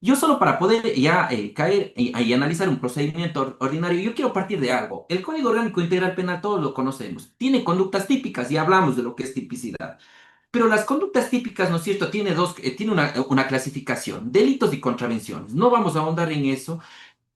Yo solo para poder ya caer y analizar un procedimiento ordinario, yo quiero partir de algo. El Código Orgánico Integral Penal todos lo conocemos. Tiene conductas típicas y hablamos de lo que es tipicidad. Pero las conductas típicas, ¿no es cierto? Tiene una clasificación, delitos y contravenciones. No vamos a ahondar en eso.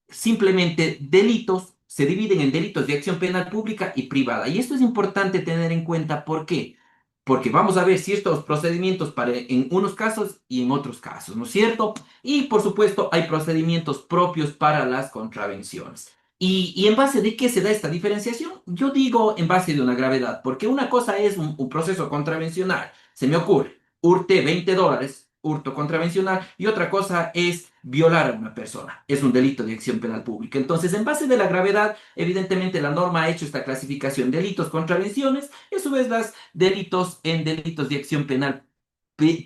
Simplemente delitos se dividen en delitos de acción penal pública y privada. Y esto es importante tener en cuenta. ¿Por qué? Porque vamos a ver ciertos procedimientos en unos casos y en otros casos, ¿no es cierto? Y por supuesto hay procedimientos propios para las contravenciones. ¿Y en base de qué se da esta diferenciación? Yo digo en base de una gravedad, porque una cosa es un proceso contravencional. Se me ocurre, hurté $20, hurto contravencional, y otra cosa es violar a una persona. Es un delito de acción penal pública. Entonces, en base de la gravedad, evidentemente la norma ha hecho esta clasificación, delitos, contravenciones, y a su vez las delitos en delitos de acción penal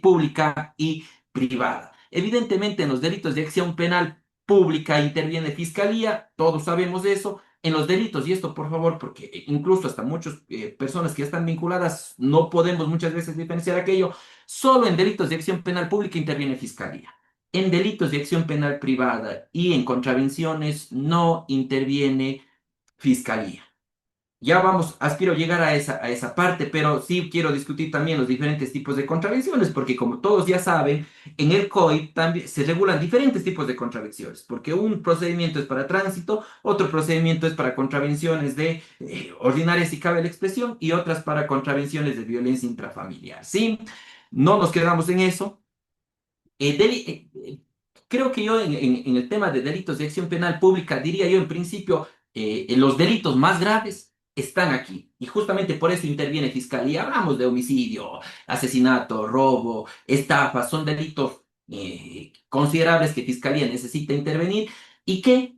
pública y privada. Evidentemente, en los delitos de acción penal pública interviene fiscalía, todos sabemos de eso. En los delitos, y esto por favor, porque incluso hasta muchas personas que ya están vinculadas no podemos muchas veces diferenciar aquello, solo en delitos de acción penal pública interviene fiscalía. En delitos de acción penal privada y en contravenciones no interviene fiscalía. Ya vamos, aspiro a llegar a esa parte, pero sí quiero discutir también los diferentes tipos de contravenciones, porque como todos ya saben, en el COI también se regulan diferentes tipos de contravenciones, porque un procedimiento es para tránsito, otro procedimiento es para contravenciones de ordinarias, si cabe la expresión, y otras para contravenciones de violencia intrafamiliar. ¿Sí? No nos quedamos en eso. Creo que yo en el tema de delitos de acción penal pública diría yo en principio, los delitos más graves están aquí y justamente por eso interviene Fiscalía. Hablamos de homicidio, asesinato, robo, estafa, son delitos considerables que Fiscalía necesita intervenir y que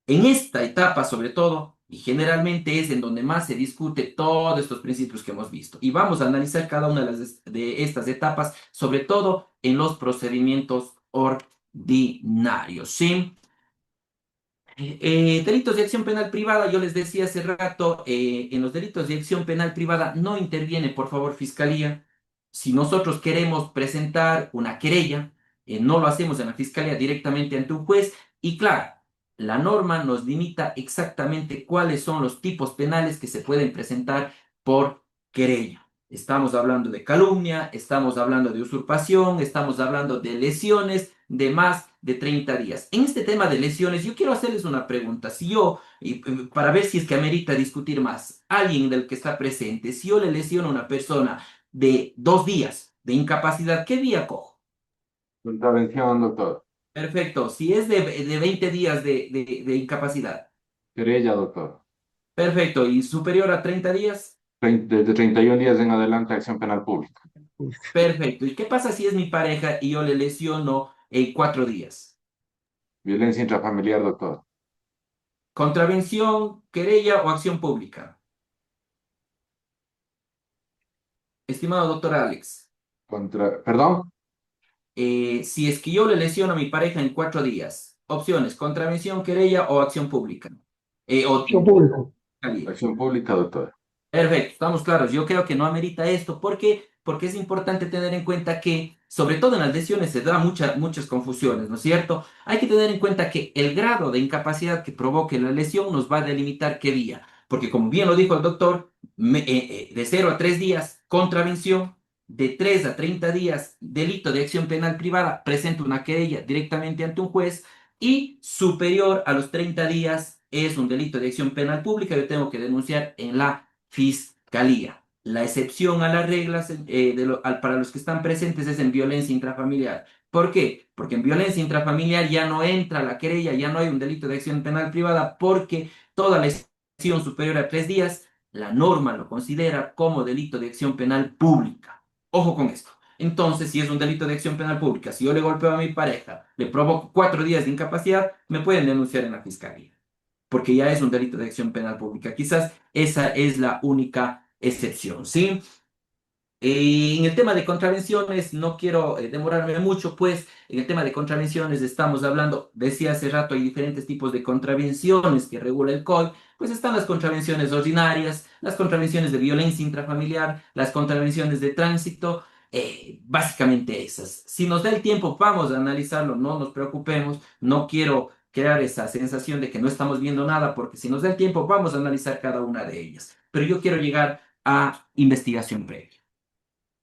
en esta etapa sobre todo, y generalmente es en donde más se discute todos estos principios que hemos visto. Y vamos a analizar cada una de estas etapas, sobre todo en los procedimientos ordinarios. ¿Sí? Delitos de acción penal privada, yo les decía hace rato, en los delitos de acción penal privada no interviene, por favor, fiscalía. Si nosotros queremos presentar una querella, no lo hacemos en la fiscalía directamente ante un juez. Y claro, la norma nos limita exactamente cuáles son los tipos penales que se pueden presentar por querella. Estamos hablando de calumnia, estamos hablando de usurpación, estamos hablando de lesiones de más de 30 días. En este tema de lesiones, yo quiero hacerles una pregunta. Si yo, para ver si es que amerita discutir más, alguien del que está presente, si yo le lesiono a una persona de 2 días de incapacidad, ¿qué día cojo? Contravención, doctor. Perfecto. Si es de 20 días de incapacidad. Querella, doctor. Perfecto. ¿Y superior a 30 días? Desde 31 días en adelante, acción penal pública. Perfecto. ¿Y qué pasa si es mi pareja y yo le lesiono en 4 días? Violencia intrafamiliar, doctor. Contravención, querella o acción pública. Estimado doctor Alex. Perdón, Si es que yo le lesiono a mi pareja en 4 días, opciones, contravención, querella o acción pública. Mucho público. Fiscalía. acción pública, doctor. Perfecto, estamos claros. Yo creo que no amerita esto. ¿Por qué? Porque es importante tener en cuenta que, sobre todo en las lesiones, se da muchas confusiones, ¿no es cierto? Hay que tener en cuenta que el grado de incapacidad que provoque la lesión nos va a delimitar qué vía. Porque como bien lo dijo el doctor, de 0 a 3 días, contravención, de 3 a 30 días, delito de acción penal privada, presenta una querella directamente ante un juez, y superior a los 30 días es un delito de acción penal pública, yo tengo que denunciar en la fiscalía. La excepción a las reglas para los que están presentes es en violencia intrafamiliar. ¿Por qué? Porque en violencia intrafamiliar ya no entra la querella, ya no hay un delito de acción penal privada, porque toda lesión superior a 3 días, la norma lo considera como delito de acción penal pública. Ojo con esto. Entonces, si es un delito de acción penal pública, si yo le golpeo a mi pareja, le provoco 4 días de incapacidad, me pueden denunciar en la fiscalía porque ya es un delito de acción penal pública. Quizás esa es la única excepción, ¿sí? En el tema de contravenciones, no quiero demorarme mucho, pues en el tema de contravenciones estamos hablando, decía hace rato, hay diferentes tipos de contravenciones que regula el COI, pues están las contravenciones ordinarias, las contravenciones de violencia intrafamiliar, las contravenciones de tránsito, Básicamente esas. Si nos da el tiempo, vamos a analizarlo, no nos preocupemos, no quiero crear esa sensación de que no estamos viendo nada, porque si nos da el tiempo, vamos a analizar cada una de ellas. Pero yo quiero llegar a investigación previa.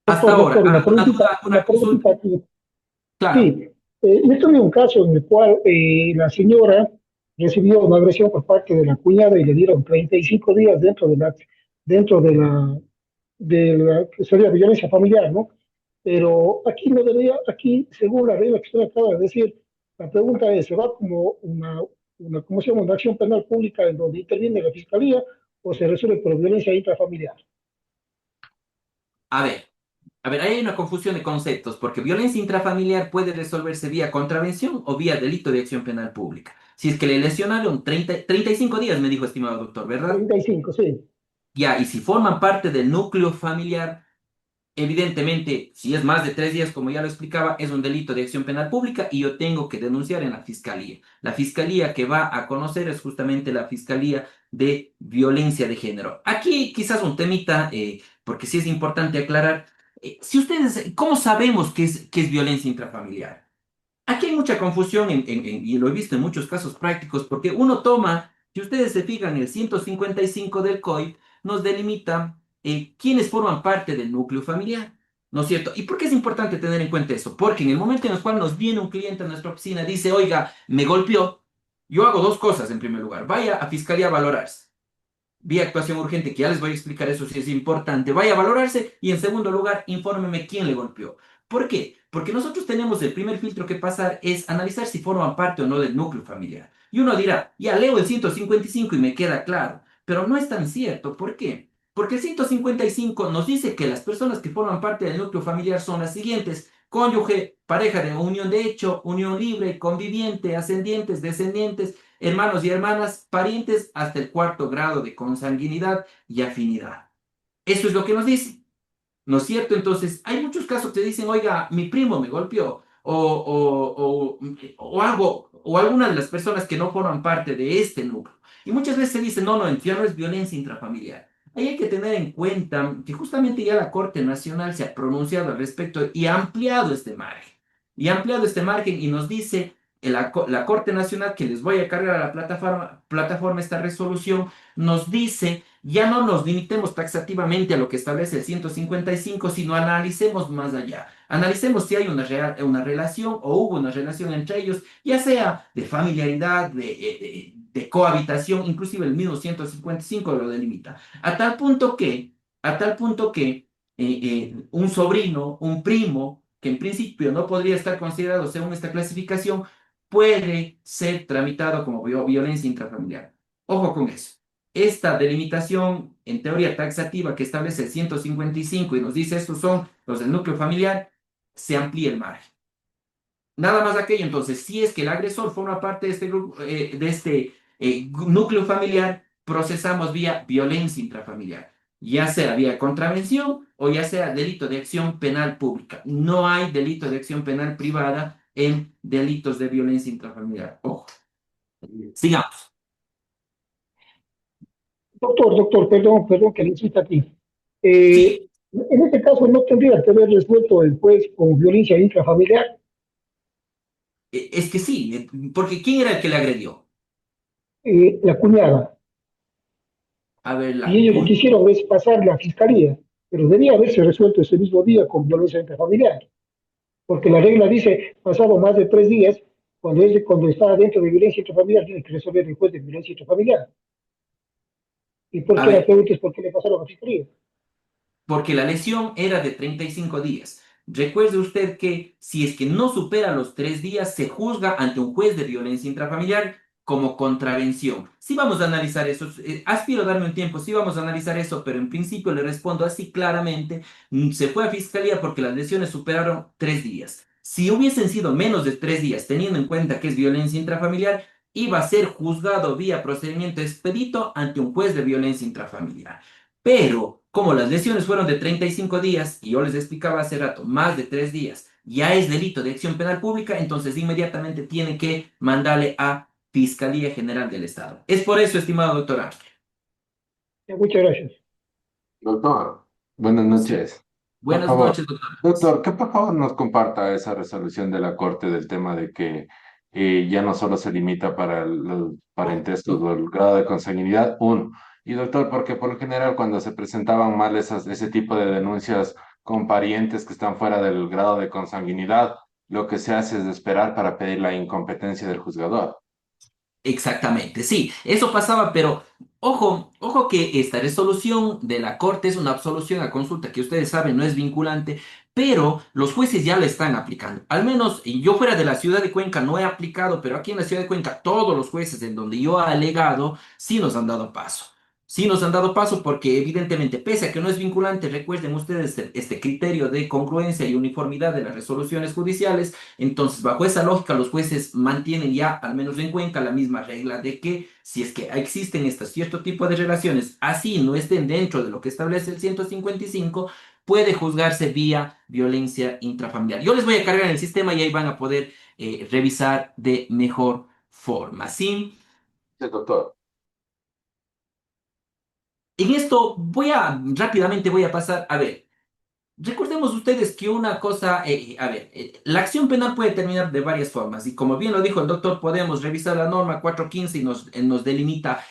Hasta ahora, Doctor, ¿alguna duda, una alguna preguntita consulta? aquí. Claro. Sí, yo estuve en un caso en el cual la señora recibió una agresión por parte de la cuñada y le dieron 35 días dentro que sería violencia familiar, ¿no? Pero aquí no debería, aquí, según la regla que usted acaba de decir, la pregunta es, ¿se va como ¿cómo se llama? Una acción penal pública en donde interviene la fiscalía o se resuelve por violencia intrafamiliar? A ver, ahí hay una confusión de conceptos, porque violencia intrafamiliar puede resolverse vía contravención o vía delito de acción penal pública. Si es que le lesionaron 35 días, me dijo estimado doctor, ¿verdad? 35, sí. Ya, y si forman parte del núcleo familiar, evidentemente, si es más de 3 días, como ya lo explicaba, es un delito de acción penal pública y yo tengo que denunciar en la fiscalía. La fiscalía que va a conocer es justamente la Fiscalía de Violencia de Género. Aquí quizás un temita, porque sí es importante aclarar, si ustedes, ¿cómo sabemos qué es violencia intrafamiliar? Aquí hay mucha confusión y lo he visto en muchos casos prácticos, porque uno toma, si ustedes se fijan, el 155 del COI nos delimita quiénes forman parte del núcleo familiar, ¿no es cierto? ¿Y por qué es importante tener en cuenta eso? Porque en el momento en el cual nos viene un cliente a nuestra oficina y dice, oiga, me golpeó, yo hago dos cosas en primer lugar. Vaya a fiscalía a valorarse vía actuación urgente, que ya les voy a explicar eso si es importante, vaya a valorarse y en segundo lugar, infórmeme quién le golpeó. ¿Por qué? Porque nosotros tenemos el primer filtro que pasar es analizar si forman parte o no del núcleo familiar. Y uno dirá, ya leo el 155 y me queda claro, pero no es tan cierto. ¿Por qué? Porque el 155 nos dice que las personas que forman parte del núcleo familiar son las siguientes: cónyuge, pareja de unión de hecho, unión libre, conviviente, ascendientes, descendientes, hermanos y hermanas, parientes hasta el cuarto grado de consanguinidad y afinidad. Eso es lo que nos dice, ¿no es cierto? Entonces, hay muchos casos que dicen, oiga, mi primo me golpeó, o algo, o alguna de las personas que no forman parte de este núcleo. Y muchas veces se dice, no, no, ya no es violencia intrafamiliar. Ahí hay que tener en cuenta que justamente ya la Corte Nacional se ha pronunciado al respecto y ha ampliado este margen. Y ha ampliado este margen y nos dice la Corte Nacional, que les voy a cargar a la plataforma esta resolución, nos dice ya no nos limitemos taxativamente a lo que establece el 155, sino analicemos más allá. Analicemos si hay una relación o hubo una relación entre ellos, ya sea de familiaridad, de cohabitación, inclusive el mismo 155 lo delimita. A tal punto que un sobrino, un primo, que en principio no podría estar considerado según esta clasificación, puede ser tramitado como violencia intrafamiliar. Ojo con eso. Esta delimitación, en teoría taxativa, que establece el 155 y nos dice estos son los del núcleo familiar, se amplía el margen. Nada más aquello, entonces, si es que el agresor forma parte de este, núcleo familiar, procesamos vía violencia intrafamiliar, ya sea vía contravención o ya sea delito de acción penal pública. No hay delito de acción penal privada en delitos de violencia intrafamiliar. Ojo, sigamos. Doctor, perdón que le insista aquí. Sí, En este caso no tendría que haber resuelto el juez con violencia intrafamiliar. es que sí, porque ¿quién era el que le agredió? La cuñada. A ver, Y la ellos lo que cuña. hicieron es pasar la fiscalía, pero debía haberse resuelto ese mismo día con violencia intrafamiliar, porque la regla dice, pasado más de 3 días, cuando está dentro de violencia intrafamiliar, tiene que resolver el juez de violencia intrafamiliar. ¿Y por A qué la ver, pregunta es por qué le pasaron a la fiscalía? porque la lesión era de 35 días. Recuerde usted que si es que no supera los 3 días, se juzga ante un juez de violencia intrafamiliar como contravención. Sí vamos a analizar eso. Aspiro a darme un tiempo, sí vamos a analizar eso, pero en principio le respondo así claramente. Se fue a fiscalía porque las lesiones superaron 3 días. Si hubiesen sido menos de 3 días, teniendo en cuenta que es violencia intrafamiliar, iba a ser juzgado vía procedimiento expedito ante un juez de violencia intrafamiliar. Pero como las lesiones fueron de 35 días, y yo les explicaba hace rato, más de 3 días, ya es delito de acción penal pública, entonces inmediatamente tiene que mandarle a Fiscalía General del Estado. Es por eso, estimado doctor Ángel. Muchas gracias. Doctor, buenas Sí. noches. Por Buenas favor, noches, doctor. doctor, que por favor nos comparta esa resolución de la Corte del tema de que ya no solo se limita para los parentescos o el grado de consanguinidad, uno. Y doctor, porque por lo general cuando se presentaban mal ese tipo de denuncias con parientes que están fuera del grado de consanguinidad, lo que se hace es esperar para pedir la incompetencia del juzgador. Exactamente, sí, eso pasaba, pero ojo, ojo que esta resolución de la Corte es una absolución a consulta que ustedes saben no es vinculante, pero los jueces ya la están aplicando. Al menos y yo fuera de la ciudad de Cuenca no he aplicado, pero aquí en la ciudad de Cuenca todos los jueces en donde yo he alegado sí nos han dado paso. Sí nos han dado paso porque evidentemente, pese a que no es vinculante, recuerden ustedes este criterio de congruencia y uniformidad de las resoluciones judiciales. Entonces, bajo esa lógica, los jueces mantienen ya, al menos en Cuenca, la misma regla de que si es que existen estos cierto tipo de relaciones, así no estén dentro de lo que establece el 155, puede juzgarse vía violencia intrafamiliar. Yo les voy a cargar en el sistema y ahí van a poder revisar de mejor forma. ¿Sí? Sí, doctor. En esto rápidamente voy a pasar, a ver. Recordemos ustedes que una cosa, a ver, la acción penal puede terminar de varias formas y como bien lo dijo el doctor, podemos revisar la norma 415 y nos delimita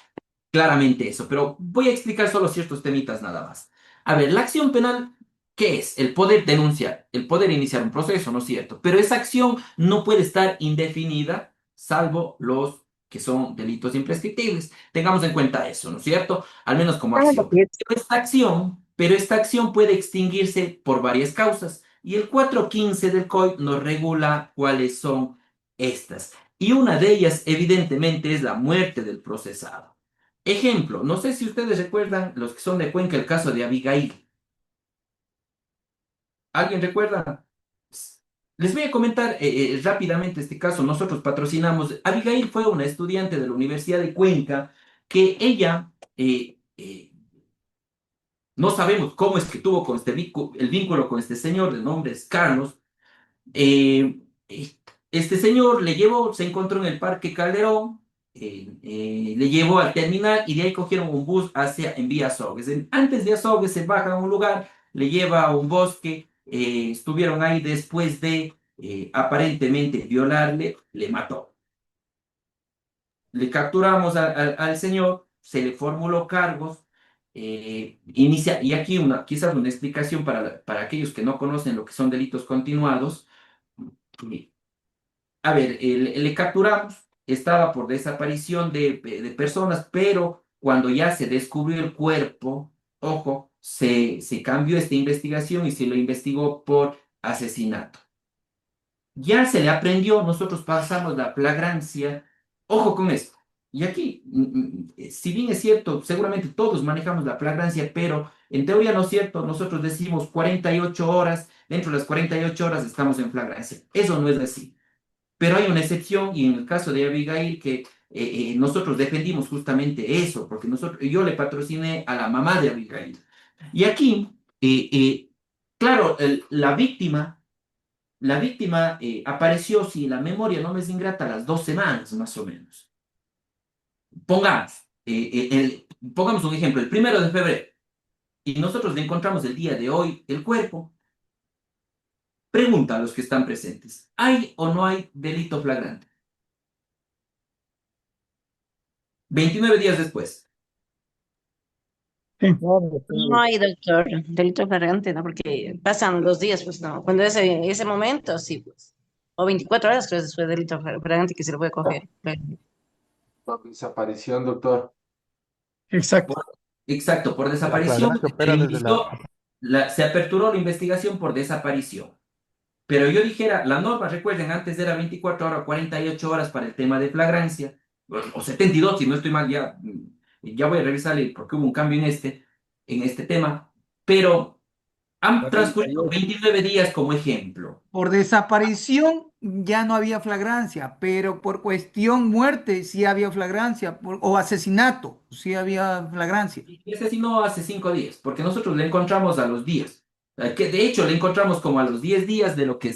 claramente eso, pero voy a explicar solo ciertos temitas nada más. A ver, la acción penal, ¿qué es? El poder denunciar, el poder iniciar un proceso, ¿no es cierto? Pero esa acción no puede estar indefinida, salvo los que son delitos imprescriptibles. Tengamos en cuenta eso, ¿no es cierto? Al menos como acción. Pero esta acción puede extinguirse por varias causas. Y el 415 del COI nos regula cuáles son estas. Y una de ellas, evidentemente, es la muerte del procesado. Ejemplo, no sé si ustedes recuerdan, los que son de Cuenca, el caso de Abigail. ¿Alguien recuerda? Les voy a comentar rápidamente este caso. Nosotros patrocinamos. Abigail fue una estudiante de la Universidad de Cuenca que ella, no sabemos cómo es que tuvo con el vínculo con este señor, de nombre es Carlos. Eh, eh, este señor le llevó, se encontró en el Parque Calderón, le llevó al terminal y de ahí cogieron un bus en vía Azogues. Antes de Azogues se baja a un lugar, le lleva a un bosque, estuvieron ahí después de aparentemente violarle, le mató. Le capturamos al señor, se le formuló cargos, y aquí quizás una explicación para aquellos que no conocen lo que son delitos continuados. A ver, le capturamos, estaba por desaparición de personas, pero cuando ya se descubrió el cuerpo, ojo, se cambió esta investigación y se lo investigó por asesinato. Ya se le aprendió, nosotros pasamos la flagrancia, ojo con esto. Y aquí, si bien es cierto, seguramente todos manejamos la flagrancia, pero en teoría no es cierto, nosotros decimos 48 horas, dentro de las 48 horas estamos en flagrancia. Eso no es así. Pero hay una excepción y en el caso de Abigail que nosotros defendimos justamente eso, porque yo le patrociné a la mamá de Abigail. Y aquí, claro, la víctima apareció, si la memoria no me es ingrata, a las 2 semanas más o menos. Pongamos, pongamos un ejemplo, el 1 de febrero, y nosotros le encontramos el día de hoy el cuerpo. Pregunta a los que están presentes, ¿hay o no hay delito flagrante? 29 días después. Sí, No hay, doctor, delito flagrante, ¿no? Porque pasan los días, pues no. Cuando ese momento, sí, pues. O 24 horas, creo que después del delito flagrante que se lo puede coger. Pero Por desaparición, doctor. exacto. Exacto, por La desaparición flagrancia se opera desde la... inició, se aperturó la investigación por desaparición. Pero yo dijera, la norma, recuerden, antes era 24 horas, 48 horas para el tema de flagrancia, o 72 si no estoy mal, ya voy a revisarle porque hubo un cambio en este tema, pero han transcurrido 48. 29 días como ejemplo. Por desaparición ya no había flagrancia, pero por cuestión muerte sí había flagrancia, o asesinato sí había flagrancia. Y asesinó hace 5 días, porque nosotros le encontramos a los días. Que de hecho le encontramos como a los 10 días de lo que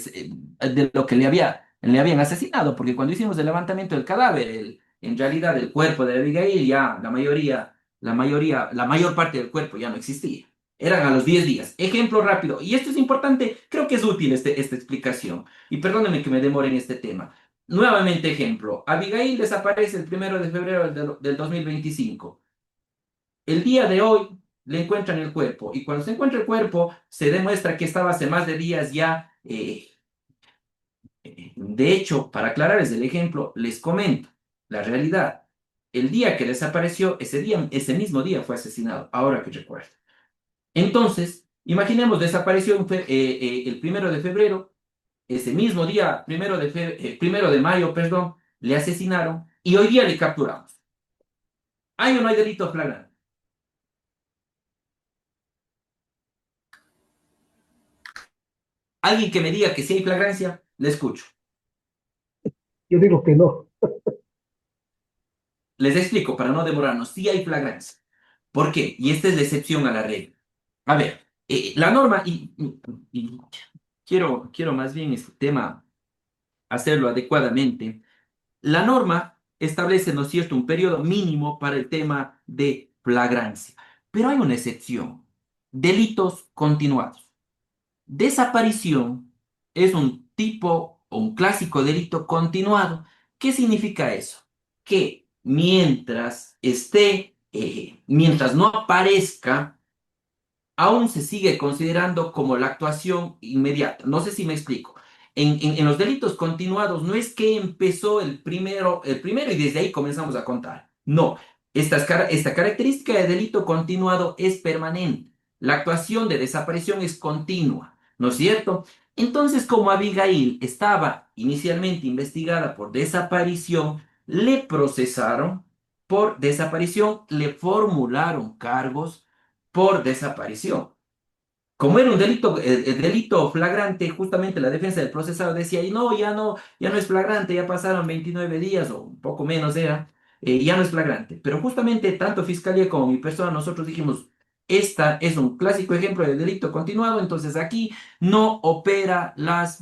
le habían asesinado, porque cuando hicimos el levantamiento del cadáver, en realidad el cuerpo de Abigail ya la mayor parte del cuerpo ya no existía. eran a los 10 días. Ejemplo rápido, y esto es importante, creo que es útil esta explicación, y perdónenme que me demore en este tema. Nuevamente ejemplo, Abigail desaparece el 1 de febrero del 2025. El día de hoy le encuentran el cuerpo, y cuando se encuentra el cuerpo, se demuestra que estaba hace más de días ya. De hecho, para aclararles el ejemplo, les comento la realidad. El día que desapareció, ese mismo día fue asesinado, ahora que recuerdo. Entonces, imaginemos, desapareció el 1 de febrero, ese mismo día, 1 de mayo, perdón, le asesinaron y hoy día le capturamos. ¿Hay o no hay delito flagrante? Alguien que me diga que sí hay flagrancia, le escucho. Yo digo que no. Les explico para no demorarnos. Sí hay flagrancia. ¿Por qué? Y esta es la excepción a la regla. A ver, la norma, y quiero más bien este tema hacerlo adecuadamente. La norma establece, ¿no es cierto?, un periodo mínimo para el tema de flagrancia. Pero hay una excepción. Delitos continuados. Desaparición es un tipo o un clásico delito continuado. ¿Qué significa eso? Que mientras no aparezca, aún se sigue considerando como la actuación inmediata. No sé si me explico. En los delitos continuados no es que empezó el primero y desde ahí comenzamos a contar. No, esta característica de delito continuado es permanente. La actuación de desaparición es continua, ¿no es cierto? Entonces, como Abigail estaba inicialmente investigada por desaparición, le procesaron por desaparición, le formularon cargos por desaparición. Como era un delito, el delito flagrante, justamente la defensa del procesado decía, y no, ya no es flagrante, ya pasaron 29 días o un poco menos era, ya no es flagrante. Pero justamente tanto Fiscalía como mi persona, nosotros dijimos, esta es un clásico ejemplo de delito continuado, entonces aquí no opera las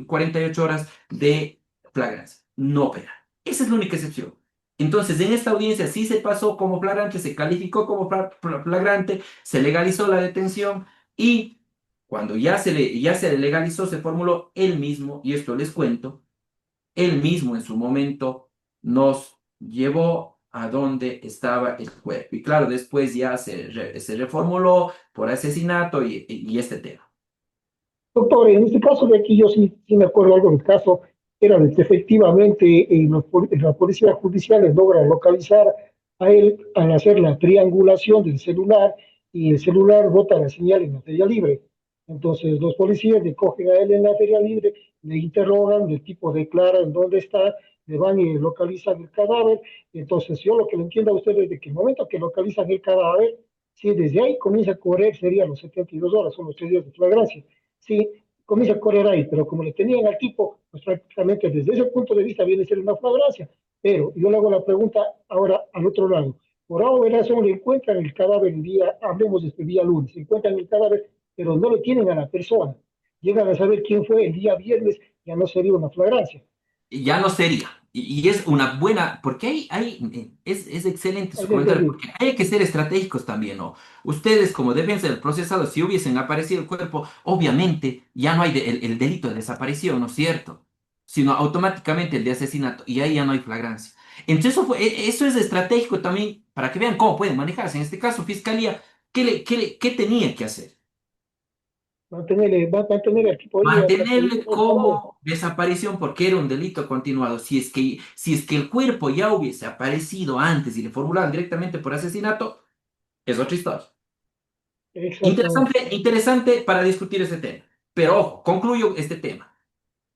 48 horas de flagrancia, no opera. Esa es la única excepción. Entonces, en esta audiencia sí se pasó como flagrante, se calificó como flagrante, se legalizó la detención y cuando ya se le legalizó, se formuló él mismo, y esto les cuento, él mismo en su momento nos llevó a donde estaba el cuerpo. Y claro, después ya se reformuló por asesinato y este tema. Doctor, en este caso de aquí yo sí me acuerdo algo del caso, era de que efectivamente la policía judicial logra localizar a él al hacer la triangulación del celular y el celular bota la señal en la feria libre. Entonces los policías le cogen a él en la feria libre, le interrogan, el tipo declara en dónde está, le van y localizan el cadáver. Entonces yo lo que le entiendo a ustedes es de que el momento que localizan el cadáver, si desde ahí comienza a correr, serían los 72 horas, son los 3 días de flagrancia. Sí, comienza a correr ahí, pero como le tenían al tipo, pues prácticamente desde ese punto de vista viene a ser una flagrancia. Pero yo le hago la pregunta ahora al otro lado. Por alguna razón le encuentran el cadáver el día, hablemos de este día lunes, se encuentran el cadáver, pero no le tienen a la persona. Llegan a saber quién fue el día viernes, ya no sería una flagrancia. Ya no sería. Y es una buena, porque es excelente Ahí su les comentario, digo, porque hay que ser estratégicos también, ¿no? Ustedes como defensa del procesado, si hubiesen aparecido el cuerpo, obviamente ya no hay el delito de desaparición, ¿no es cierto? Sino automáticamente el de asesinato, y ahí ya no hay flagrancia. Entonces eso es estratégico también para que vean cómo pueden manejarse. En este caso, Fiscalía, ¿qué tenía que hacer? mantener al tipo ahí hasta que Mantenerle encuentre el cadáver. como desaparición porque era un delito continuado. Si es que el cuerpo ya hubiese aparecido antes y le formulaban directamente por asesinato, es otra historia. Exactamente. Interesante, interesante para discutir ese tema. Pero ojo, concluyo este tema.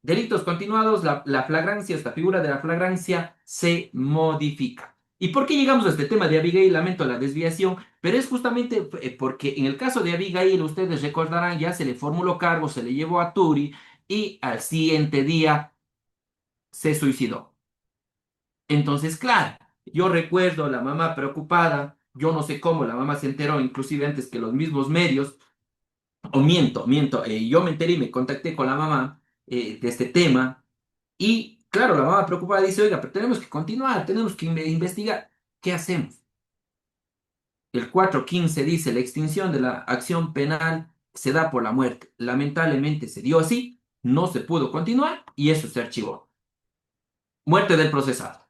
Delitos continuados, la flagrancia, esta figura de la flagrancia se modifica. ¿Y por qué llegamos a este tema de Abigail? Lamento la desviación, pero es justamente porque en el caso de Abigail, ustedes recordarán, ya se le formuló cargo, se le llevó a Turi y al siguiente día se suicidó. Entonces, claro, yo recuerdo la mamá preocupada, yo no sé cómo la mamá se enteró, inclusive antes que los mismos medios, o miento, yo me enteré y me contacté con la mamá de este tema. Y claro, la mamá preocupada dice, oiga, pero tenemos que continuar, tenemos que investigar. ¿Qué hacemos? El 415 dice, la extinción de la acción penal se da por la muerte. Lamentablemente se dio así, no se pudo continuar y eso se archivó. Muerte del procesado.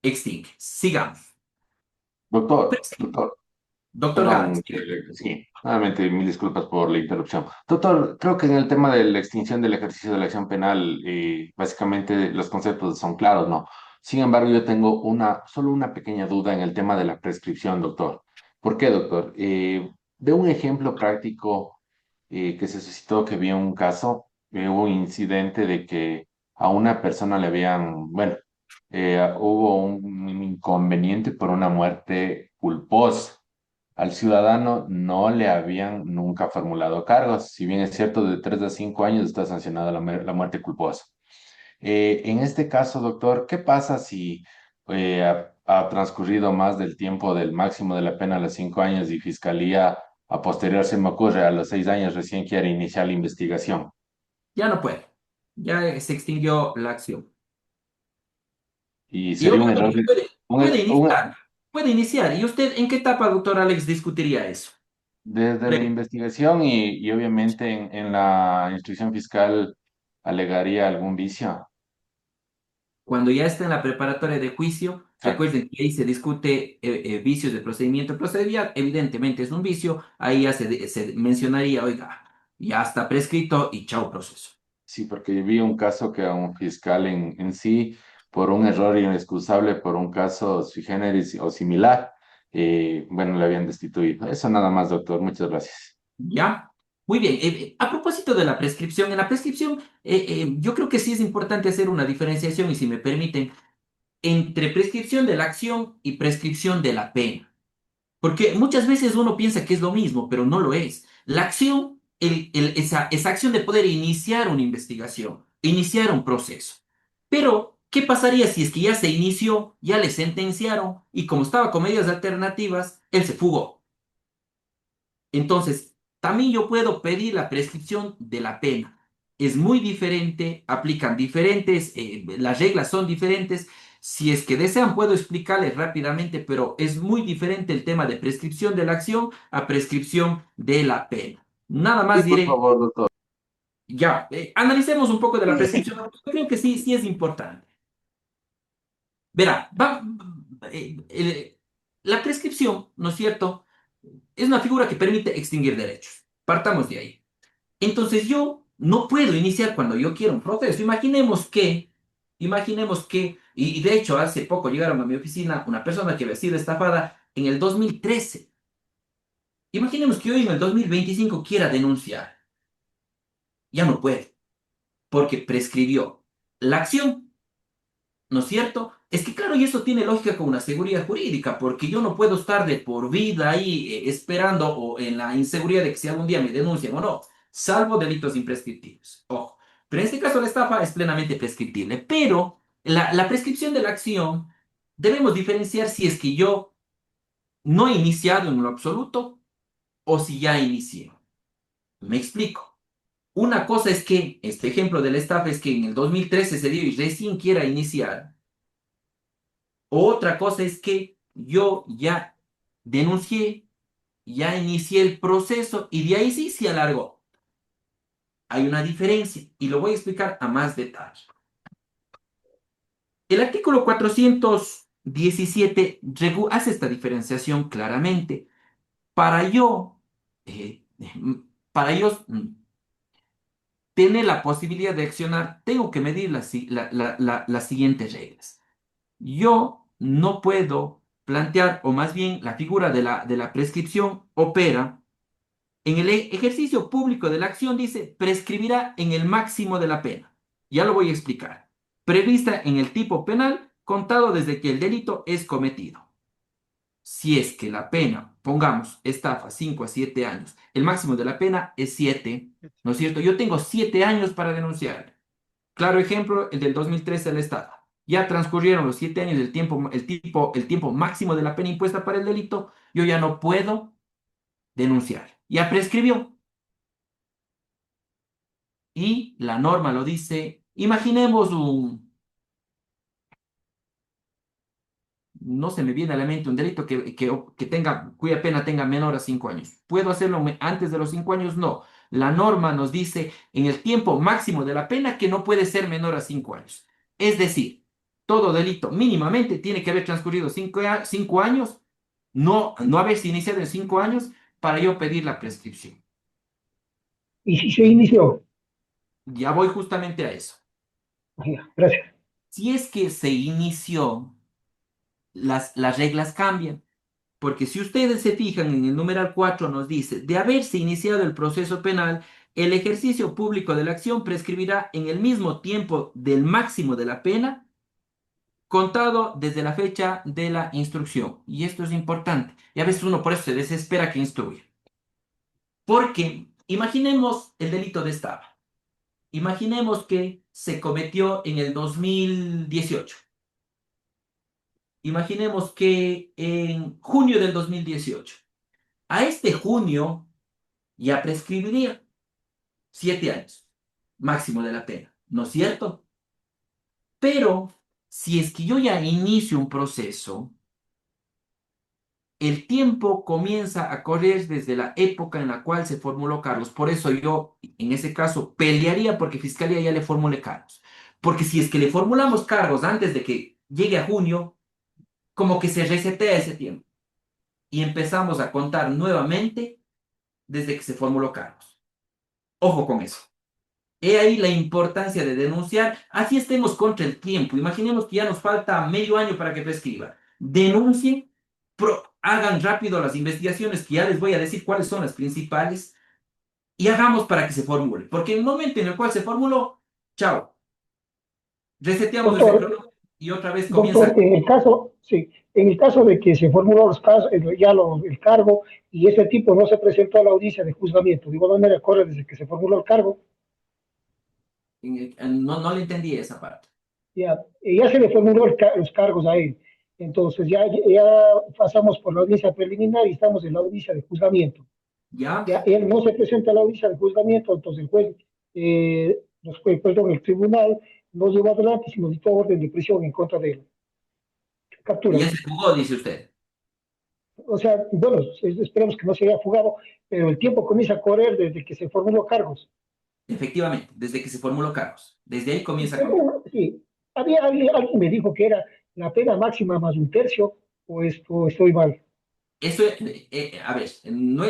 Extingue. Sigamos. Doctor, Doctor perdón, Galvez, diga. sí, nuevamente mil disculpas por la interrupción. Doctor, creo que en el tema de la extinción del ejercicio de la acción penal, básicamente los conceptos son claros, ¿no? Sin embargo, yo tengo solo una pequeña duda en el tema de la prescripción, doctor. ¿Por qué, doctor? De un ejemplo práctico que se suscitó, que vi un caso, hubo un incidente de que a una persona le habían, bueno, hubo un inconveniente por una muerte culposa. Al ciudadano no le habían nunca formulado cargos. Si bien es cierto, de 3 a 5 años está sancionada la muerte culposa. En este caso, doctor, ¿qué pasa si ha transcurrido más del tiempo del máximo de la pena, los 5 años, y Fiscalía a posterior, se me ocurre, a los 6 años recién quiere iniciar la investigación? Ya no puede. Ya se extinguió la acción. Y Y sería un error, obviamente un puede er- un- iniciar. Puede iniciar. ¿Y usted en qué etapa, doctor Alex, discutiría eso? desde la Pre- investigación y obviamente en la instrucción fiscal alegaría algún vicio. Cuando ya está en la preparatoria de juicio, Exacto. recuerden que ahí se discute vicios de procedimiento procedial. Evidentemente es un vicio. Ahí ya se mencionaría, oiga, ya está prescrito y chao proceso. Sí, porque vi un caso que a un fiscal en sí, por un error inexcusable, por un caso sui generis o similar, bueno, le habían destituido. Eso nada más, doctor. Muchas gracias. ¿Ya? Muy bien. A propósito de la prescripción, en la prescripción yo creo que sí es importante hacer una diferenciación, y si me permiten, entre prescripción de la acción y prescripción de la pena. Porque muchas veces uno piensa que es lo mismo, pero no lo es. La acción, esa acción de poder iniciar una investigación, iniciar un proceso. Pero, ¿qué pasaría si es que ya se inició, ya le sentenciaron y como estaba con medidas alternativas, él se fugó? Entonces, también yo puedo pedir la prescripción de la pena. Es muy diferente, aplican diferentes, las reglas son diferentes. Si es que desean, puedo explicarles rápidamente, pero es muy diferente el tema de prescripción de la acción a prescripción de la pena. Nada Sí, más por diré, favor, doctor. ya, analicemos un poco de la prescripción. Yo creo que sí, sí es importante. Verá, la prescripción, ¿no es cierto? Es una figura que permite extinguir derechos. Partamos de ahí. Entonces yo no puedo iniciar cuando yo quiero un proceso. Y de hecho hace poco llegaron a mi oficina una persona que había sido estafada en el 2013. Imaginemos que hoy en el 2025 quiera denunciar. Ya no puede, porque prescribió la acción, ¿no es cierto? Es que claro, y eso tiene lógica con una seguridad jurídica, porque yo no puedo estar de por vida ahí esperando o en la inseguridad de que si algún día me denuncian o no, salvo delitos imprescriptibles. Ojo, pero en este caso la estafa es plenamente prescriptible, pero la prescripción de la acción debemos diferenciar si es que yo no he iniciado en lo absoluto o si ya inicié. Me explico. Una cosa es que, este ejemplo de la estafa es que en el 2013 se dio y recién quiera iniciar. Otra cosa es que yo ya denuncié, ya inicié el proceso y de ahí sí se alargó. Hay una diferencia y lo voy a explicar a más detalle. El artículo 417 hace esta diferenciación claramente. Para yo, eh, para yo tener la posibilidad de accionar, tengo que medir las siguientes reglas. Yo no puedo plantear, o más bien la figura de la prescripción opera en el ejercicio público de la acción, dice, prescribirá en el máximo de la pena. Ya lo voy a explicar. Prevista en el tipo penal, contado desde que el delito es cometido. Si es que la pena, pongamos, estafa 5 a 7 años, el máximo de la pena es 7, ¿no es cierto? Yo tengo 7 años para denunciar. Claro ejemplo, el del 2013 la estafa. Ya transcurrieron los 7 años del tiempo, el tiempo máximo de la pena impuesta para el delito, yo ya no puedo denunciar. Ya prescribió. Y la norma lo dice. Imaginemos no se me viene a la mente un delito cuya pena tenga menor a 5 años. ¿Puedo hacerlo antes de los 5 años? No. La norma nos dice en el tiempo máximo de la pena que no puede ser menor a 5 años. Es decir, todo delito mínimamente tiene que haber transcurrido 5 años, no haberse iniciado en 5 años para yo pedir la prescripción. Y si se inició, Ya voy justamente a eso. ya, gracias. Si es que se inició, las reglas cambian. Porque si ustedes se fijan en el numeral 4 nos dice, de haberse iniciado el proceso penal, el ejercicio público de la acción prescribirá en el mismo tiempo del máximo de la pena, contado desde la fecha de la instrucción. Y esto es importante. Y a veces uno por eso se desespera que instruya. Porque imaginemos el delito de estafa. Imaginemos que se cometió en el 2018. Imaginemos que en junio del 2018. A este junio ya prescribiría 7 años máximo de la pena, ¿no es cierto? Pero si es que yo ya inicio un proceso, el tiempo comienza a correr desde la época en la cual se formuló cargos. Por eso yo, en ese caso, pelearía porque Fiscalía ya le formule cargos. Porque si es que le formulamos cargos antes de que llegue a junio, como que se resetea ese tiempo. Y empezamos a contar nuevamente desde que se formuló cargos. Ojo con eso. He ahí la importancia de denunciar, así estemos contra el tiempo. Imaginemos que ya nos falta medio año para que prescriba. Denuncien, hagan rápido las investigaciones, que ya les voy a decir cuáles son las principales, y hagamos para que se formule. Porque en el momento en el cual se formuló, chao, reseteamos ese Doctor, cronómetro y otra vez comienza. doctor, en el caso, sí, en el caso de que se formuló los casos, el cargo y ese tipo no se presentó a la audiencia de juzgamiento, de igual manera corre desde que se formuló el cargo, No le entendí esa parte. ya se le formuló los cargos a él. Entonces ya pasamos por la audiencia preliminar y estamos en la audiencia de juzgamiento. ¿Ya? Ya él no se presenta a la audiencia de juzgamiento, entonces el juez, perdón, el tribunal no llevó adelante, sino dictó orden de prisión en contra de él. Captura. Ya se jugó, dice usted. O sea, bueno, esperemos que no se haya fugado, pero el tiempo comienza a correr desde que se formuló cargos. Efectivamente, desde que se formuló cargos. Desde ahí comienza a contar. Pero, sí, alguien me dijo que era la pena máxima más un tercio, o estoy mal. Eso, a ver, no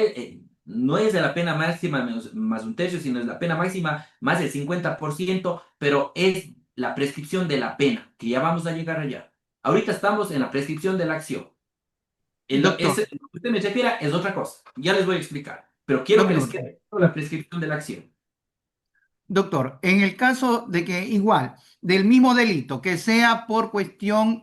es de la pena máxima más un tercio, sino es la pena máxima más del 50%, pero es la prescripción de la pena, que ya vamos a llegar allá. Ahorita estamos en la prescripción de la acción. Doctor, Lo que usted me refiera es otra cosa. Ya les voy a explicar, pero quiero dos que les minutos. quede claro la prescripción de la acción. Doctor, en el caso de que igual, del mismo delito, que sea por cuestión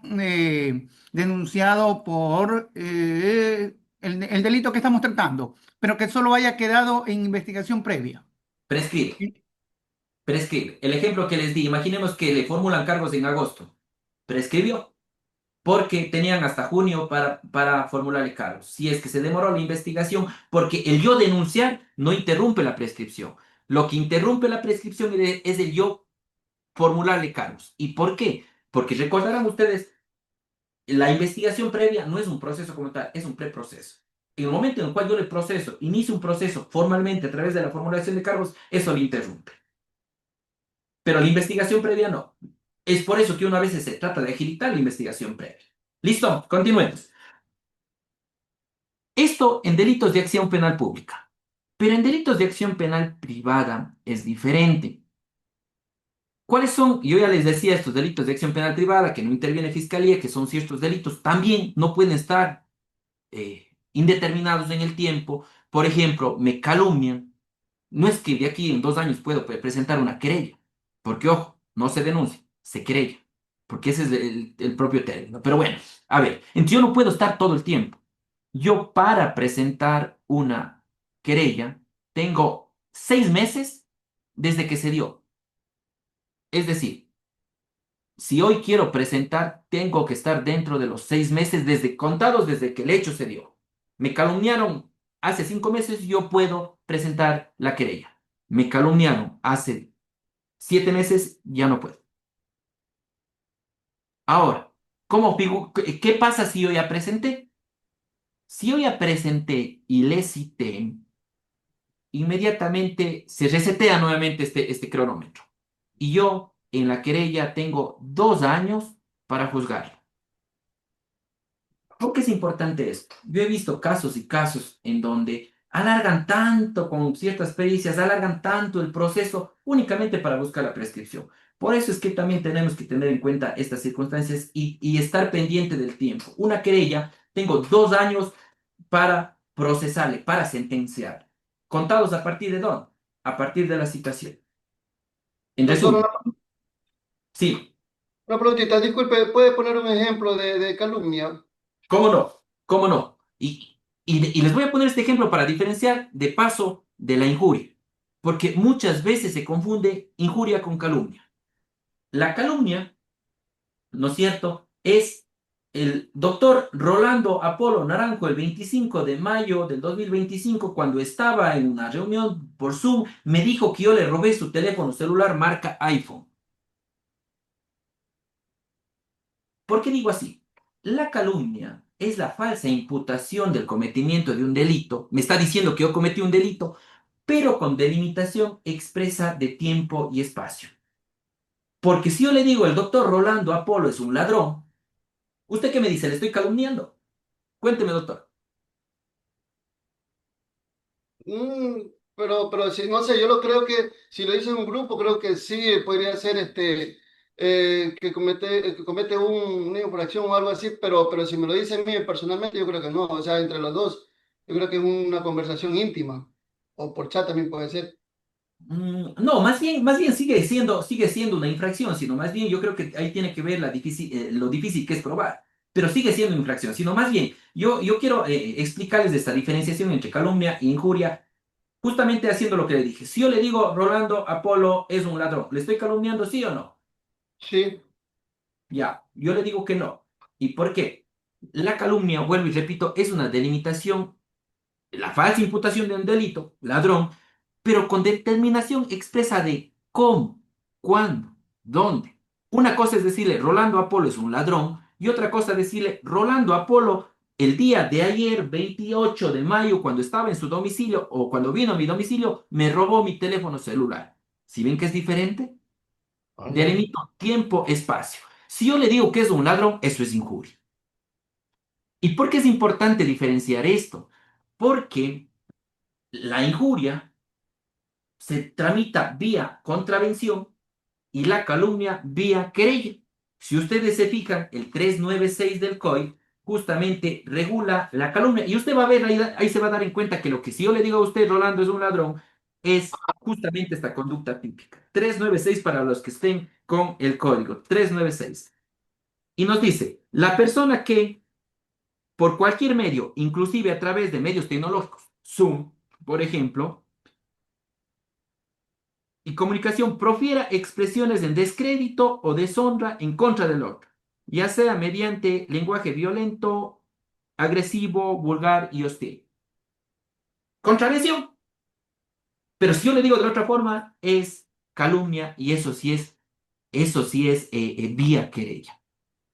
denunciado por el delito que estamos tratando, pero que solo haya quedado en investigación previa. Prescribe, prescribe. El ejemplo que les di, imaginemos que le formulan cargos en agosto. ¿Prescribió? Porque tenían hasta junio para formularle cargos. Si es que se demoró la investigación, porque el yo denunciar no interrumpe la prescripción. Lo que interrumpe la prescripción es el yo formularle cargos. ¿Y por qué? Porque recordarán ustedes, la investigación previa no es un proceso como tal, es un preproceso. En el momento en el cual yo le proceso, inicio un proceso formalmente a través de la formulación de cargos, eso lo interrumpe. Pero la investigación previa no. Es por eso que una vez se trata de agilitar la investigación previa. Listo, continuemos. Esto en delitos de acción penal pública. Pero en delitos de acción penal privada es diferente. ¿Cuáles son? Yo ya les decía estos delitos de acción penal privada, que no interviene fiscalía, que son ciertos delitos, también no pueden estar indeterminados en el tiempo. Por ejemplo, me calumnian. No es que de aquí en 2 años puedo presentar una querella, porque ojo, no se denuncia, se querella, porque ese es el propio término. Pero bueno, a ver, entonces yo no puedo estar todo el tiempo. Yo para presentar una querella tengo 6 meses desde que se dio. Es decir, si hoy quiero presentar, tengo que estar dentro de los 6 meses contados desde que el hecho se dio. Me calumniaron hace 5 meses, yo puedo presentar la querella. Me calumniaron hace 7 meses, ya no puedo. Ahora, ¿Qué pasa si yo ya presenté? Si yo ya presenté y le cité, inmediatamente se resetea nuevamente este cronómetro. Y yo en la querella tengo 2 años para juzgarlo. ¿Por qué es importante esto? Yo he visto casos y casos en donde alargan tanto con ciertas pericias, alargan tanto el proceso únicamente para buscar la prescripción. Por eso es que también tenemos que tener en cuenta estas circunstancias y estar pendiente del tiempo. Una querella, tengo 2 años para procesarle, para sentenciar. ¿Contados a partir de dónde? A partir de la citación. En Doctor, resumen, sí, una preguntita, disculpe, ¿puede poner un ejemplo de calumnia? ¿cómo no? ¿Cómo no? Y les voy a poner este ejemplo para diferenciar de paso de la injuria, porque muchas veces se confunde injuria con calumnia. La calumnia, ¿no es cierto?, es el doctor Rolando Apolo Naranjo el 25 de mayo del 2025, cuando estaba en una reunión por Zoom, me dijo que yo le robé su teléfono celular marca iPhone. ¿Por qué digo así? La calumnia es la falsa imputación del cometimiento de un delito. Me está diciendo que yo cometí un delito, pero con delimitación expresa de tiempo y espacio. Porque si yo le digo el doctor Rolando Apolo es un ladrón, ¿usted qué me dice? ¿Le estoy calumniando? Cuénteme, doctor. Mm, pero si, no sé, yo lo creo que si lo dice en un grupo, creo que sí podría ser que comete una infracción o algo así, pero si me lo dice a mí personalmente, yo creo que no. O sea, entre los dos, yo creo que es una conversación íntima. O por chat también puede ser. No, más bien sigue siendo una infracción, sino más bien yo creo que ahí tiene que ver lo difícil que es probar, pero sigue siendo infracción, sino más bien yo quiero explicarles esta diferenciación entre calumnia e injuria, justamente haciendo lo que le dije. Si yo le digo Rolando Apolo es un ladrón, ¿le estoy calumniando sí o no? Sí. Ya, yo le digo que no. ¿Y por qué? La calumnia, vuelvo y repito, es una delimitación, la falsa imputación de un delito, ladrón, pero con determinación expresa de cómo, cuándo, dónde. Una cosa es decirle, Rolando Apolo es un ladrón, y otra cosa es decirle, Rolando Apolo, el día de ayer, 28 de mayo, cuando estaba en su domicilio o cuando vino a mi domicilio, me robó mi teléfono celular. ¿Si ven que es diferente? Ah, no. Delimito tiempo, espacio. Si yo le digo que es un ladrón, eso es injuria. ¿Y por qué es importante diferenciar esto? Porque la injuria se tramita vía contravención y la calumnia vía querella. Si ustedes se fijan, el 396 del COI justamente regula la calumnia y usted va a ver, ahí se va a dar en cuenta que lo que si yo le digo a usted, Rolando es un ladrón, es justamente esta conducta típica. 396 para los que estén con el código, 396. Y nos dice, la persona que por cualquier medio, inclusive a través de medios tecnológicos, Zoom, por ejemplo, y comunicación profiera expresiones en descrédito o deshonra en contra del otro, ya sea mediante lenguaje violento, agresivo, vulgar y hostil. Contravención. Pero si yo le digo de la otra forma, es calumnia y eso sí es vía querella.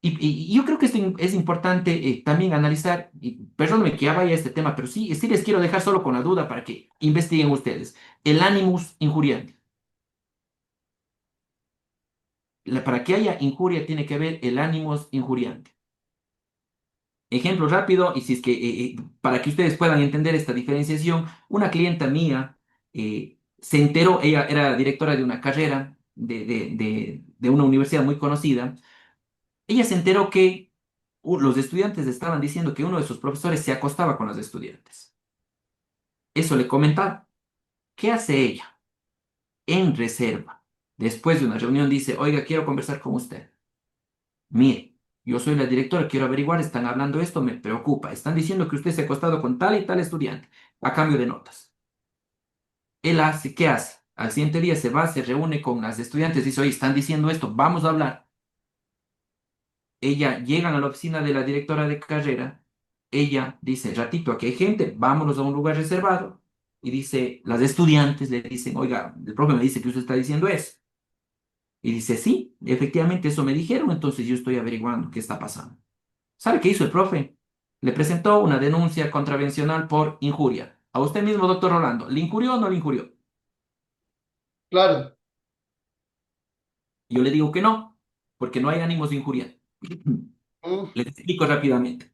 Y yo creo que es importante también analizar, y perdónenme que ya vaya a este tema, pero sí les quiero dejar solo con la duda para que investiguen ustedes. El animus injuriante. Para que haya injuria tiene que haber el animus injuriante. Ejemplo rápido, y si es que para que ustedes puedan entender esta diferenciación, una clienta mía se enteró, ella era directora de una carrera de una universidad muy conocida, ella se enteró que los estudiantes estaban diciendo que uno de sus profesores se acostaba con los estudiantes. Eso le comentaba. ¿Qué hace ella? En reserva. Después de una reunión dice, oiga, quiero conversar con usted. Mire, yo soy la directora, quiero averiguar, están hablando esto, me preocupa. Están diciendo que usted se ha acostado con tal y tal estudiante a cambio de notas. Él hace, ¿qué hace? Al siguiente día se va, se reúne con las estudiantes, dice, oye, están diciendo esto, vamos a hablar. Ella llegan a la oficina de la directora de carrera, ella dice, ratito, aquí hay gente, vámonos a un lugar reservado. Y dice, las estudiantes le dicen, oiga, el profe me dice que usted está diciendo eso. Y dice, sí, efectivamente eso me dijeron, entonces yo estoy averiguando qué está pasando. ¿Sabe qué hizo el profe? Le presentó una denuncia contravencional por injuria. A usted mismo, doctor Rolando, ¿le injurió o no le injurió? Claro. Yo le digo que no, porque no hay ánimos de injuriar. Mm, Les explico rápidamente.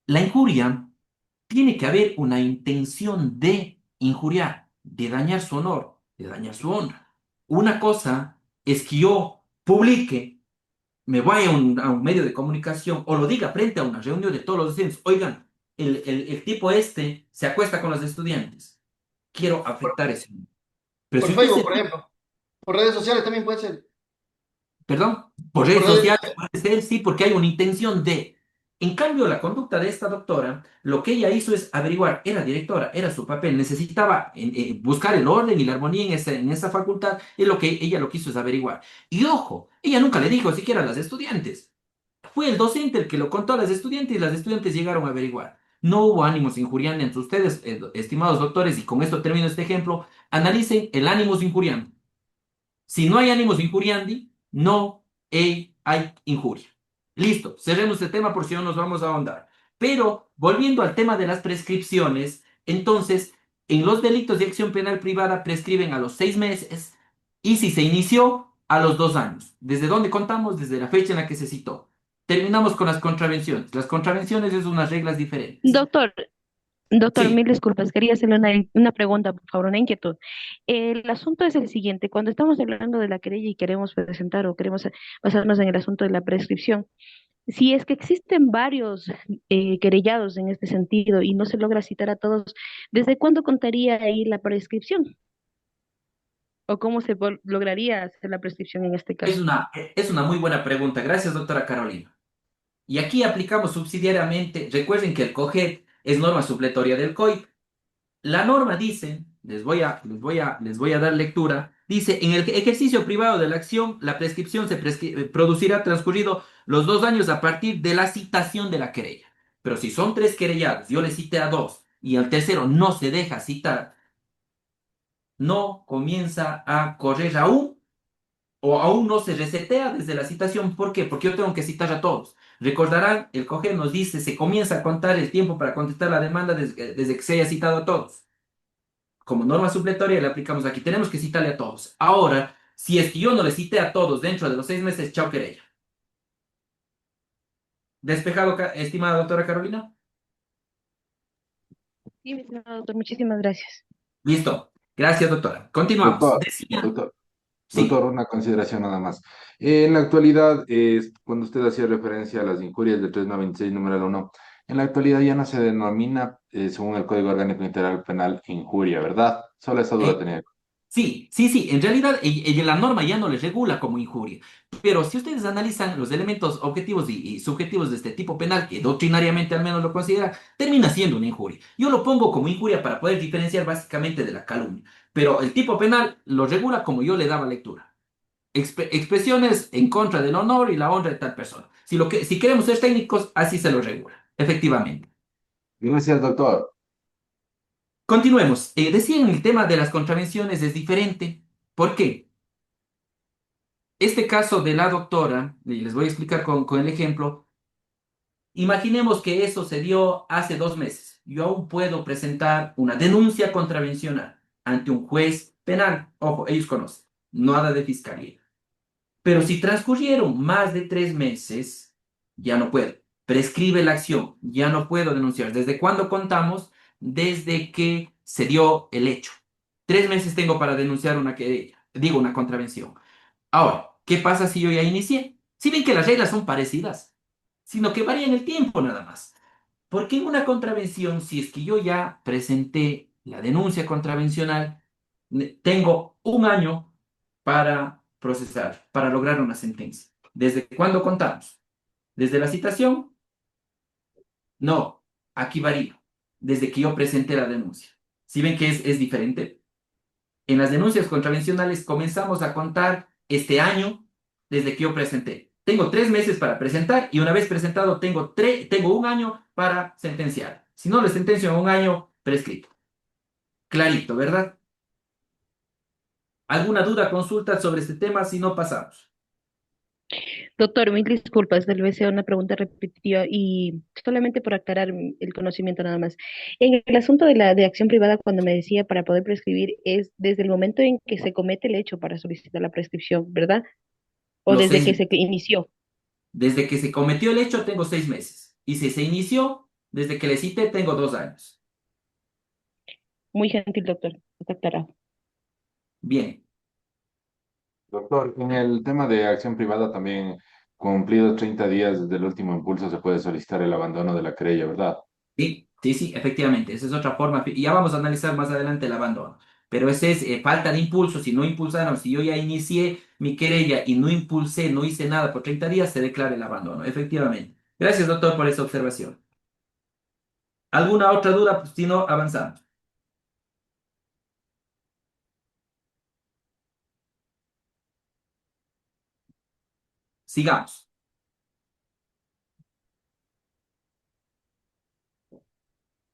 La injuria tiene que haber una intención de injuriar, de dañar su honor, de dañar su honra. Una cosa es que yo publique, me vaya a un medio de comunicación o lo diga frente a una reunión de todos los estudiantes. Oigan, el tipo este se acuesta con los estudiantes. Quiero Por, afectar ese. Pero si por usted Facebook, se por ejemplo. Por redes sociales también puede ser. Perdón, por Por redes redes sociales puede ser, sí, porque hay una intención de. En cambio, la conducta de esta doctora, lo que ella hizo es averiguar, era directora, era su papel, necesitaba buscar el orden y la armonía en esa facultad, y ella lo que hizo es averiguar. Y ojo, ella nunca le dijo siquiera a las estudiantes. Fue el docente el que lo contó a las estudiantes y las estudiantes llegaron a averiguar. No hubo ánimos injuriantes entre ustedes, estimados doctores, y con esto termino este ejemplo. Analicen el ánimos injuriante. Si no hay ánimos injuriandi, no hay injuria. Listo, cerremos el tema por si no nos vamos a ahondar. Pero volviendo al tema de las prescripciones, entonces, en los delitos de acción penal privada prescriben a los 6 meses y si se inició, a los 2 años. ¿Desde dónde contamos? Desde la fecha en la que se citó. Terminamos con las contravenciones. Las contravenciones es unas reglas diferentes. Doctor, doctor, Sí, mil disculpas. Quería hacerle una pregunta, por favor, una inquietud. El asunto es el siguiente. Cuando estamos hablando de la querella y queremos presentar o queremos basarnos en el asunto de la prescripción, si es que existen varios querellados en este sentido y no se logra citar a todos, ¿desde cuándo contaría ahí la prescripción? ¿O cómo se lograría hacer la prescripción en este es caso? una, es una muy buena pregunta. Gracias, doctora Carolina. Y aquí aplicamos subsidiariamente, recuerden que el COGEP es norma supletoria del COIP. La norma dice, les voy a dar lectura, dice, en el ejercicio privado de la acción, la prescripción se producirá transcurrido los 2 años a partir de la citación de la querella. Pero si son 3 querellados, yo le cité a 2 y al tercero no se deja citar, no comienza a correr aún o aún no se resetea desde la citación. ¿Por qué? Porque yo tengo que citar a todos. Recordarán, el COGEP nos dice, se comienza a contar el tiempo para contestar la demanda desde que se haya citado a todos. Como norma supletoria le aplicamos aquí. Tenemos que citarle a todos. Ahora, si es que yo no le cité a todos dentro de los 6 meses, chao querella. ¿Despejado, estimada doctora Carolina? Sí, mi estimado doctor, muchísimas gracias. Listo. Gracias, doctora. Continuamos. Doctor, Decía, doctor. Doctor, sí, una consideración nada más. En la actualidad, cuando usted hacía referencia a las injurias del 396, numeral 1, en la actualidad ya no se denomina, según el Código Orgánico Integral Penal, injuria, ¿verdad? Solo esa duda eh, tenía. sí, sí, sí. En realidad, la norma ya no le regula como injuria. Pero si ustedes analizan los elementos objetivos y subjetivos de este tipo penal, que doctrinariamente al menos lo considera, termina siendo una injuria. Yo lo pongo como injuria para poder diferenciar básicamente de la calumnia. Pero el tipo penal lo regula como yo le daba lectura. Expresiones en contra del honor y la honra de tal persona. Si queremos ser técnicos, así se lo regula, efectivamente. Gracias, doctor. Continuemos. Decía en el tema de las contravenciones es diferente. ¿Por qué? Este caso de la doctora, y les voy a explicar con el ejemplo, imaginemos que eso se dio hace 2 meses. Yo aún puedo presentar una denuncia contravencional ante un juez penal. Ojo, ellos conocen, nada de fiscalía. Pero si transcurrieron más de 3 meses, ya no puedo. Prescribe la acción, ya no puedo denunciar. ¿Desde cuándo contamos? Desde que se dio el hecho. 3 meses tengo para denunciar una contravención. Ahora, ¿qué pasa si yo ya inicié? Si ven que las reglas son parecidas, sino que varían el tiempo nada más. Porque en una contravención, si es que yo ya presenté la denuncia contravencional, tengo 1 año para procesar, para lograr una sentencia. ¿Desde cuándo contamos? ¿Desde la citación? No, aquí varía. Desde que yo presenté la denuncia. ¿Sí ven que es diferente? En las denuncias contravencionales comenzamos a contar este año desde que yo presenté. Tengo 3 meses para presentar y una vez presentado tengo 1 año para sentenciar. Si no le sentencio en 1 año, prescrito. Clarito, ¿verdad? ¿Alguna duda, consulta sobre este tema? Si no, pasamos. Doctor, mil disculpas, tal vez sea una pregunta repetitiva y solamente por aclarar el conocimiento nada más. En el asunto de la de acción privada, cuando me decía para poder prescribir, es desde el momento en que se comete el hecho para solicitar la prescripción, ¿verdad? O Los desde que 6, se inició. desde que se cometió el hecho, tengo 6 meses. Y si se inició, desde que le cité, tengo 2 años. Muy gentil, doctor. Está aclarado. Bien. Doctor, en el tema de acción privada también, cumplidos 30 días desde el último impulso, se puede solicitar el abandono de la querella, ¿verdad? Sí, sí, sí, efectivamente. Esa es otra forma. Y ya vamos a analizar más adelante el abandono. Pero ese es falta de impulso. Si no impulsaron, si yo ya inicié mi querella y no impulsé, no hice nada por 30 días, se declara el abandono. Efectivamente. Gracias, doctor, por esa observación. ¿Alguna otra duda? Pues, si no, avanzamos. Sigamos.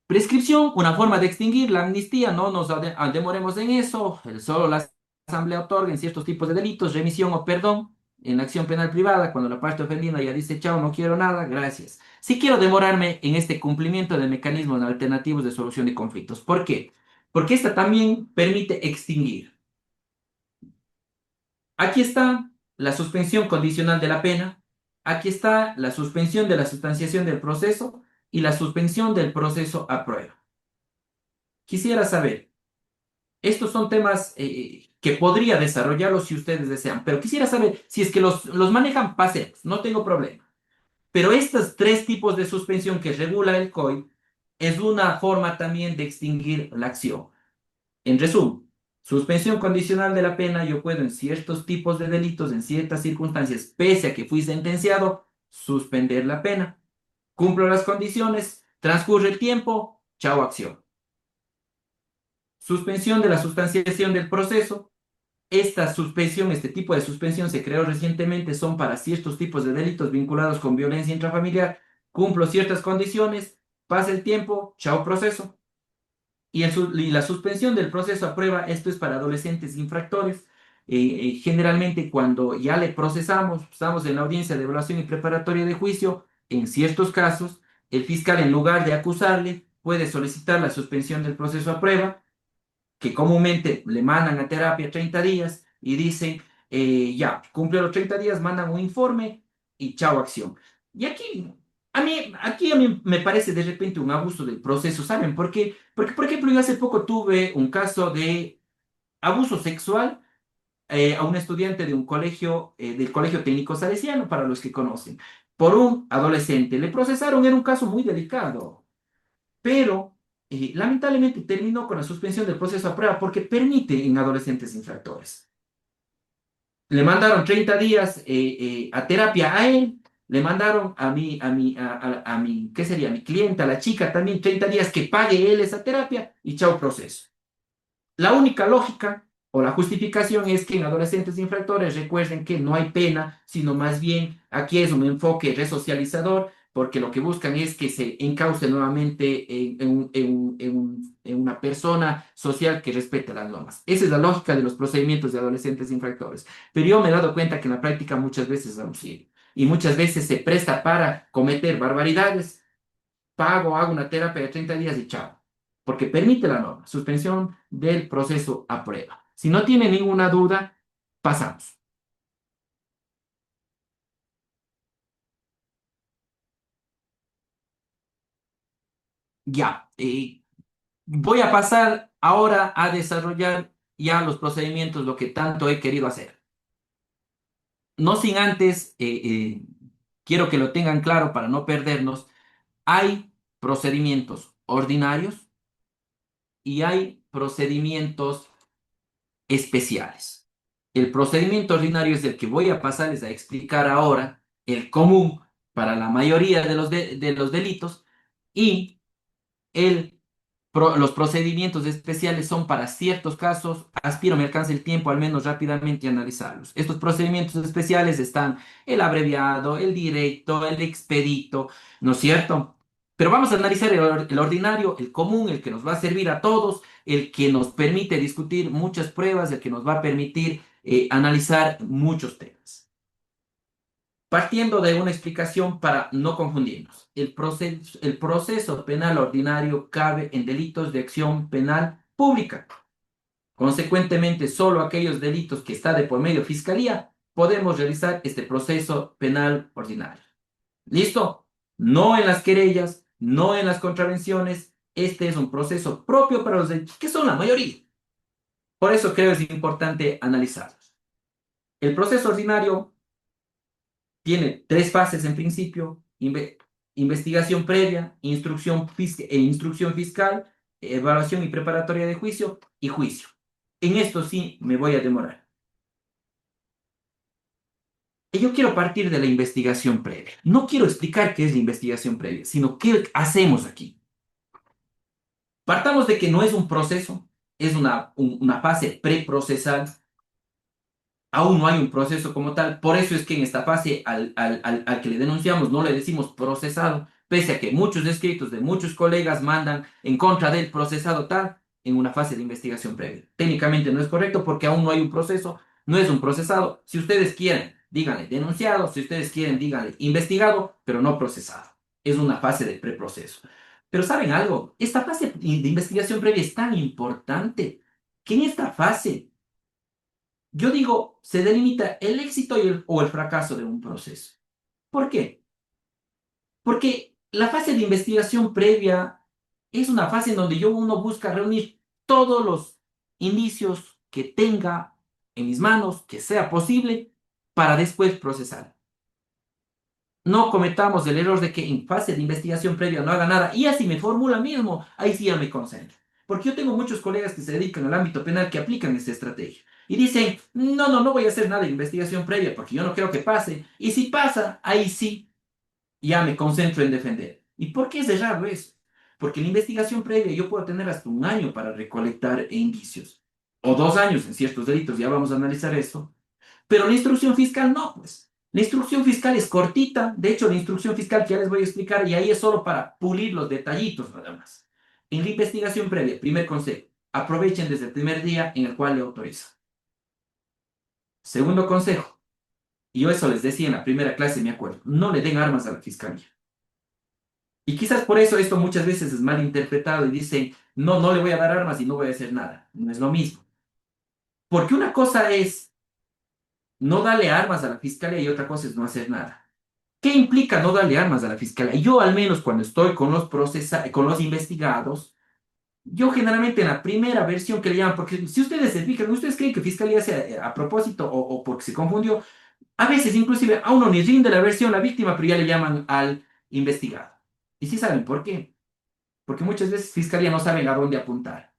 Prescripción, una forma de extinguir la amnistía, no nos demoremos en eso, solo la Asamblea otorga en ciertos tipos de delitos remisión o perdón en la acción penal privada, cuando la parte ofendida ya dice, chao, no quiero nada, gracias. Sí quiero demorarme en este cumplimiento de mecanismos alternativos de solución de conflictos. ¿Por qué? Porque esta también permite extinguir. Aquí está la suspensión condicional de la pena, aquí está la suspensión de la sustanciación del proceso y la suspensión del proceso a prueba. Quisiera saber, estos son temas que podría desarrollarlos si ustedes desean, pero quisiera saber si es que los manejan, pasemos, no tengo problema. Pero estos tres tipos de suspensión que regula el COI es una forma también de extinguir la acción. En resumen, suspensión condicional de la pena, yo puedo en ciertos tipos de delitos, en ciertas circunstancias, pese a que fui sentenciado, suspender la pena. Cumplo las condiciones, transcurre el tiempo, chao acción. Suspensión de la sustanciación del proceso. Esta suspensión, este tipo de suspensión se creó recientemente, son para ciertos tipos de delitos vinculados con violencia intrafamiliar. Cumplo ciertas condiciones, pasa el tiempo, chao proceso. Y la suspensión del proceso a prueba, esto es para adolescentes infractores. Generalmente cuando ya le procesamos, estamos en la audiencia de evaluación y preparatoria de juicio, en ciertos casos, el fiscal en lugar de acusarle, puede solicitar la suspensión del proceso a prueba que comúnmente le mandan a terapia 30 días y dicen, ya, cumple los 30 días, mandan un informe y chao acción. Y aquí a mí me parece de repente un abuso del proceso, ¿saben por qué? Porque, por ejemplo, yo hace poco tuve un caso de abuso sexual a un estudiante de un colegio, del Colegio Técnico Salesiano, para los que conocen, por un adolescente. Le procesaron, era un caso muy delicado, pero lamentablemente terminó con la suspensión del proceso a prueba porque permite en adolescentes infractores. Le mandaron 30 días a terapia a él, le mandaron a mi, ¿qué sería? A mi clienta, a la chica también 30 días que pague él esa terapia y chao proceso. La única lógica o la justificación es que en adolescentes infractores recuerden que no hay pena, sino más bien aquí es un enfoque resocializador, porque lo que buscan es que se encauce nuevamente en una persona social que respete las normas. Esa es la lógica de los procedimientos de adolescentes infractores. Pero yo me he dado cuenta que en la práctica muchas veces es abusivo y muchas veces se presta para cometer barbaridades. Pago, hago una terapia de 30 días y chao. Porque permite la norma, suspensión del proceso a prueba. Si no tiene ninguna duda, pasamos. Ya, voy a pasar ahora a desarrollar ya los procedimientos, lo que tanto he querido hacer. No sin antes, quiero que lo tengan claro para no perdernos, hay procedimientos ordinarios y hay procedimientos especiales. El procedimiento ordinario es el que voy a pasarles a explicar ahora, el común para la mayoría de los delitos, y los procedimientos especiales son para ciertos casos. Aspiro me alcance el tiempo al menos rápidamente a analizarlos. Estos procedimientos especiales están el abreviado, el directo, el expedito, ¿no es cierto? Pero vamos a analizar el ordinario, el común, el que nos va a servir a todos, el que nos permite discutir muchas pruebas, el que nos va a permitir analizar muchos temas. Partiendo de una explicación para no confundirnos, el proceso penal ordinario cabe en delitos de acción penal pública. Consecuentemente, solo aquellos delitos que está de por medio fiscalía podemos realizar este proceso penal ordinario. ¿Listo? No en las querellas, no en las contravenciones. Este es un proceso propio para los delitos, que son la mayoría. Por eso creo es importante analizarlos. El proceso ordinario tiene tres fases en principio: investigación previa, instrucción fiscal, evaluación y preparatoria de juicio y juicio. En esto sí me voy a demorar. Y yo quiero partir de la investigación previa. No quiero explicar qué es la investigación previa, sino qué hacemos aquí. Partamos de que no es un proceso, es una fase preprocesal. Aún no hay un proceso como tal. Por eso es que en esta fase al que le denunciamos no le decimos procesado, pese a que muchos escritos de muchos colegas mandan en contra del procesado tal en una fase de investigación previa. Técnicamente no es correcto porque aún no hay un proceso, no es un procesado. Si ustedes quieren, díganle denunciado; si ustedes quieren, díganle investigado, pero no procesado. Es una fase de preproceso. Pero ¿saben algo? Esta fase de investigación previa es tan importante que en esta fase, yo digo, se delimita el éxito o el fracaso de un proceso. ¿Por qué? Porque la fase de investigación previa es una fase en donde uno busca reunir todos los indicios que tenga en mis manos, que sea posible, para después procesar. No cometamos el error de que en fase de investigación previa no haga nada y así me formula mismo, ahí sí ya me concentro. Porque yo tengo muchos colegas que se dedican al ámbito penal que aplican esta estrategia. Y dicen, no voy a hacer nada de investigación previa porque yo no creo que pase. Y si pasa, ahí sí, ya me concentro en defender. ¿Y por qué es raro eso? Porque la investigación previa yo puedo tener hasta un año para recolectar indicios. O 2 años en ciertos delitos, ya vamos a analizar eso. Pero la instrucción fiscal no, pues. La instrucción fiscal es cortita. De hecho, la instrucción fiscal que ya les voy a explicar, y ahí es solo para pulir los detallitos nada más. En la investigación previa, primer consejo: aprovechen desde el primer día en el cual le autorizan. Segundo consejo, y yo eso les decía en la primera clase, me acuerdo: no le den armas a la fiscalía. Y quizás por eso esto muchas veces es mal interpretado y dicen, no le voy a dar armas y no voy a hacer nada. No es lo mismo. Porque una cosa es no darle armas a la fiscalía y otra cosa es no hacer nada. ¿Qué implica no darle armas a la fiscalía? Yo al menos cuando estoy con con los investigados, yo generalmente en la primera versión que le llaman, porque si ustedes se fijan, ustedes creen que fiscalía sea a propósito o porque se confundió, a veces inclusive a uno ni rinde la versión la víctima, pero ya le llaman al investigado. ¿Y sí saben por qué? Porque muchas veces fiscalía no sabe a dónde apuntar.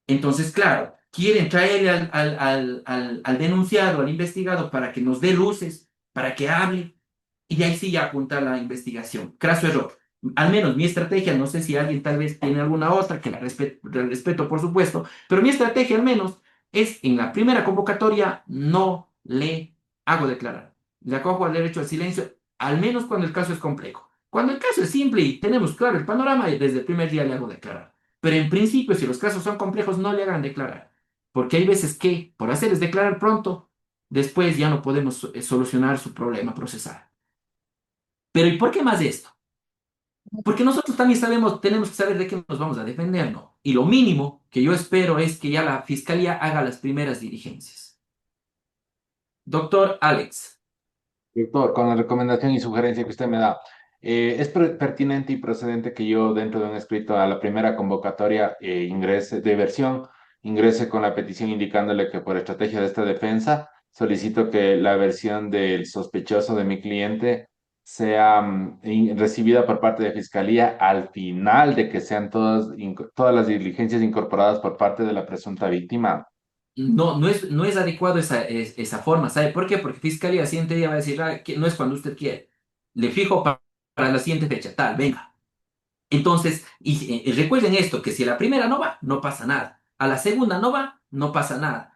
Entonces, claro, quieren traer al denunciado, al investigado, para que nos dé luces, para que hable, y de ahí sí ya apuntar la investigación. Craso error. Al menos mi estrategia, no sé si alguien tal vez tiene alguna otra, que la respeto por supuesto, pero mi estrategia al menos es en la primera convocatoria no le hago declarar. Le acojo al derecho al silencio, al menos cuando el caso es complejo. Cuando el caso es simple y tenemos claro el panorama, desde el primer día le hago declarar. Pero en principio, si los casos son complejos, no le hagan declarar. Porque hay veces que, por hacerles declarar pronto, después ya no podemos solucionar su problema procesal. Pero ¿y por qué más esto? Porque nosotros también sabemos, tenemos que saber de qué nos vamos a defender, ¿no? Y lo mínimo que yo espero es que ya la fiscalía haga las primeras diligencias. Doctor Alex. Doctor, con la recomendación y sugerencia que usted me da, es pertinente y procedente que yo, dentro de un escrito a la primera convocatoria ingrese de versión, ingrese con la petición indicándole que por estrategia de esta defensa solicito que la versión del sospechoso de mi cliente sea recibida por parte de Fiscalía al final de que sean todas las diligencias incorporadas por parte de la presunta víctima. No es adecuado esa forma, ¿sabe por qué? Porque Fiscalía el siguiente día va a decir, que no es cuando usted quiere. Le fijo para la siguiente fecha, tal, venga. Entonces, y recuerden esto, que si a la primera no va, no pasa nada. A la segunda no va, no pasa nada.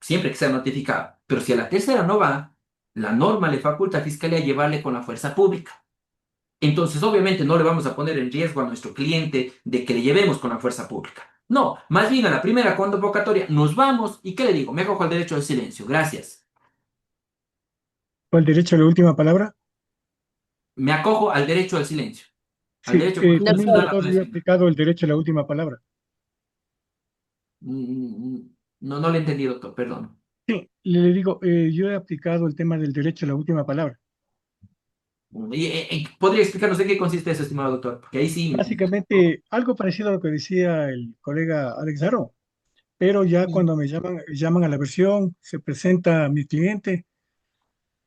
Siempre que sea notificado. Pero si a la tercera no va, la norma le faculta a Fiscalía llevarle con la fuerza pública. Entonces, obviamente, no le vamos a poner en riesgo a nuestro cliente de que le llevemos con la fuerza pública. No, más bien a la primera convocatoria nos vamos y ¿qué le digo? Me acojo al derecho al silencio. Gracias. ¿Cuál derecho a la última palabra? Me acojo al derecho al silencio, al Sí, derecho también, constitucional a doctor, no yo he decir. aplicado el derecho a la última palabra. No, no le entendí, doctor, perdón. Sí, le digo, yo he aplicado el tema del derecho a la última palabra. ¿Podría explicarnos de qué consiste eso, estimado doctor? Porque ahí sí. Básicamente, algo parecido a lo que decía el colega Alex Daro, pero ya cuando me llaman a la versión, se presenta mi cliente,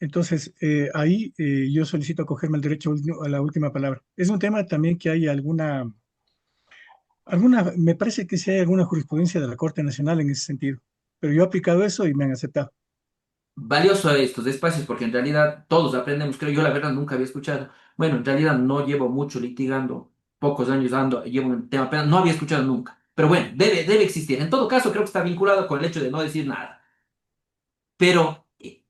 entonces ahí yo solicito acogerme al derecho a la última palabra. Es un tema también que hay me parece que sí hay alguna jurisprudencia de la Corte Nacional en ese sentido, pero yo he aplicado eso y me han aceptado. Valioso estos espacios porque en realidad todos aprendemos, creo yo la verdad nunca había escuchado. Bueno, en realidad no llevo mucho litigando, pocos años ando, llevo un tema penal, no había escuchado nunca. Pero bueno, debe existir. En todo caso, creo que está vinculado con el hecho de no decir nada. Pero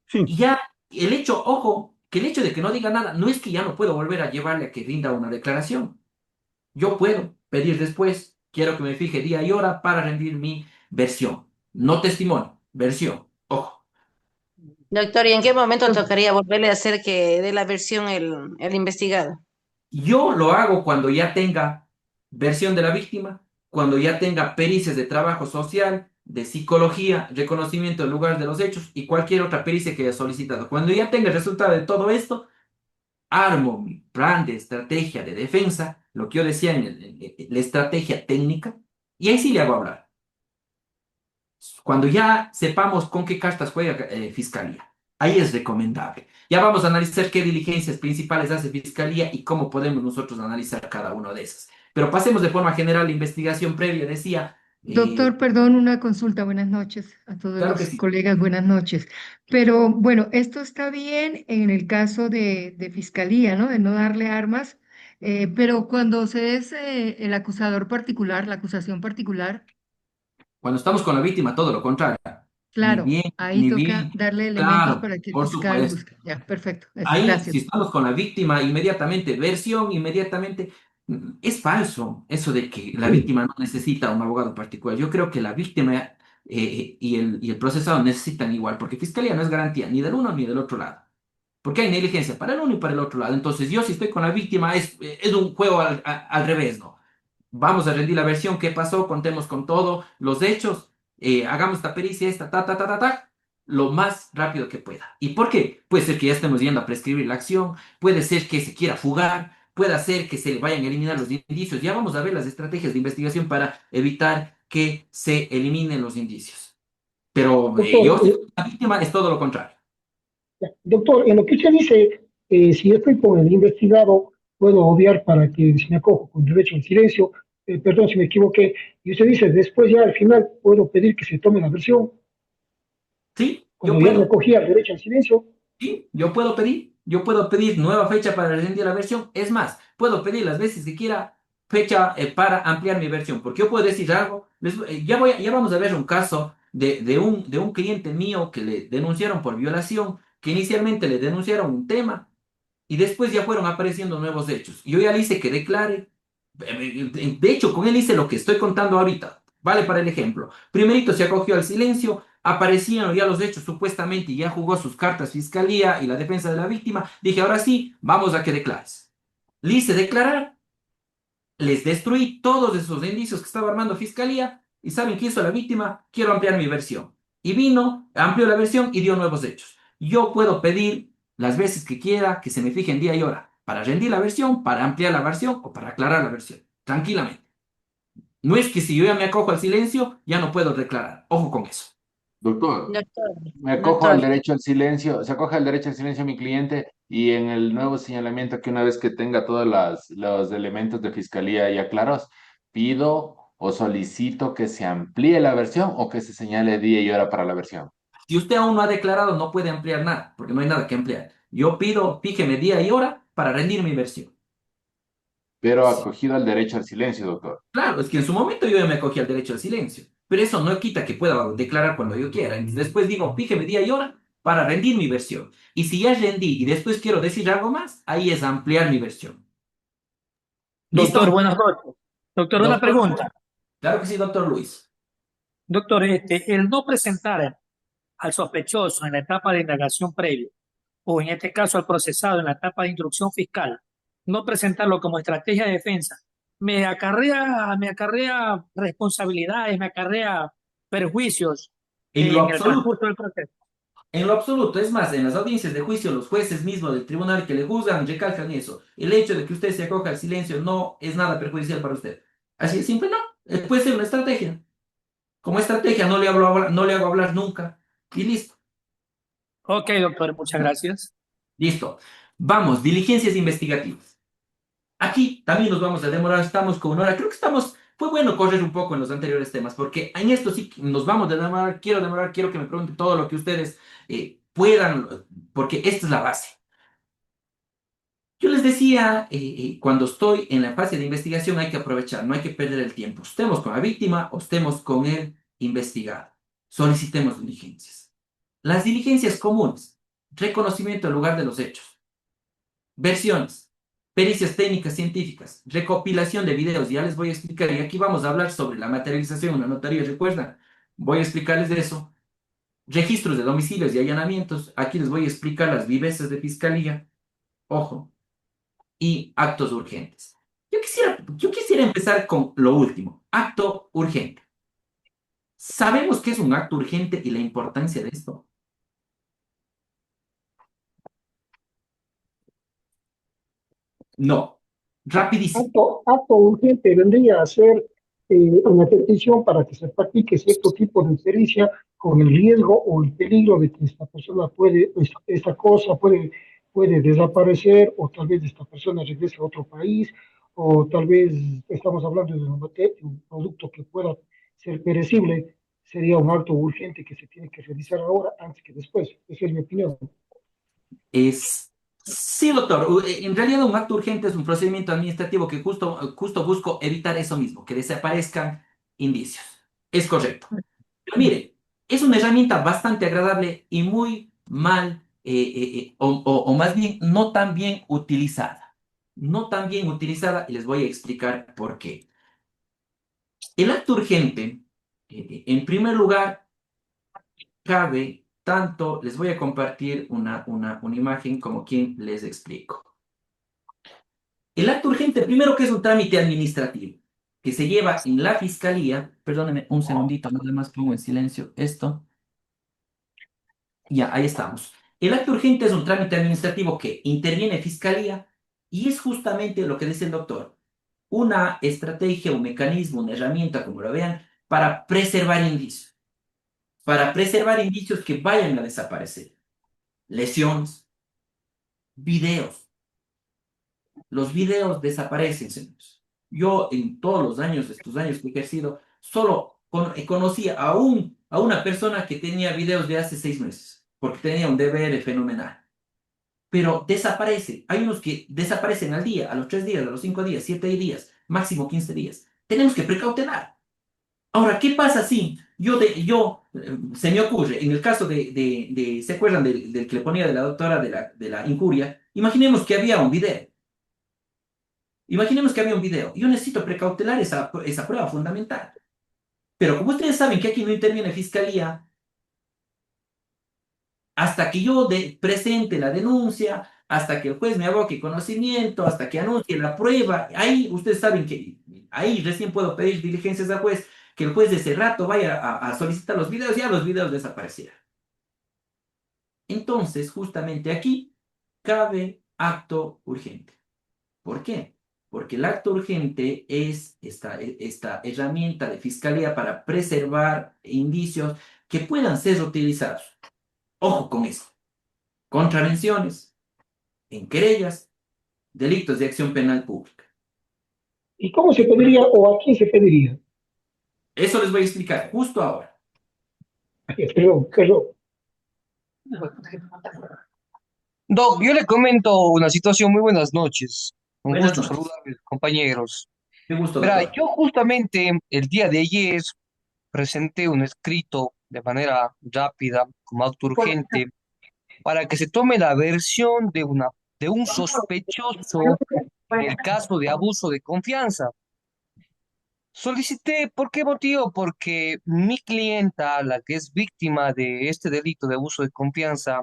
Sí, ya el hecho, ojo, que el hecho de que no diga nada no es que ya no puedo volver a llevarle a que rinda una declaración. Yo puedo pedir después, quiero que me fije día y hora para rendir mi versión. No testimonio, versión. Ojo. Doctor, ¿y en qué momento tocaría volverle a hacer que dé la versión el investigado? Yo lo hago cuando ya tenga versión de la víctima, cuando ya tenga pericias de trabajo social, de psicología, reconocimiento del lugar de los hechos y cualquier otra pericia que haya solicitado. Cuando ya tenga el resultado de todo esto, armo mi plan de estrategia de defensa, lo que yo decía en la estrategia técnica, y ahí sí le hago hablar. Cuando ya sepamos con qué cartas juega Fiscalía, ahí es recomendable. Ya vamos a analizar qué diligencias principales hace Fiscalía y cómo podemos nosotros analizar cada uno de esas. Pero pasemos de forma general la investigación previa, decía, Doctor, perdón, una consulta. Buenas noches a todos claro que los sí. colegas, buenas noches. Pero bueno, esto está bien en el caso de fiscalía, ¿no? De no darle armas, pero cuando se es el acusador particular, la acusación particular, Cuando estamos con la víctima, todo lo contrario. Ni claro, bien, ahí ni toca bien, darle elementos claro, para que el por fiscal supuesto. busque. Ya, perfecto. Eso, Ahí, gracias. si estamos con la víctima, inmediatamente, versión, inmediatamente, es falso eso de que la víctima no necesita un abogado particular. Yo creo que la víctima y el procesado necesitan igual, porque fiscalía no es garantía ni del uno ni del otro lado, porque hay negligencia para el uno y para el otro lado. Entonces, yo si estoy con la víctima, es un juego al revés, ¿no? Vamos a rendir la versión, qué pasó, contemos con todo, los hechos, hagamos esta pericia, esta, lo más rápido que pueda. ¿Y por qué? Puede ser que ya estemos yendo a prescribir la acción, puede ser que se quiera fugar, puede ser que se le vayan a eliminar los indicios. Ya vamos a ver las estrategias de investigación para evitar que se eliminen los indicios. Pero Doctor, yo, si soy la víctima, es todo lo contrario. doctor, en lo que usted dice, si estoy con el investigado, puedo obviar para que si me acojo con derecho al silencio, perdón si me equivoqué, y usted dice, después ya al final puedo pedir que se tome la versión, Sí, yo cuando ya me puedo. acogí al derecho al silencio. Sí, yo puedo pedir nueva fecha para rendir la versión. Es más, puedo pedir las veces que quiera fecha para ampliar mi versión, porque yo puedo decir algo. Ya vamos a ver un caso de un cliente mío que le denunciaron por violación, que inicialmente le denunciaron un tema y después ya fueron apareciendo nuevos hechos. Yo ya le hice que declare. De hecho, con él hice lo que estoy contando ahorita. Vale para el ejemplo. Primerito se acogió al silencio, aparecieron ya los hechos supuestamente y ya jugó sus cartas fiscalía y la defensa de la víctima. Dije, ahora sí, vamos a que declares. Le hice declarar, les destruí todos esos indicios que estaba armando fiscalía y ¿saben qué hizo la víctima? Quiero ampliar mi versión. Y vino, amplió la versión y dio nuevos hechos. Yo puedo pedir las veces que quiera que se me fije en día y hora para rendir la versión, para ampliar la versión o para aclarar la versión. Tranquilamente. No es que si yo ya me acojo al silencio, ya no puedo declarar. Ojo con eso. Doctor, Doctor, me acojo al doctor. derecho al silencio, se acoge al derecho al silencio mi cliente y en el nuevo señalamiento que una vez que tenga todos los elementos de fiscalía ya claros, pido o solicito que se amplíe la versión o que se señale día y hora para la versión. Si usted aún no ha declarado, no puede ampliar nada, porque no hay nada que ampliar. Yo pido, fíjeme día y hora para rendir mi versión. Pero acogido al derecho al silencio, doctor. Claro, es que en su momento yo ya me acogí al derecho al silencio, pero eso no quita que pueda declarar cuando yo quiera. Entonces, después digo, fíjeme día y hora para rendir mi versión. Y si ya rendí y después quiero decir algo más, ahí es ampliar mi versión. Doctor, ¿Listo? buenas noches. Doctor, una Doctor, pregunta. claro que sí, doctor Luis. Doctor, el no presentar al sospechoso en la etapa de indagación previa, o en este caso al procesado en la etapa de instrucción fiscal, no presentarlo como estrategia de defensa, me acarrea responsabilidades, me acarrea perjuicios En lo en el absoluto. transcurso del proceso. En lo absoluto, es más, en las audiencias de juicio, los jueces mismos del tribunal que le juzgan recalcan eso. El hecho de que usted se acoja al silencio no es nada perjudicial para usted. Así de simple, no. Puede ser una estrategia. Como estrategia no le no le hago hablar nunca. Y listo. Ok, doctor, muchas gracias. Listo. Vamos, diligencias investigativas. Aquí también nos vamos a demorar, estamos con una hora. Creo que estamos, fue bueno correr un poco en los anteriores temas, porque en esto sí que nos vamos a demorar, quiero que me pregunten todo lo que ustedes puedan, porque esta es la base. Yo les decía, cuando estoy en la fase de investigación hay que aprovechar, no hay que perder el tiempo. Estemos con la víctima o estemos con el investigado. Solicitemos diligencias. Las diligencias comunes, reconocimiento del lugar de los hechos, versiones, pericias técnicas científicas, recopilación de videos, ya les voy a explicar, y aquí vamos a hablar sobre la materialización en la notaría, ¿recuerdan? Voy a explicarles de eso. Registros de domicilios y allanamientos, aquí les voy a explicar las vivencias de fiscalía, ojo, y actos urgentes. Yo quisiera empezar con lo último, acto urgente. ¿Sabemos qué es un acto urgente y la importancia de esto? No. Rapidísimo. Acto urgente vendría a ser una petición para que se practique cierto tipo de pericia con el riesgo o el peligro de que esta persona esta cosa puede desaparecer, o tal vez esta persona regrese a otro país, o tal vez estamos hablando de un producto que pueda ser perecible. Sería un acto urgente que se tiene que realizar ahora antes que después. Esa es mi opinión. Sí, doctor. En realidad un acto urgente es un procedimiento administrativo que justo busco evitar eso mismo, que desaparezcan indicios. Es correcto. Pero mire, es una herramienta bastante agradable y muy mal, o más bien no tan bien utilizada. No tan bien utilizada, y les voy a explicar por qué. El acto urgente, en primer lugar, cabe tanto, les voy a compartir una imagen como quien les explico. El acto urgente, primero que es un trámite administrativo, que se lleva en la fiscalía, perdónenme un segundito, nada más pongo en silencio esto. Ya, ahí estamos. El acto urgente es un trámite administrativo que interviene fiscalía y es justamente lo que dice el doctor, una estrategia, un mecanismo, una herramienta, como lo vean, para preservar indicios que vayan a desaparecer. Lesiones, videos. Los videos desaparecen, señores. Yo en todos los años, estos años que he ejercido, solo conocí a una persona que tenía videos de hace 6 meses, porque tenía un DVR fenomenal. Pero desaparece. Hay unos que desaparecen al día, a los 3 días, a los 5 días, 7 días, máximo 15 días. Tenemos que precautelar. Ahora, ¿qué pasa si se me ocurre, en el caso ¿se acuerdan del que le ponía de la doctora de la incuria? Imaginemos que había un video. Yo necesito precautelar esa prueba fundamental. Pero como ustedes saben que aquí no interviene fiscalía, hasta que yo presente la denuncia, hasta que el juez me aboque conocimiento, hasta que anuncie la prueba, ahí ustedes saben que ahí recién puedo pedir diligencias al juez, que el juez de ese rato vaya a solicitar los videos, ya los videos desaparecieron. Entonces, justamente aquí cabe acto urgente. ¿Por qué? Porque el acto urgente es esta herramienta de fiscalía para preservar indicios que puedan ser utilizados. Ojo con eso. Contravenciones, en querellas, delitos de acción penal pública. ¿Y cómo se pediría o a quién se pediría? Eso les voy a explicar justo ahora. Perdón. Doc, yo le comento una situación. Muy buenas noches. Un Buenas gusto noches. saludarles, compañeros. Qué gusto, Verá, doctor. yo justamente el día de ayer presenté un escrito de manera rápida, como acto urgente, para que se tome la versión de un sospechoso el caso de abuso de confianza. Solicité, ¿por qué motivo? Porque mi clienta, la que es víctima de este delito de abuso de confianza,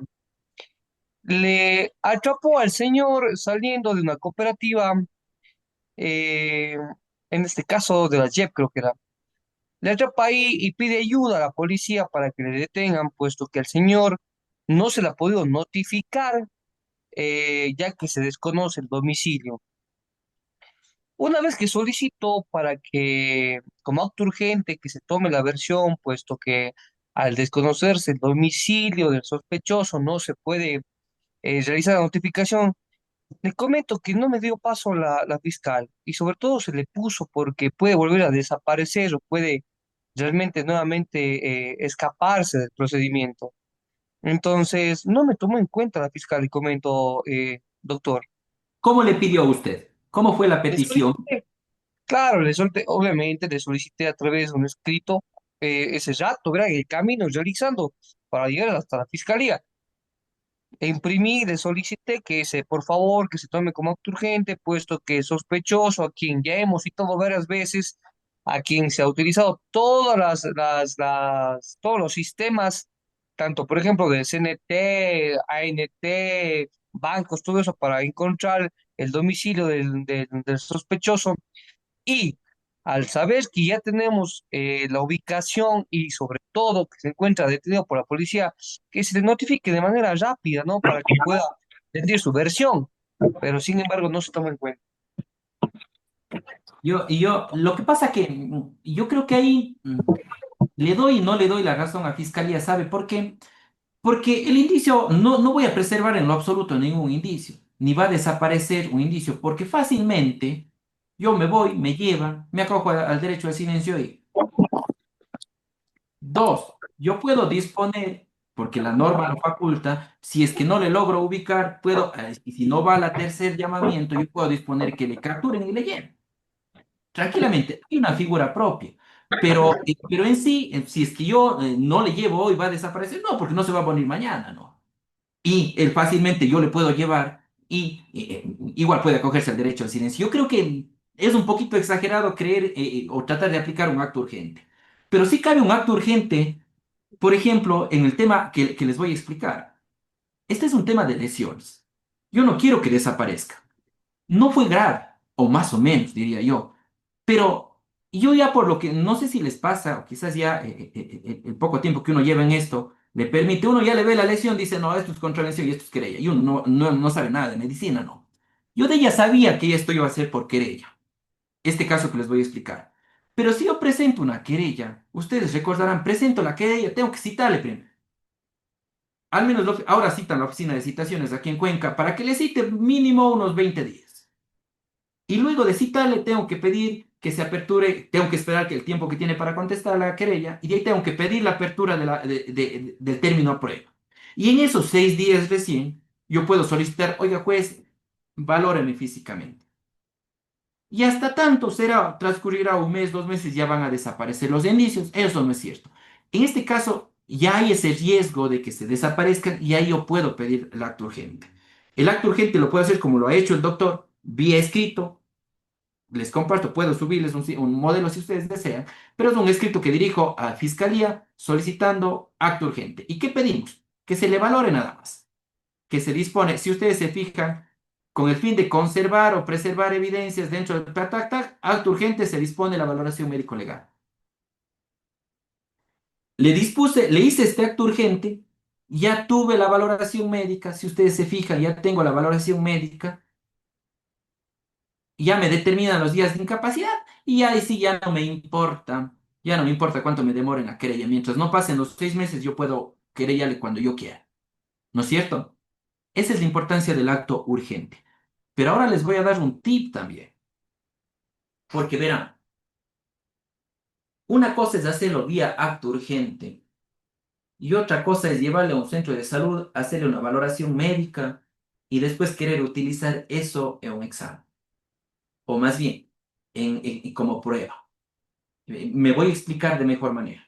le atrapó al señor saliendo de una cooperativa, eh, en este caso de la JEP creo que era. Le atrapa ahí y pide ayuda a la policía para que le detengan, puesto que al señor no se le ha podido notificar, ya que se desconoce el domicilio. Una vez que solicitó para que, como acto urgente, que se tome la versión, puesto que al desconocerse el domicilio del sospechoso no se puede realizar la notificación, le comento que no me dio paso la fiscal y sobre todo se le puso porque puede volver a desaparecer o puede realmente nuevamente escaparse del procedimiento. Entonces, no me tomó en cuenta la fiscal y comento, doctor. ¿Cómo le pidió a usted? ¿Cómo fue la Le petición? solicité, claro, le solicité, obviamente le solicité a través de un escrito ese rato, ¿verdad? El camino realizando para llegar hasta la fiscalía. E imprimí, le solicité que se, por favor, que se tome como acto urgente, puesto que es sospechoso, a quien ya hemos citado varias veces, a quien se ha utilizado todas todos los sistemas, tanto por ejemplo de CNT, ANT, bancos, todo eso para encontrar el domicilio del sospechoso. Y al saber que ya tenemos la ubicación y sobre todo que se encuentra detenido por la policía, que se le notifique de manera rápida, ¿no? Para que pueda rendir su versión. Pero sin embargo no se toma en cuenta. Lo que pasa que yo creo que ahí le doy y no le doy la razón a Fiscalía, ¿sabe por qué? Porque el indicio, no voy a preservar en lo absoluto ningún indicio, ni va a desaparecer un indicio, porque fácilmente yo me voy, me llevan, me acojo al derecho al silencio y dos, yo puedo disponer, porque la norma lo faculta, si es que no le logro ubicar, puedo, y si no va a la tercer llamamiento, yo puedo disponer que le capturen y le lleven. Tranquilamente, hay una figura propia. Pero en sí, si es que yo no le llevo hoy, va a desaparecer, no, porque no se va a poner mañana, ¿no? Y fácilmente yo le puedo llevar y igual puede acogerse al derecho al silencio. Yo creo que es un poquito exagerado creer o tratar de aplicar un acto urgente. Pero sí cabe un acto urgente, por ejemplo, en el tema que les voy a explicar. Este es un tema de lesiones. Yo no quiero que desaparezca. No fue grave, o más o menos, diría yo. Pero yo ya por lo que, no sé si les pasa, o quizás ya el poco tiempo que uno lleva en esto, le permite, uno ya le ve la lesión, dice, no, esto es contravención y esto es querella. Y uno no sabe nada de medicina, no. Yo de ella sabía que esto iba a ser por querella, este caso que les voy a explicar. Pero si yo presento una querella, ustedes recordarán, presento la querella, tengo que citarle primero. Al menos ahora citan la oficina de citaciones aquí en Cuenca para que le cite mínimo unos 20 días. Y luego de citarle tengo que pedir que se aperture, tengo que esperar que el tiempo que tiene para contestar la querella y de ahí tengo que pedir la apertura del término a prueba. Y en esos 6 días recién yo puedo solicitar, oiga juez, valóreme físicamente. Y hasta tanto será, transcurrirá un mes, 2 meses, ya van a desaparecer los indicios. Eso no es cierto. En este caso, ya hay ese riesgo de que se desaparezcan y ahí yo puedo pedir el acto urgente. El acto urgente lo puedo hacer como lo ha hecho el doctor, vía escrito. Les comparto, puedo subirles un modelo si ustedes desean, pero es un escrito que dirijo a Fiscalía solicitando acto urgente. ¿Y qué pedimos? Que se le valore nada más. Que se dispone, si ustedes se fijan, con el fin de conservar o preservar evidencias dentro del acto urgente se dispone la valoración médico-legal. Le hice este acto urgente, ya tuve la valoración médica, si ustedes se fijan, ya tengo la valoración médica, ya me determinan los días de incapacidad y ahí sí ya no me importa cuánto me demore en la querella. Mientras no pasen los 6 meses, yo puedo querellarle cuando yo quiera. ¿No es cierto? Esa es la importancia del acto urgente. Pero ahora les voy a dar un tip también. Porque verán, una cosa es hacerlo vía acto urgente y otra cosa es llevarle a un centro de salud, hacerle una valoración médica y después querer utilizar eso en un examen. O más bien, como prueba. Me voy a explicar de mejor manera.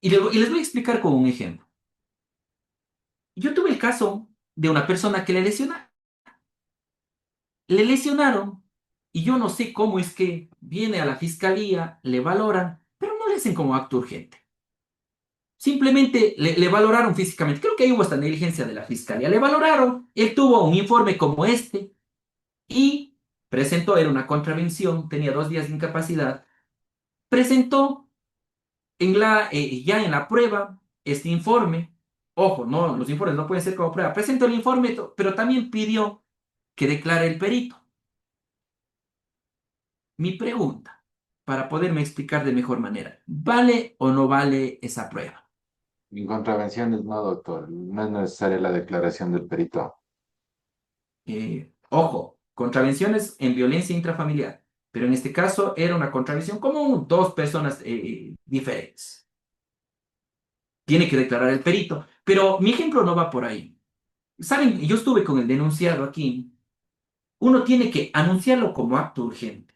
Y les voy a explicar con un ejemplo. Yo tuve el caso de una persona que le lesionaron. Le lesionaron y yo no sé cómo es que viene a la fiscalía, le valoran, pero no le hacen como acto urgente. Simplemente le valoraron físicamente. Creo que ahí hubo esta negligencia de la fiscalía. Le valoraron, él tuvo un informe como este y presentó, era una contravención, tenía 2 días de incapacidad, presentó ya en la prueba este informe. Ojo, no, los informes no pueden ser como prueba. Presentó el informe, pero también pidió que declare el perito. Mi pregunta, para poderme explicar de mejor manera, ¿vale o no vale esa prueba? En contravenciones, no, doctor. No es necesaria la declaración del perito. Ojo, contravenciones en violencia intrafamiliar, pero en este caso era una contravención como dos personas diferentes. Tiene que declarar el perito, pero mi ejemplo no va por ahí. Saben, yo estuve con el denunciado aquí. Uno tiene que anunciarlo como acto urgente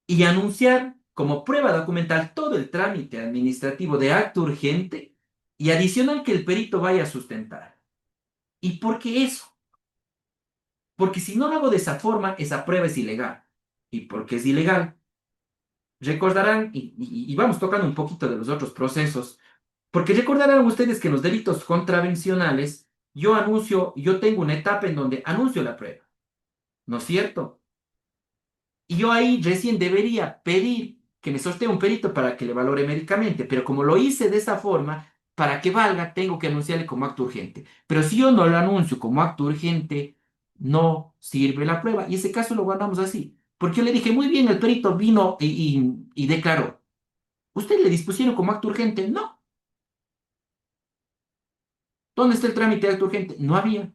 y anunciar como prueba documental todo el trámite administrativo de acto urgente y adicional que el perito vaya a sustentar. ¿Y por qué eso? Porque si no lo hago de esa forma, esa prueba es ilegal. ¿Y porque es ilegal? Recordarán, y vamos tocando un poquito de los otros procesos, porque recordarán ustedes que en los delitos contravencionales yo tengo una etapa en donde anuncio la prueba, ¿no es cierto? Y yo ahí recién debería pedir que me sortee un perito para que le valore médicamente, pero como lo hice de esa forma, para que valga, tengo que anunciarle como acto urgente. Pero si yo no lo anuncio como acto urgente, no sirve la prueba. Y ese caso lo guardamos así. Porque yo le dije, muy bien, el perito vino y declaró. ¿Usted le dispusieron como acto urgente? No. ¿Dónde está el trámite de acto urgente? No había.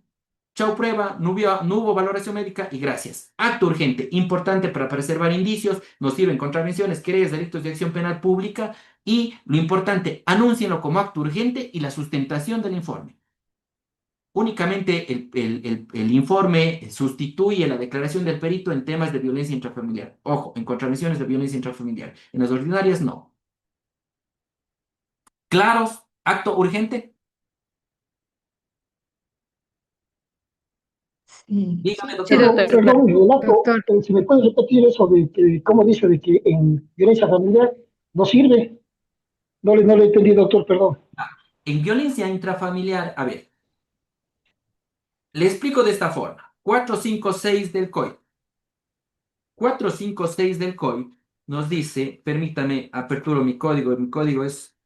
Chau prueba, no hubo valoración médica y gracias. Acto urgente, importante para preservar indicios, nos sirven contravenciones, querellas, delitos de acción penal pública y lo importante, anúncienlo como acto urgente y la sustentación del informe. Únicamente el informe sustituye la declaración del perito en temas de violencia intrafamiliar. Ojo, en contravenciones de violencia intrafamiliar. En las ordinarias no. ¿Claros? ¿Acto urgente? Sí, Dígame, Sí, doctor. pero, doctor, claro. perdón, relato, doctor, si me puedes repetir eso de que, ¿cómo dice de que en violencia familiar no sirve? No le entendí, doctor, perdón. En violencia intrafamiliar, a ver, le explico de esta forma. 456 del COI. 456 del COI nos dice, permítame, aperturo mi código es,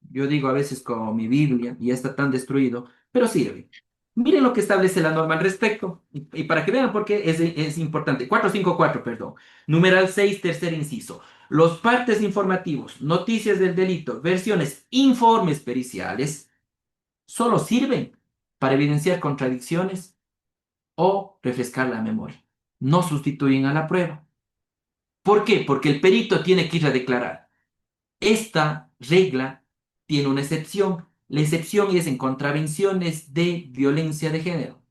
yo digo a veces como mi Biblia, y ya está tan destruido, pero sirve. Miren lo que establece la norma al respecto, y para que vean por qué es importante. 454, perdón. Numeral 6, tercer inciso. Los partes informativos, noticias del delito, versiones, informes periciales, solo sirven para evidenciar contradicciones o refrescar la memoria. No sustituyen a la prueba. ¿Por qué? Porque el perito tiene que ir a declarar. Esta regla tiene una excepción. La excepción es en contravenciones de violencia de género.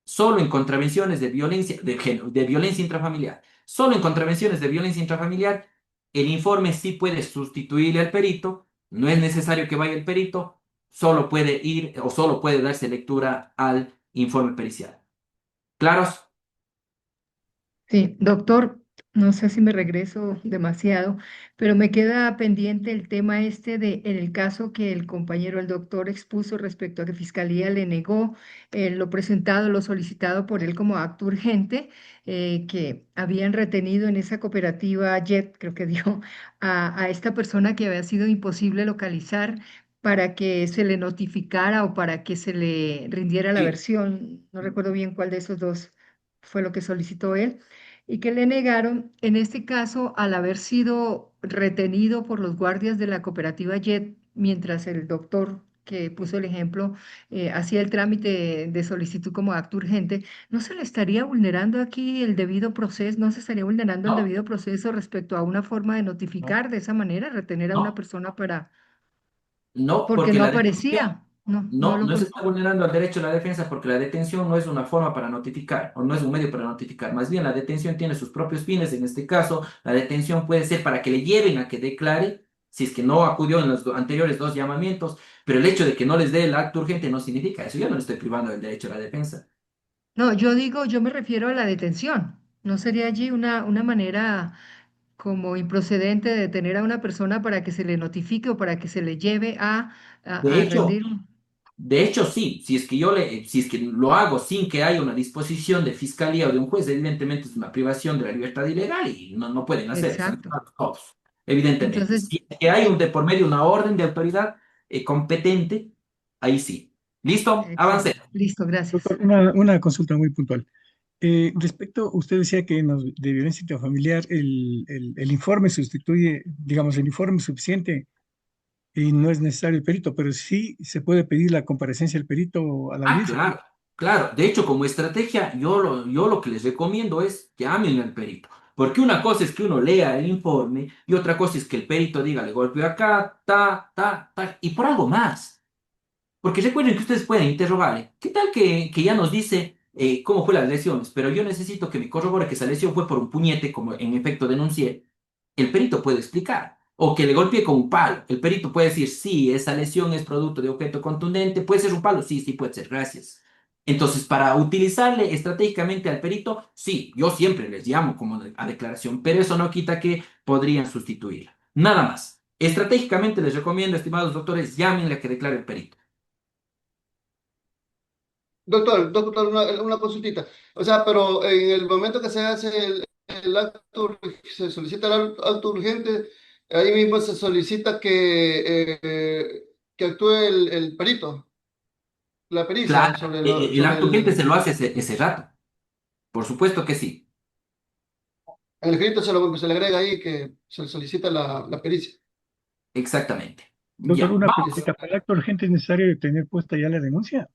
Solo en contravenciones de violencia de género, de violencia intrafamiliar. Solo en contravenciones de violencia intrafamiliar, el informe sí puede sustituirle al perito. No es necesario que vaya el perito. Solo puede ir o solo puede darse lectura al informe pericial. ¿Claros? sí, doctor, no sé si me regreso demasiado, pero me queda pendiente el tema este de, en el caso que el compañero, el doctor, expuso respecto a que Fiscalía le negó lo presentado, lo solicitado por él como acto urgente, que habían retenido en esa cooperativa JET, creo que dio, a esta persona que había sido imposible localizar para que se le notificara o para que se le rindiera la Sí. versión. No recuerdo bien cuál de esos dos fue lo que solicitó él y que le negaron, en este caso, al haber sido retenido por los guardias de la cooperativa JET, mientras el doctor que puso el ejemplo hacía el trámite de solicitud como acto urgente, ¿no se le estaría vulnerando aquí el debido proceso? ¿No se estaría vulnerando el No, debido proceso respecto a una forma de no, notificar de esa manera, retener a una no, persona para, no, porque porque no la detención, aparecía? No, no no, lo no se con... está vulnerando el derecho a la defensa porque la detención no es una forma para notificar o no es un medio para notificar. Más bien, la detención tiene sus propios fines. En este caso, la detención puede ser para que le lleven a que declare, si es que no acudió en los anteriores dos llamamientos, pero el hecho de que no les dé el acto urgente no significa eso. Yo no le estoy privando del derecho a la defensa. No, yo digo, yo me refiero a la detención. ¿No sería allí una manera como improcedente de detener a una persona para que se le notifique o para que se le lleve De a hecho, rendir un... De hecho, sí, si es que lo hago sin que haya una disposición de fiscalía o de un juez, evidentemente es una privación de la libertad ilegal y no pueden hacer, están Exacto. todos, evidentemente. Entonces, Si es que hay un de por medio una orden de autoridad competente, ahí sí. ¿Listo? exacto. Avance. Listo, gracias. Doctor, una consulta muy puntual. Respecto, usted decía que de violencia intrafamiliar el informe sustituye, digamos, el informe suficiente y no es necesario el perito, pero sí se puede pedir la comparecencia del perito a la Ah, audiencia. claro, claro. De hecho, como estrategia, yo lo que les recomiendo es llamen al perito. Porque una cosa es que uno lea el informe y otra cosa es que el perito diga, le golpeó acá, y por algo más. Porque recuerden que ustedes pueden interrogarle. ¿Qué tal que ya nos dice cómo fue las lesiones? Pero yo necesito que me corrobore que esa lesión fue por un puñete, como en efecto denuncié. El perito puede explicar. O que le golpee con un palo. El perito puede decir, sí, esa lesión es producto de objeto contundente. ¿Puede ser un palo? Sí, sí, puede ser. Gracias. Entonces, para utilizarle estratégicamente al perito, sí, yo siempre les llamo como a declaración, pero eso no quita que podrían sustituirla. Nada más. Estratégicamente les recomiendo, estimados doctores, llámenle a que declare el perito. Doctor, una consultita. O sea, pero en el momento que se hace el acto, se solicita el acto urgente, ahí mismo se solicita que actúe el perito, la pericia Claro, sobre, el sobre acto urgente el... se lo hace ese rato. Por supuesto que sí, En el escrito se le agrega ahí que se solicita la pericia. exactamente. Doctor, Ya, una vamos. preguntita. ¿Para el acto urgente es necesario tener puesta ya la denuncia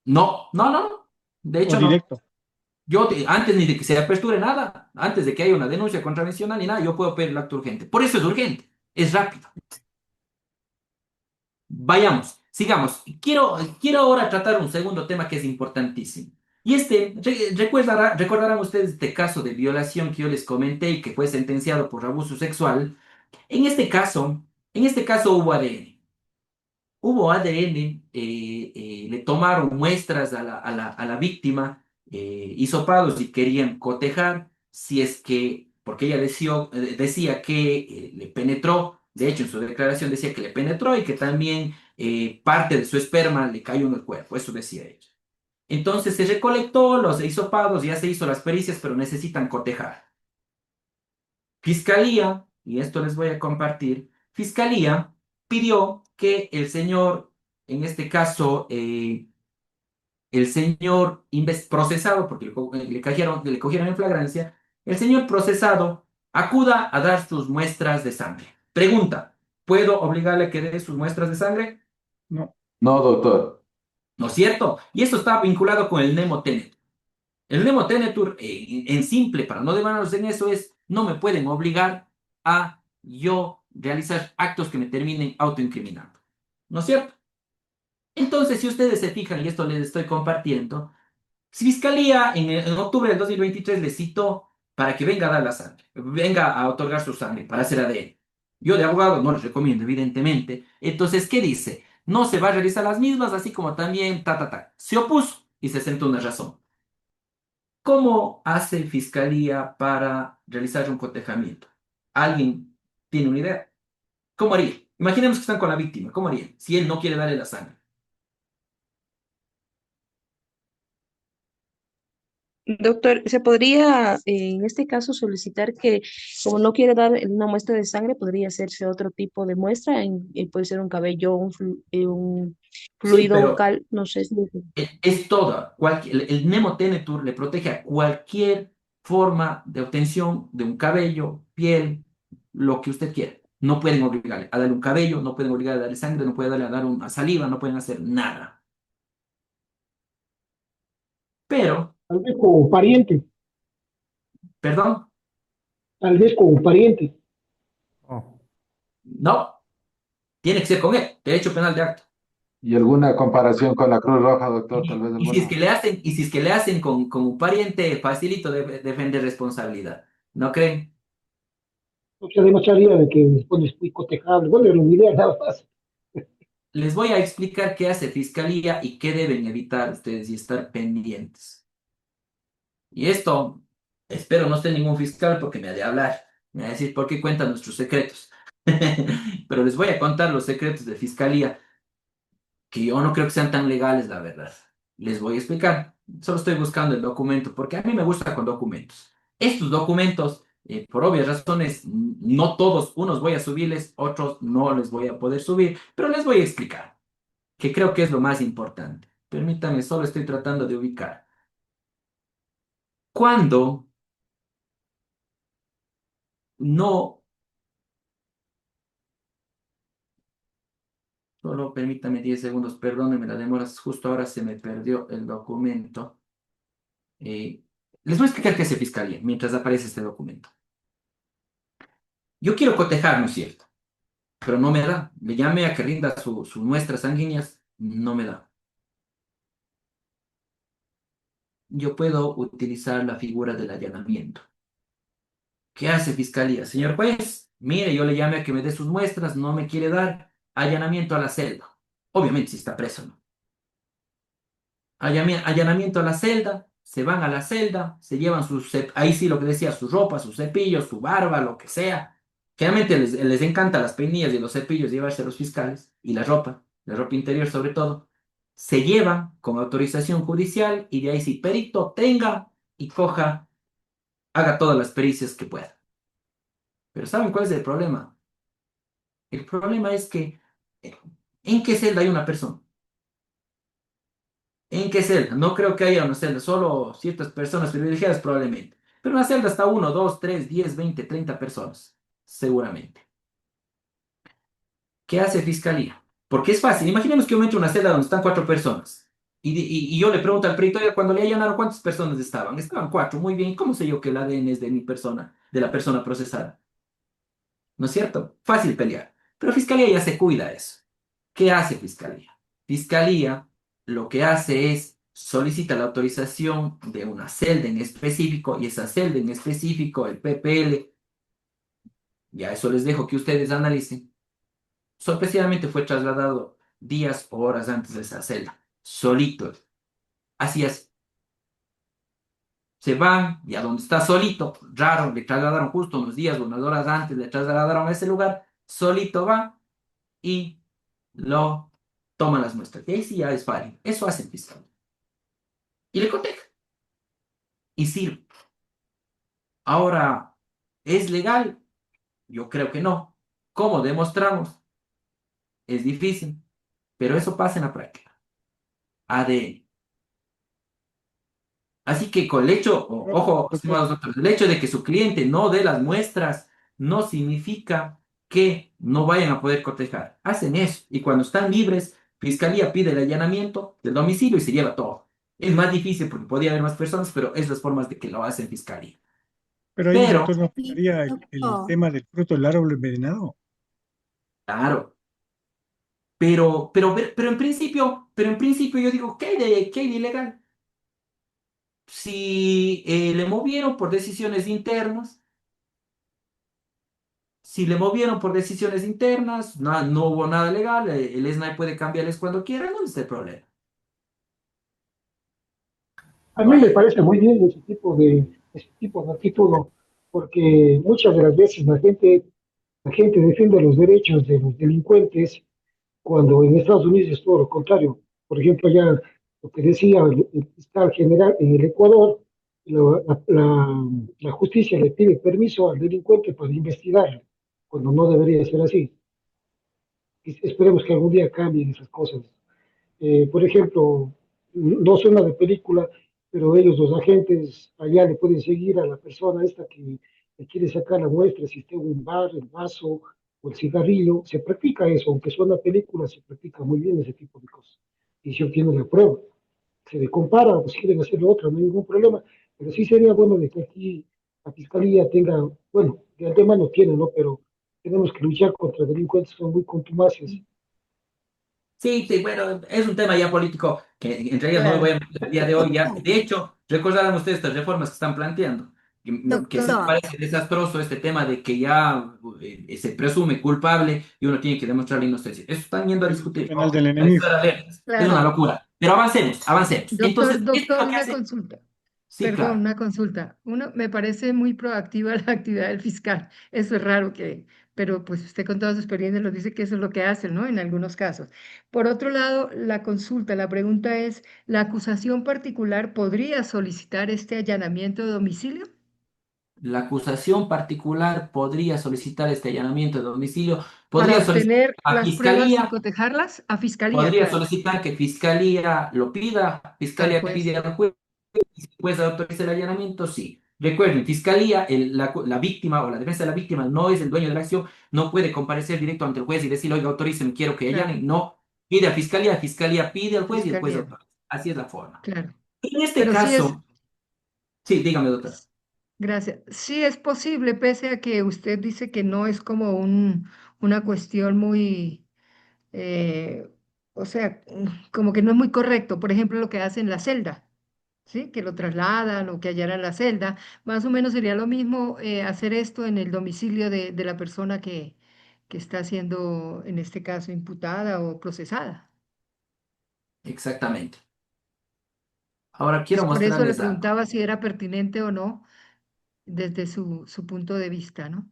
No, no, no, no. De o hecho, no. directo? Antes ni de que se aperture nada, antes de que haya una denuncia contravencional ni nada, yo puedo pedir el acto urgente. Por eso es urgente, es rápido. Vayamos, sigamos. Quiero ahora tratar un segundo tema que es importantísimo. Y recordarán ustedes este caso de violación que yo les comenté y que fue sentenciado por abuso sexual. En este caso, en este caso hubo ADN. Hubo ADN, le tomaron muestras a la víctima, hisopados y querían cotejar si es que, porque ella decía que le penetró, de hecho en su declaración decía que le penetró y que también parte de su esperma le cayó en el cuerpo, eso decía ella. Entonces se recolectó los hisopados, ya se hizo las pericias, pero necesitan cotejar. Fiscalía, y esto les voy a compartir, Fiscalía pidió que el señor, en este caso, el señor procesado, porque le cogieron en flagrancia, el señor procesado acuda a dar sus muestras de sangre. Pregunta, ¿puedo obligarle a que dé sus muestras de sangre? No. No, doctor. ¿No es cierto? Y esto está vinculado con el Nemo Tenet. El Nemo Tenetur, en simple, para no devanarnos en eso, es no me pueden obligar a yo realizar actos que me terminen autoincriminando. ¿No es cierto? Entonces, si ustedes se fijan, y esto les estoy compartiendo, Fiscalía en octubre del 2023 le citó para que venga a dar la sangre, venga a otorgar su sangre para hacer ADN. Yo de abogado no les recomiendo, evidentemente. Entonces, ¿qué dice? No se va a realizar las mismas, así como también, Se opuso y se sentó una razón. ¿Cómo hace Fiscalía para realizar un cotejamiento? ¿Alguien tiene una idea? ¿Cómo haría? Imaginemos que están con la víctima. ¿Cómo haría? Si él no quiere darle la sangre. Doctor, ¿se podría en este caso solicitar que, como no quiere dar una muestra de sangre, podría hacerse otro tipo de muestra? Puede ser un cabello, un Sí, fluido pero bucal, no sé. es toda. El Nemo Tenetur le protege a cualquier forma de obtención de un cabello, piel, lo que usted quiera. No pueden obligarle a darle un cabello, no pueden obligarle a darle sangre, no pueden darle a dar una saliva, no pueden hacer nada. Pero, Tal vez como pariente, perdón, tal vez como pariente. Oh. no, tiene que ser con él, derecho penal de acto. ¿Y alguna comparación con la Cruz Roja, doctor? Tal vez Y si es alguna. que le hacen, y si es que le hacen con un pariente, facilito defender responsabilidad. ¿No creen? No se demostraría de que después es muy cotejable. Bueno, era una idea nada más. Les voy a explicar qué hace Fiscalía y qué deben evitar ustedes y estar pendientes. Y esto, espero no esté ningún fiscal porque me ha de hablar. Me va a decir por qué cuentan nuestros secretos. Pero les voy a contar los secretos de fiscalía, que yo no creo que sean tan legales, la verdad. Les voy a explicar. Solo estoy buscando el documento, porque a mí me gusta con documentos. Estos documentos, por obvias razones, no todos, unos voy a subirles, otros no les voy a poder subir, pero les voy a explicar, que creo que es lo más importante. Permítanme, solo estoy tratando de ubicar. Cuando no, solo permítame 10 segundos, perdónenme la demora, justo ahora se me perdió el documento. Eh, Les voy a explicar qué hace Fiscalía mientras aparece este documento. Yo quiero cotejar, ¿no es cierto? Pero no me da. Le llame a que rinda sus muestras sanguíneas, no me da. Yo puedo utilizar la figura del allanamiento. ¿Qué hace Fiscalía? Señor juez, mire, yo le llamé a que me dé sus muestras, no me quiere dar. Allanamiento a la celda. Obviamente si está preso, ¿no? Allanamiento a la celda, se van a la celda, se llevan ahí sí lo que decía, su ropa, sus cepillos, su barba, lo que sea. Generalmente les encanta las peinillas y los cepillos llevarse a los fiscales y la ropa interior sobre todo. Se llevan con autorización judicial y de ahí si perito tenga y coja, haga todas las pericias que pueda. Pero ¿saben cuál es el problema? El problema es que ¿en qué celda hay una persona? ¿En qué celda? No creo que haya una celda, solo ciertas personas privilegiadas probablemente. Pero una celda está 1, 2, 3, 10, 20, 30 personas, seguramente. ¿Qué hace Fiscalía? Porque es fácil. Imaginemos que yo me entro a una celda donde están 4 personas. Y yo le pregunto al perito, "Oiga, cuando le allanaron, ¿cuántas personas estaban? Estaban 4, muy bien. ¿Cómo sé yo que el ADN es de mi persona, de la persona procesada? ¿No es cierto? Fácil pelear. Pero Fiscalía ya se cuida eso. ¿Qué hace Fiscalía? Fiscalía lo que hace es solicita la autorización de una celda en específico y esa celda en específico, el PPL, ya eso les dejo que ustedes analicen, sorpresivamente fue trasladado días o horas antes de esa celda, solito. Así es, se van y a donde está solito, raro, le trasladaron justo unos días o unas horas antes, le trasladaron a ese lugar, solito va y lo toman las muestras. Y ahí sí ya es válido. Eso hace el fiscal. Y le coteja. Y sirve. Ahora, ¿es legal? Yo creo que no. ¿Cómo demostramos? Es difícil, pero eso pasa en la práctica. ADN. Así que con el hecho, ojo, Doctor, estimados doctores, el hecho de que su cliente no dé las muestras no significa que no vayan a poder cotejar. Hacen eso y cuando están libres, Fiscalía pide el allanamiento del domicilio y se lleva todo. Es más difícil porque podía haber más personas, pero es las formas de que lo hacen Fiscalía. pero ahí, Pero, doctor, ¿no Sí, afectaría el doctor. tema del fruto del árbol envenenado? claro, pero en principio yo digo, ¿qué hay de ilegal? Si le movieron por decisiones internas, no hubo nada legal, el SNAI puede cambiarles cuando quiera, no es el problema. A mí me Bueno, parece muy bien ese tipo de actitud, ¿no? Porque muchas de las veces la gente defiende los derechos de los delincuentes cuando en Estados Unidos es todo lo contrario. Por ejemplo, ya lo que decía el fiscal general en el Ecuador, la justicia le pide permiso al delincuente para investigar, cuando no debería ser así. Y esperemos que algún día cambien esas cosas. Por ejemplo, no suena de película, pero ellos, los agentes, allá le pueden seguir a la persona esta que le quiere sacar la muestra, si está en un bar, el vaso o el cigarrillo. Se practica eso, aunque suena película, se practica muy bien ese tipo de cosas. Y se obtiene la prueba. Se le compara, o si quieren hacerlo otra, no hay ningún problema. Pero sí sería bueno de que aquí la fiscalía tenga, bueno, de antemano tiene, ¿no? Pero tenemos que luchar contra delincuentes que son muy contumaces. sí, sí, bueno, es un tema ya político que entre ellas no me voy Claro. a meter el día de hoy ya. De hecho, recordarán ustedes estas reformas que están planteando, que sí me Doctor, parece desastroso este tema de que ya se presume culpable y uno tiene que demostrar la inocencia. Eso están yendo a El discutir. penal Ojo, del hay que enemigo. estar alertas. Es una claro. locura. Pero avancemos, avancemos. Entonces, esto es Doctor, lo que una hace. consulta. Sí, Perdón, claro. una consulta. Uno, me parece muy proactiva la actividad del fiscal. Eso es raro que, pero pues usted con toda su experiencia nos dice que eso es lo que hacen, ¿no? En algunos casos. Por otro lado, la consulta, la pregunta es, ¿la acusación particular podría solicitar este allanamiento de domicilio La acusación particular podría solicitar este allanamiento de domicilio, para podría solicitar obtener a las pruebas y fiscalía, cotejarlas? A fiscalía, podría claro, solicitar que fiscalía lo pida, al fiscalía juez. pide al juez, y si el juez autoriza el allanamiento, sí. Recuerden, fiscalía, la víctima o la defensa de la víctima no es el dueño de la acción, no puede comparecer directo ante el juez y decirle, oiga, autoríceme, quiero que Claro, allanen. No, fiscalía pide al juez y el juez fiscalía, autoriza. Así es la forma. claro. En este Pero sí es, caso, sí, dígame, doctor. gracias. Sí es posible, pese a que usted dice que no es como una cuestión muy, eh, o sea, como que no es muy correcto. Por ejemplo, lo que hace en la celda, ¿sí? Que lo trasladan o que allanan la celda. Más o menos sería lo mismo hacer esto en el domicilio de la persona que está siendo, en este caso, imputada o procesada. Exactamente. Ahora Entonces, quiero por eso le mostrarles algo. preguntaba si era pertinente o no desde su punto de vista, ¿no?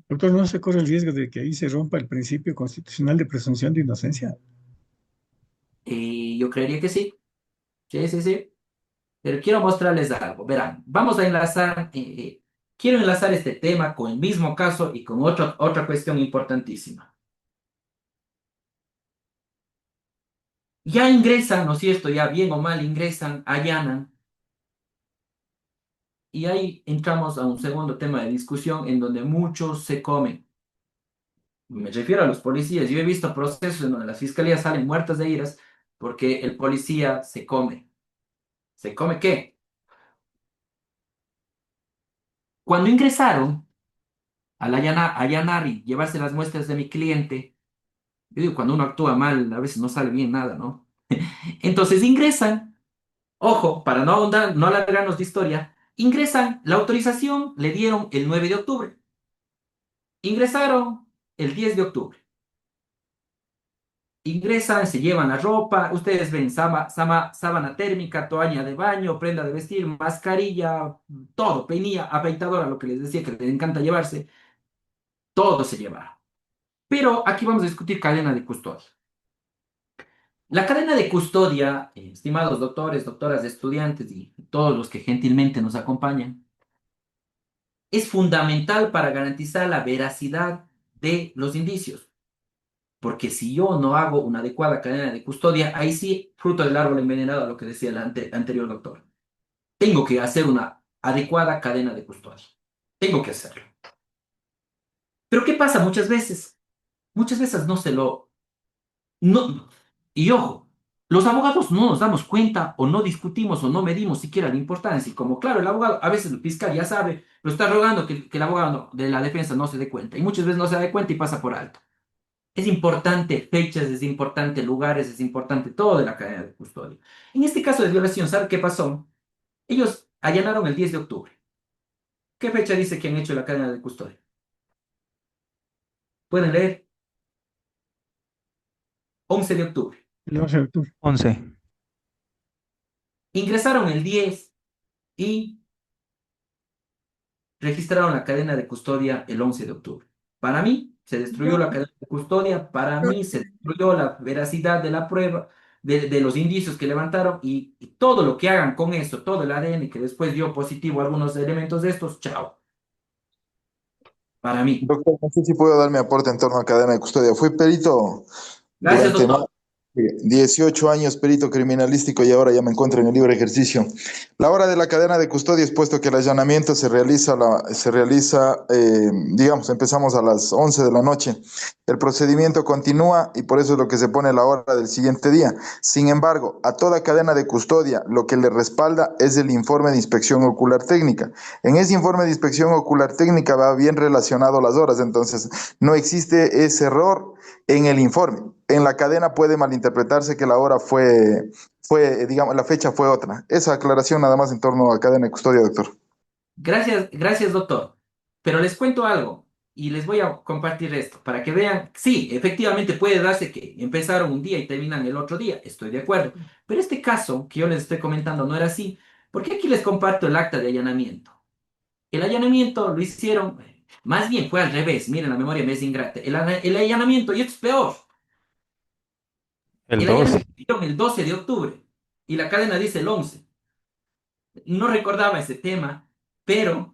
Doctor, ¿no se corre el riesgo de que ahí se rompa el principio constitucional de presunción de inocencia? Y yo creería que sí. Sí, sí, sí. Pero quiero mostrarles algo. Verán, vamos a enlazar, quiero enlazar este tema con el mismo caso y con otra cuestión importantísima. Ya ingresan, ¿no es cierto? Ya bien o mal ingresan, allanan, y ahí entramos a un segundo tema de discusión en donde muchos se comen. Me refiero a los policías. Yo he visto procesos en donde las fiscalías salen muertas de iras porque el policía se come. ¿Se come qué? Cuando ingresaron al allanar y llevarse las muestras de mi cliente, yo digo, cuando uno actúa mal, a veces no sale bien nada, ¿no? Entonces ingresan, ojo, para no ahondar, no alargarnos de historia, ingresan, la autorización le dieron el 9 de octubre, ingresaron el 10 de octubre, ingresan, se llevan la ropa, ustedes ven sábana térmica, toalla de baño, prenda de vestir, mascarilla, todo, peinilla, afeitadora, lo que les decía que les encanta llevarse, todo se llevaron. Pero aquí vamos a discutir cadena de custodia. La cadena de custodia, estimados doctores, doctoras, estudiantes y todos los que gentilmente nos acompañan, es fundamental para garantizar la veracidad de los indicios. Porque si yo no hago una adecuada cadena de custodia, ahí sí, fruto del árbol envenenado, lo que decía el anterior doctor. Tengo que hacer una adecuada cadena de custodia. Tengo que hacerlo. Pero ¿qué pasa muchas veces? Muchas veces no se lo no, y ojo, los abogados no nos damos cuenta o no discutimos o no medimos siquiera la importancia. Y como claro, el abogado, a veces el fiscal ya sabe, pero está rogando que el abogado de la defensa no se dé cuenta. Y muchas veces no se da cuenta y pasa por alto. Es importante fechas, es importante lugares, es importante todo de la cadena de custodia. En este caso de violación, ¿sabe qué pasó? Ellos allanaron el 10 de octubre. ¿Qué fecha dice que han hecho la cadena de custodia? Pueden leer, 11 de octubre. El 11 de octubre. 11. Ingresaron el 10 y registraron la cadena de custodia el 11 de octubre. Para mí, se destruyó la cadena de custodia, para mí se destruyó la veracidad de la prueba, de los indicios que levantaron y todo lo que hagan con eso, todo el ADN que después dio positivo a algunos elementos de estos, chao. Para mí. Doctor, no sé si puedo dar mi aporte en torno a cadena de custodia. Fui perito Gracias, durante más doctor. de 18 años, perito criminalístico, y ahora ya me encuentro en el libre ejercicio. La hora de la cadena de custodia es puesto que el allanamiento digamos, empezamos a las 11 de la noche. El procedimiento continúa y por eso es lo que se pone la hora del siguiente día. Sin embargo, a toda cadena de custodia lo que le respalda es el informe de inspección ocular técnica. En ese informe de inspección ocular técnica va bien relacionado las horas, entonces no existe ese error en el informe. En la cadena puede malinterpretarse que la hora digamos, la fecha fue otra. Esa aclaración nada más en torno a cadena de custodia, doctor. Gracias, gracias, doctor. Pero les cuento algo. y les voy a compartir esto para que vean, sí, efectivamente puede darse que empezaron un día y terminan el otro día, estoy de acuerdo, pero este caso que yo les estoy comentando no era así, porque aquí les comparto el acta de allanamiento. El allanamiento lo hicieron, más bien fue al revés, miren, la memoria me es ingrata. El allanamiento, y esto es peor, El el 12. allanamiento lo hicieron el 12 de octubre y la cadena dice el 11. No recordaba ese tema, pero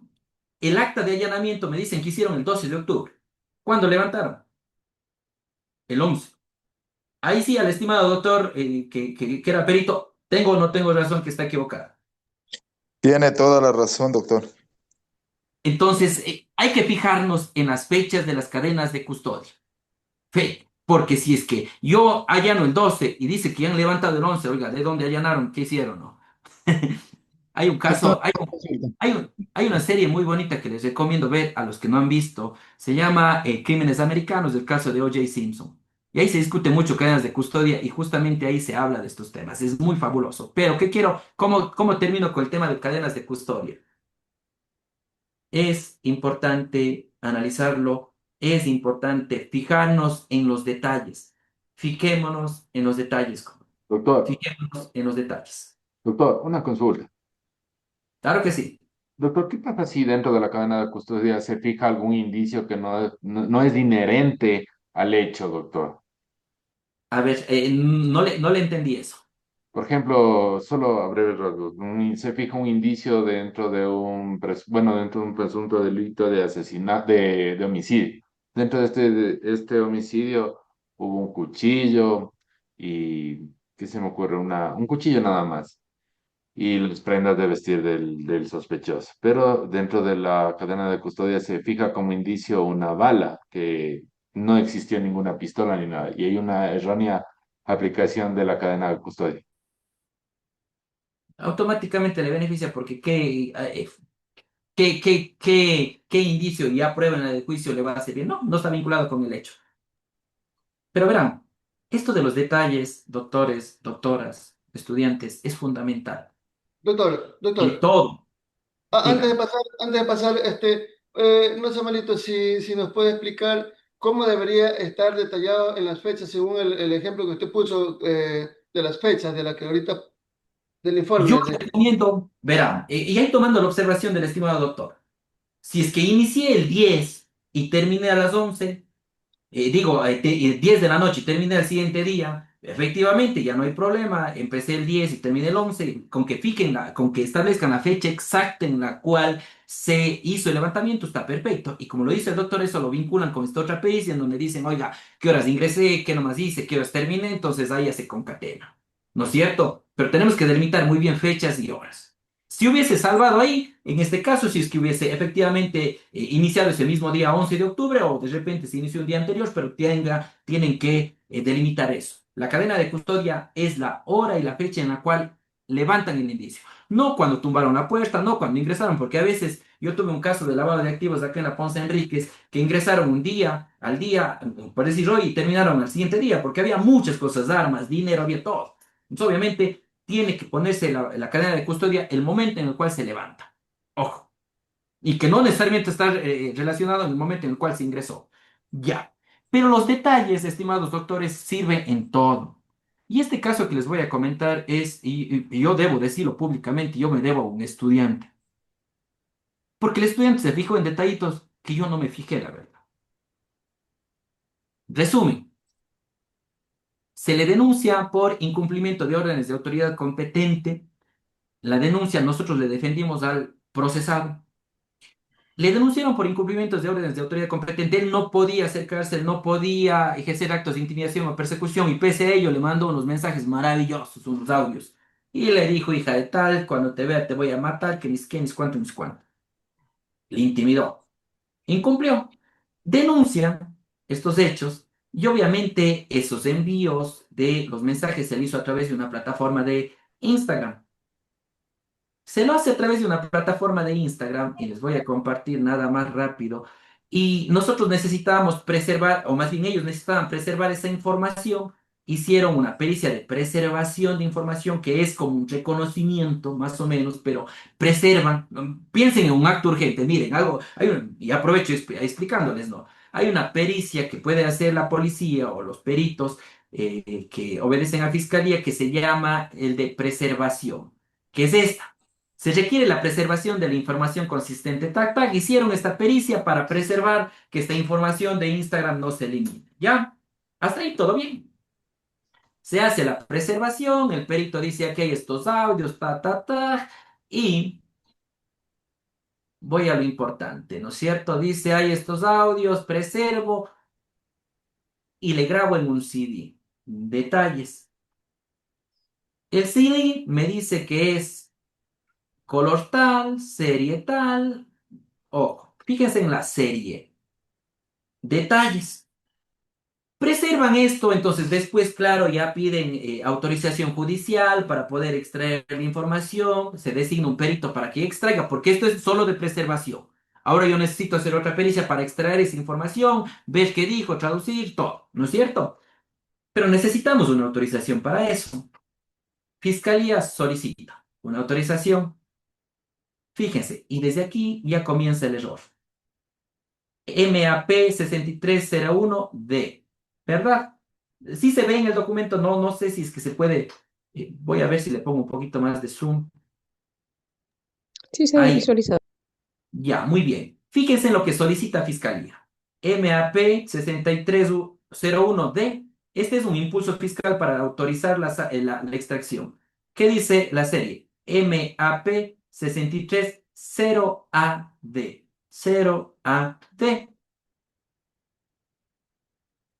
el acta de allanamiento me dicen que hicieron el 12 de octubre. ¿Cuándo levantaron? El 11. Ahí sí, al estimado doctor que era perito, tengo o no tengo razón que está equivocado. Tiene toda la razón, doctor. Entonces, hay que fijarnos en las fechas de las cadenas de custodia. Porque si es que yo allano el 12 y dice que ya han levantado el 11, oiga, ¿de dónde allanaron? ¿Qué hicieron? No. Hay un Doctor, caso, hay una serie muy bonita que les recomiendo ver a los que no han visto. Se llama Crímenes Americanos, del caso de O.J. Simpson. Y ahí se discute mucho cadenas de custodia y justamente ahí se habla de estos temas. Es muy fabuloso. Pero, ¿qué quiero? ¿Cómo termino con el tema de cadenas de custodia? Es importante analizarlo, es importante fijarnos en los detalles. Fijémonos en los detalles. Doctor, Fijémonos en los detalles. doctor, una consulta. Claro que sí. Doctor, ¿qué pasa si dentro de la cadena de custodia se fija algún indicio que no es inherente al hecho, doctor? A ver, no le entendí eso. Por ejemplo, solo a breves rasgos, se fija un indicio dentro de dentro de un presunto delito de asesinato, de homicidio. Dentro de este homicidio hubo un cuchillo y, ¿qué se me ocurre? Un cuchillo nada más y las prendas de vestir del sospechoso. Pero dentro de la cadena de custodia se fija como indicio una bala, que no existió ninguna pistola ni nada, y hay una errónea aplicación de la cadena de custodia. Automáticamente le beneficia porque qué indicio y prueba en el juicio le va a servir. No, no está vinculado con el hecho. Pero verán, esto de los detalles, doctores, doctoras, estudiantes, es fundamental. En Doctor, todo. Antes Diga. de pasar, no sé, malito, si nos puede explicar cómo debería estar detallado en las fechas, según el ejemplo que usted puso de las fechas, de la que ahorita, del Yo informe. recomiendo, verán, y ahí tomando la observación del estimado doctor, si es que inicié el 10 y terminé a las 11, 10 de la noche y terminé el siguiente día, efectivamente ya no hay problema, empecé el 10 y terminé el 11, con que establezcan la fecha exacta en la cual se hizo el levantamiento, está perfecto. Y como lo dice el doctor, eso lo vinculan con esta otra pericia en donde dicen, oiga, ¿qué horas ingresé? ¿Qué nomás hice? ¿Qué horas terminé? Entonces ahí ya se concatena, ¿no es cierto? Pero tenemos que delimitar muy bien fechas y horas. Si hubiese salvado ahí, en este caso, si es que hubiese efectivamente iniciado ese mismo día 11 de octubre o de repente se inició un día anterior, pero tienen que delimitar eso. La cadena de custodia es la hora y la fecha en la cual levantan el indicio. No cuando tumbaron la puerta, no cuando ingresaron, porque a veces yo tuve un caso de lavado de activos acá en la Ponce Enríquez que ingresaron un día, al día, por decir hoy, y terminaron al siguiente día, porque había muchas cosas, armas, dinero, había todo. Entonces, obviamente, tiene que ponerse la cadena de custodia el momento en el cual se levanta. Ojo. Y que no necesariamente está relacionado en el momento en el cual se ingresó. Ya. Pero los detalles, estimados doctores, sirven en todo. Y este caso que les voy a comentar es, y yo debo decirlo públicamente, yo me debo a un estudiante. Porque el estudiante se fijó en detallitos que yo no me fijé, la verdad. Resumen, se le denuncia por incumplimiento de órdenes de autoridad competente. La denuncia nosotros le defendimos al procesado. Le denunciaron por incumplimientos de órdenes de autoridad competente. Él no podía acercarse, él no podía ejercer actos de intimidación o persecución y pese a ello le mandó unos mensajes maravillosos, unos audios. Y le dijo, hija de tal, cuando te vea te voy a matar, que ni qué, ni cuánto, ni cuánto. Le intimidó. Incumplió. Denuncia estos hechos y obviamente esos envíos de los mensajes se le hizo a través de una plataforma de Instagram. Se lo hace a través de una plataforma de Instagram y les voy a compartir nada más rápido. Y nosotros necesitábamos preservar, o más bien ellos necesitaban preservar esa información hicieron una pericia de preservación de información que es como un reconocimiento, más o menos, pero preservan. Piensen en un acto urgente. Miren, algo, y aprovecho explicándoles, ¿no? Hay una pericia que puede hacer la policía o los peritos que obedecen a fiscalía que se llama el de preservación, que es esta. Se requiere la preservación de la información consistente. Tac, tac, hicieron esta pericia para preservar que esta información de Instagram no se elimine. ¿Ya? Hasta ahí todo bien. Se hace la preservación, el perito dice aquí hay estos audios, y voy a lo importante, ¿no es cierto? Dice, hay estos audios, preservo y le grabo en un CD. Detalles. El CD me dice que es color tal, serie tal. Ojo, fíjense en la serie. Detalles. Preservan esto, entonces después, claro, ya piden autorización judicial para poder extraer la información, se designa un perito para que extraiga, porque esto es solo de preservación. Ahora yo necesito hacer otra pericia para extraer esa información, ver qué dijo, traducir, todo, ¿no es cierto? Pero necesitamos una autorización para eso. Fiscalía solicita una autorización. Fíjense, y desde aquí ya comienza el error. MAP 6301D, ¿verdad? Sí se ve en el documento, no sé si es que se puede, voy a ver si le pongo un poquito más de zoom. Sí, se ve Ahí, visualizado. ya, muy bien. Fíjense en lo que solicita Fiscalía. MAP 6301D, este es un impulso fiscal para autorizar la extracción. ¿Qué dice la serie? MAP 630AD, 0AD.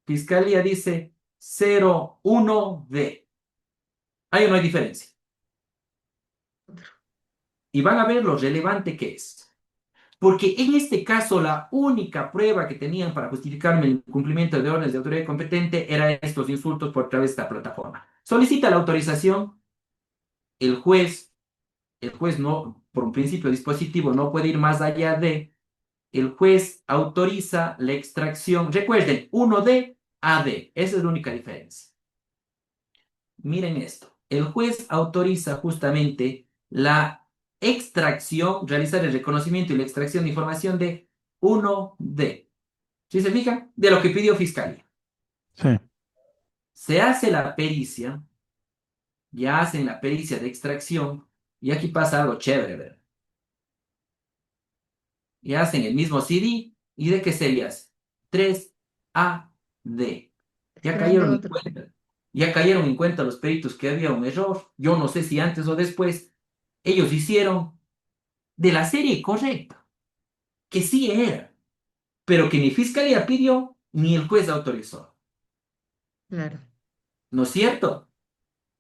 Fiscalía dice 01D. Ahí no hay diferencia. Y van a ver lo relevante que es. Porque en este caso la única prueba que tenían para justificarme el cumplimiento de órdenes de autoridad competente era estos insultos por través de esta plataforma. Solicita la autorización, el juez, el juez no, por un principio dispositivo, no puede ir más allá de, el juez autoriza la extracción. Recuerden, 1D, AD, esa es la única diferencia. Miren esto. El juez autoriza justamente la extracción, realizar el reconocimiento y la extracción de información de 1D. ¿Sí se fijan? De lo que pidió Fiscalía. Sí. Se hace la pericia, ya hacen la pericia de extracción, y aquí pasa algo chévere, ¿verdad? Y hacen el mismo CD, ¿y de qué serías? 3AD. Ya Esperando cayeron en otro. cuenta. Ya cayeron en cuenta los peritos que había un error. Yo no sé si antes o después ellos hicieron de la serie correcta, que sí era, pero que ni Fiscalía pidió ni el juez autorizó. Claro. ¿No es cierto?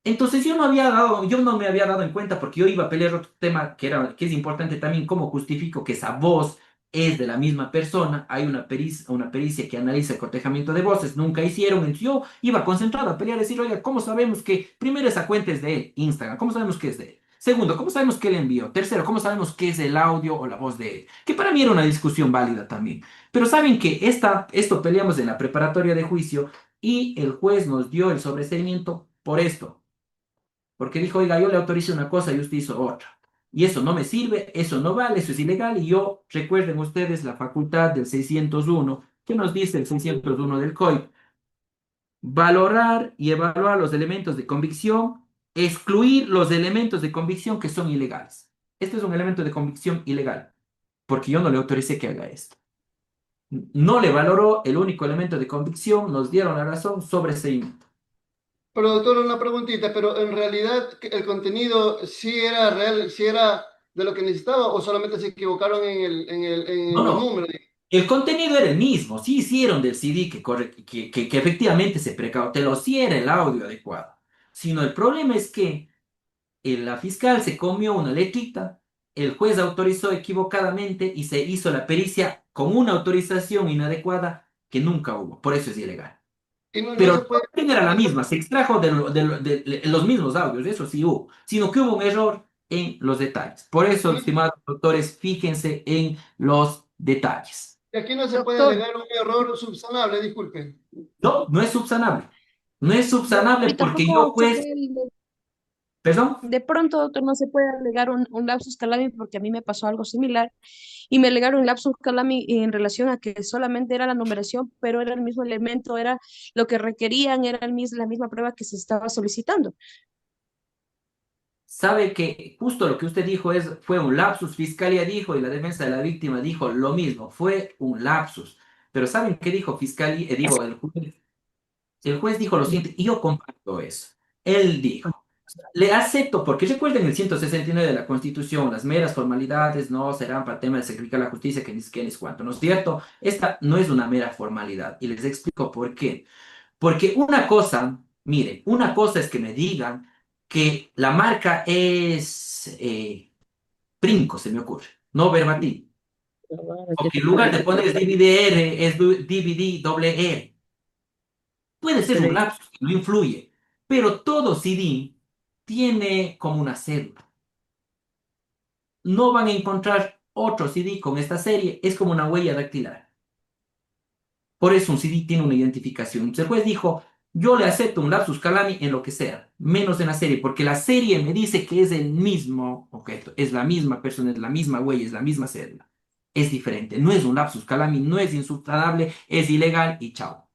Entonces yo no me había dado en cuenta porque yo iba a pelear otro tema que es importante también, cómo justifico que esa voz es de la misma persona. Hay una pericia que analiza el cotejamiento de voces, nunca hicieron. Entonces yo iba concentrado a pelear, a decir, oiga, ¿cómo sabemos que, primero, esa cuenta es de él, Instagram? ¿Cómo sabemos que es de él? Segundo, ¿cómo sabemos que él envió? Tercero, ¿cómo sabemos que es el audio o la voz de él? Que para mí era una discusión válida también. Pero saben que esto peleamos en la preparatoria de juicio y el juez nos dio el sobreseimiento por esto. Porque dijo, oiga, yo le autorizo una cosa y usted hizo otra. Y eso no me sirve, eso no vale, eso es ilegal. Y yo, recuerden ustedes la facultad del 601, ¿qué nos dice el 601 del COIP? Valorar y evaluar los elementos de convicción, excluir los elementos de convicción que son ilegales. Este es un elemento de convicción ilegal, porque yo no le autoricé que haga esto. No le valoró el único elemento de convicción, nos dieron la razón sobre seguimiento. Pero doctor, una preguntita, pero en realidad el contenido sí era real, sí era de lo que necesitaba o solamente se equivocaron No, en los no. números. El contenido era el mismo, sí hicieron del CD que efectivamente se precauteló, sí era el audio adecuado, sino el problema es que la fiscal se comió una letrita, el juez autorizó equivocadamente y se hizo la pericia con una autorización inadecuada que nunca hubo, por eso es ilegal. Y no, no Pero se la puede, orden era la no se misma, se extrajo de los mismos audios, eso sí hubo, sino que hubo un error en los detalles. Por eso, puede- estimados doctores, fíjense en los detalles. y aquí no se puede Doctor, alegar un error subsanable, disculpe. No, no es subsanable. No es subsanable Y porque yo, tampoco se juez, puede, perdón. de pronto, doctor, no se puede alegar un lapsus calami porque a mí me pasó algo similar y me alegaron lapsus calami en relación a que solamente era la numeración, pero era el mismo elemento, era lo que requerían, era la misma prueba que se estaba solicitando. Sabe que justo lo que usted dijo fue un lapsus. Fiscalía dijo y la defensa de la víctima dijo lo mismo, fue un lapsus. Pero ¿saben qué dijo Fiscalía? Digo, el juez dijo lo siguiente, y yo comparto eso. Él dijo, le acepto, porque recuerden el 169 de la Constitución, las meras formalidades no serán para tema de sacrificar la justicia, que ni siquiera es cuánto, ¿no es cierto? Esta no es una mera formalidad, y les explico por qué. Porque una cosa, mire, una cosa es que me digan que la marca es Princo, se me ocurre, no verbatim. O que en lugar de poner DVD-R es DVD doble R. Puede ser un lapsus que no influye, pero todo CD tiene como una cédula. No van a encontrar otro CD con esta serie, es como una huella dactilar. Por eso un CD tiene una identificación. Entonces el juez dijo, yo le acepto un lapsus calami en lo que sea, menos en la serie, porque la serie me dice que es el mismo objeto, es la misma persona, es la misma huella, es la misma cédula. Es diferente, no es un lapsus calami, no es insubstanable, es ilegal y chao.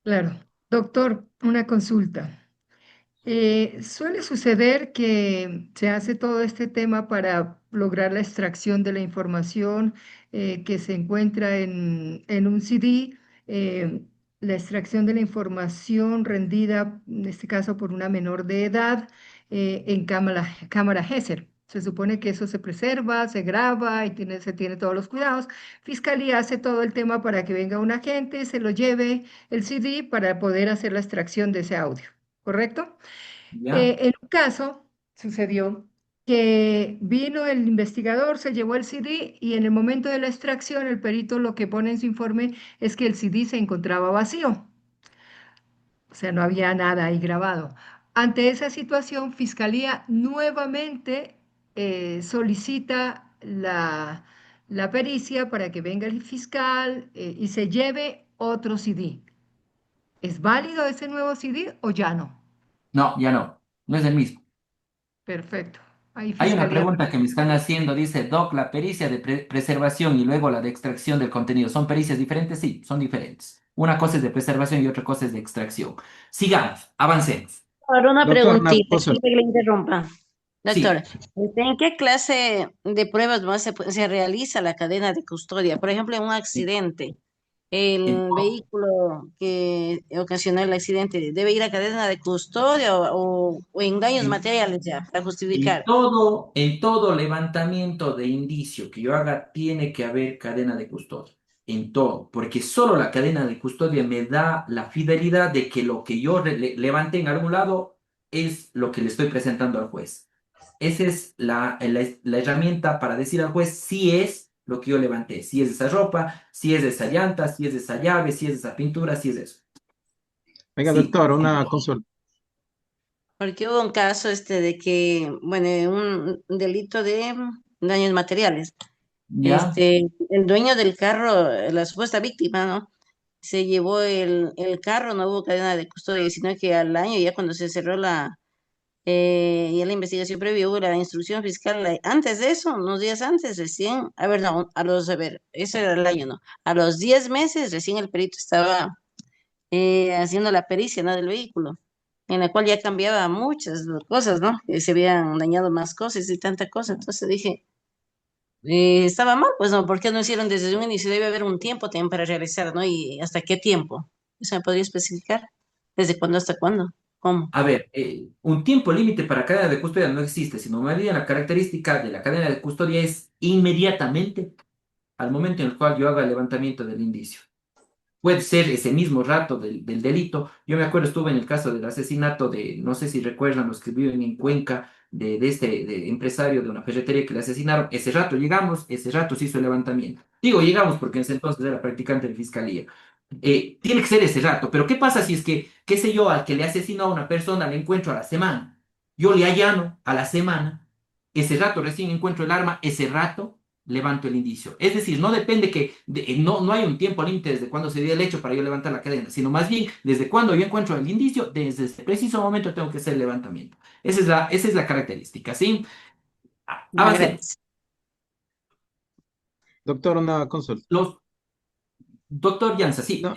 Claro. Doctor, una consulta. Suele suceder que se hace todo este tema para lograr la extracción de la información que se encuentra en un CD, eh, la extracción de la información rendida, en este caso por una menor de edad, en cámara Gesser. Se supone que eso se preserva, se graba y se tiene todos los cuidados. Fiscalía hace todo el tema para que venga un agente, se lo lleve el CD para poder hacer la extracción de ese audio, ¿correcto? ¿Ya? En un caso sucedió que vino el investigador, se llevó el CD y en el momento de la extracción el perito lo que pone en su informe es que el CD se encontraba vacío, o sea, no había nada ahí grabado. Ante esa situación, Fiscalía nuevamente solicita la pericia para que venga el fiscal y se lleve otro CD. ¿Es válido ese nuevo CD o ya no? No, ya no, no es el mismo. Perfecto. Ahí Hay una Fiscalía. pregunta que me están haciendo, dice, Doc, la pericia de preservación y luego la de extracción del contenido, ¿son pericias diferentes? Sí, son diferentes. Una cosa es de preservación y otra cosa es de extracción. Sigamos, avancemos. Ahora una Doctor, una preguntita, cosa. disculpe que le interrumpa. Doctor, Sí, ¿en qué clase de pruebas más se realiza la cadena de custodia? Por ejemplo, en un accidente, en, el vehículo que ocasionó el accidente, ¿debe ir a cadena de custodia o en daños en- materiales ya, para en justificar? todo, en todo levantamiento de indicio que yo haga, tiene que haber cadena de custodia. En todo, porque solo la cadena de custodia me da la fidelidad de que lo que yo levante en algún lado es lo que le estoy presentando al juez. Esa es la herramienta para decir al juez si es lo que yo levanté, si es esa ropa, si es esa llanta, si es esa llave, si es esa pintura, si es eso. Venga, Sí, doctor, en una todo. consulta. Porque hubo un caso de que, bueno, un delito de daños materiales. ¿Ya? El dueño del carro, la supuesta víctima, ¿no? Se llevó el carro, no hubo cadena de custodia, sino que al año, ya cuando se cerró ya la investigación previa, hubo la instrucción fiscal. Antes de eso, unos días antes, recién, a ver, no, a ver, eso era el año, ¿no? A los 10 meses, recién el perito estaba haciendo la pericia, ¿no? Del vehículo, en la cual ya cambiaba muchas cosas, ¿no? Se habían dañado más cosas y tanta cosa. Entonces dije, estaba mal, pues no, ¿por qué no hicieron desde un inicio? Debe haber un tiempo también para realizar, ¿no? ¿Y hasta qué tiempo? ¿Eso me podría especificar? ¿Desde cuándo hasta cuándo? ¿Cómo? A ver, un tiempo límite para cadena de custodia no existe, sino más bien la característica de la cadena de custodia es inmediatamente al momento en el cual yo haga el levantamiento del indicio. Puede ser ese mismo rato del delito. Yo me acuerdo, estuve en el caso del asesinato de, no sé si recuerdan los que viven en Cuenca, de este de empresario de una ferretería que le asesinaron. Ese rato llegamos, ese rato se hizo el levantamiento. Digo llegamos porque en ese entonces era practicante de fiscalía. Tiene que ser ese rato, pero ¿qué pasa si es que, qué sé yo, al que le asesinó a una persona le encuentro a la semana? Yo le allano a la semana, ese rato recién encuentro el arma, ese rato levanto el indicio. Es decir, no depende no hay un tiempo límite desde cuándo se dio el hecho para yo levantar la cadena, sino más bien desde cuándo yo encuentro el indicio, desde ese preciso momento tengo que hacer el levantamiento. Esa es la característica, ¿sí? Ya, Avancemos. gracias. Doctor, una consulta. Doctor Llanza, sí, No,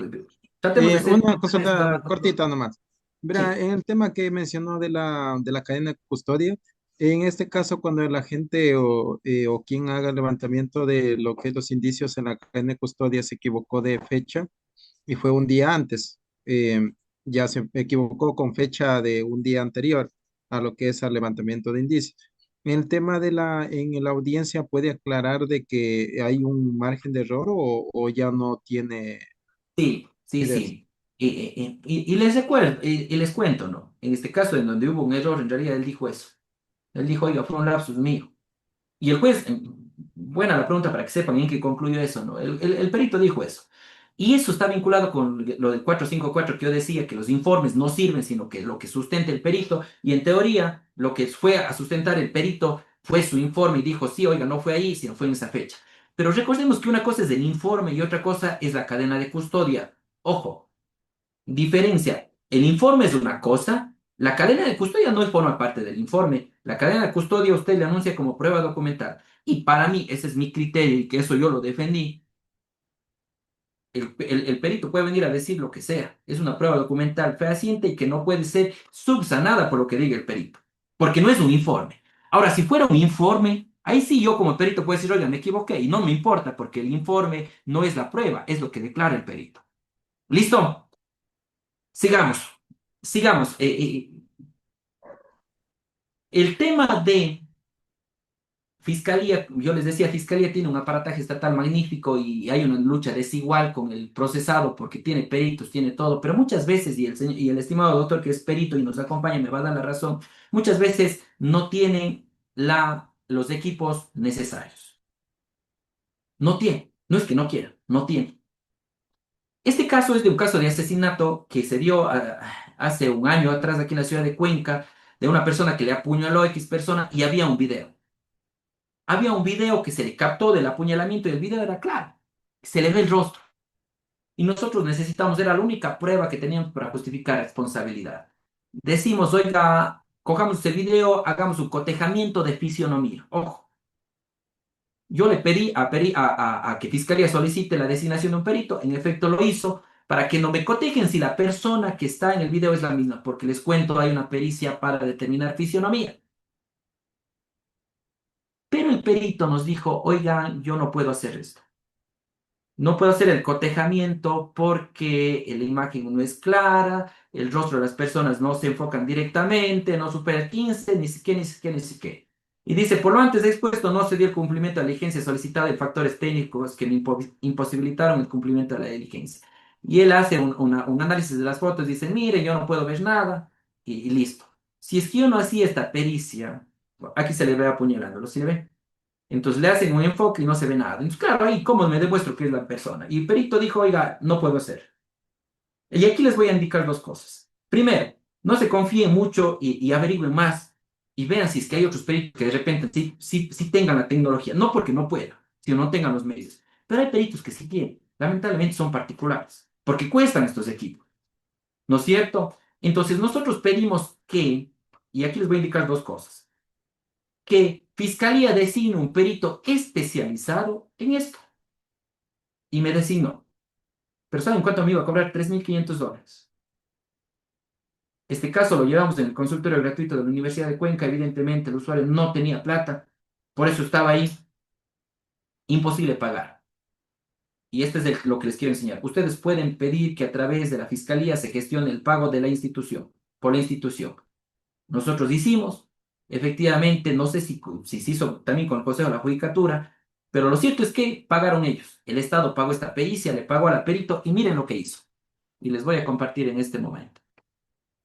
tratemos de ser una breves, consulta cortita nomás. Verá, sí. en el tema que mencionó de la cadena de custodia, en este caso, cuando el agente o quien haga el levantamiento de lo que es los indicios en la cadena de custodia se equivocó de fecha y fue un día antes, ya se equivocó con fecha de un día anterior a lo que es el levantamiento de indicios. En el tema en la audiencia, ¿puede aclarar de que hay un margen de error o ya no tiene Sí, sí, validez? sí. Y les recuerdo, y les cuento, ¿no? En este caso, en donde hubo un error, en realidad él dijo eso. Él dijo, oiga, fue un lapsus mío. Y el juez, buena la pregunta para que sepan en qué concluyó eso, ¿no? El perito dijo eso. Y eso está vinculado con lo del 454 que yo decía, que los informes no sirven, sino que lo que sustenta el perito. Y en teoría, lo que fue a sustentar el perito fue su informe y dijo, sí, oiga, no fue ahí, sino fue en esa fecha. Pero recordemos que una cosa es el informe y otra cosa es la cadena de custodia. Ojo, diferencia. El informe es una cosa, la cadena de custodia no forma parte del informe. La cadena de custodia usted le anuncia como prueba documental. Y para mí, ese es mi criterio y que eso yo lo defendí. El perito puede venir a decir lo que sea. Es una prueba documental fehaciente y que no puede ser subsanada por lo que diga el perito. Porque no es un informe. Ahora, si fuera un informe, ahí sí yo como perito puedo decir, oiga, me equivoqué. Y no me importa porque el informe no es la prueba, es lo que declara el perito. ¿Listo? Sigamos. Sigamos. El tema de Fiscalía, yo les decía, Fiscalía tiene un aparataje estatal magnífico y hay una lucha desigual con el procesado porque tiene peritos, tiene todo, pero muchas veces, y el estimado doctor que es perito y nos acompaña me va a dar la razón, muchas veces no tienen los equipos necesarios. No tienen, no es que no quieran, no tienen. Este caso es de un caso de asesinato que se dio hace un año atrás aquí en la ciudad de Cuenca, de una persona que le apuñaló a X persona y había un video. Había un video que se le captó del apuñalamiento y el video era claro. Se le ve el rostro. Y nosotros necesitamos, era la única prueba que teníamos para justificar responsabilidad. Decimos, oiga, cojamos el video, hagamos un cotejamiento de fisionomía. Ojo, yo le pedí a que Fiscalía solicite la designación de un perito. En efecto, lo hizo para que no me cotejen si la persona que está en el video es la misma, porque les cuento, hay una pericia para determinar fisionomía. Pero el perito nos dijo, oiga, yo no puedo hacer esto. No puedo hacer el cotejamiento porque la imagen no es clara, el rostro de las personas no se enfocan directamente, no supera el 15, ni siquiera, ni siquiera, ni siquiera. Y dice, por lo antes expuesto, no se dio el cumplimiento a la diligencia solicitada de factores técnicos que me imposibilitaron el cumplimiento de la diligencia. Y él hace un análisis de las fotos, dice, mire, yo no puedo ver nada, y listo. Si es que yo no hacía esta pericia, aquí se le ve apuñalándolo, ¿sí le ve? Entonces le hacen un enfoque y no se ve nada. Entonces, claro, ahí, ¿cómo me demuestro que es la persona? Y el perito dijo, oiga, no puedo hacer. Y aquí les voy a indicar dos cosas. Primero, no se confíen mucho y averigüen más y vean si es que hay otros peritos que de repente sí tengan la tecnología. No porque no puedan, sino no tengan los medios. Pero hay peritos que sí tienen. Lamentablemente son particulares, porque cuestan estos equipos. ¿No es cierto? Entonces nosotros pedimos que, y aquí les voy a indicar dos cosas, que Fiscalía designe un perito especializado en esto. Y me designó. Pero ¿saben cuánto me iba a cobrar? $3.500. Este caso lo llevamos en el consultorio gratuito de la Universidad de Cuenca. Evidentemente el usuario no tenía plata, por eso estaba ahí. Imposible pagar. Y esto es lo que les quiero enseñar. Ustedes pueden pedir que a través de la Fiscalía se gestione el pago de la institución, por la institución. Nosotros hicimos, efectivamente, no sé si se hizo también con el Consejo de la Judicatura, pero lo cierto es que pagaron ellos. El Estado pagó esta pericia, le pagó a la perito y miren lo que hizo. Y les voy a compartir en este momento.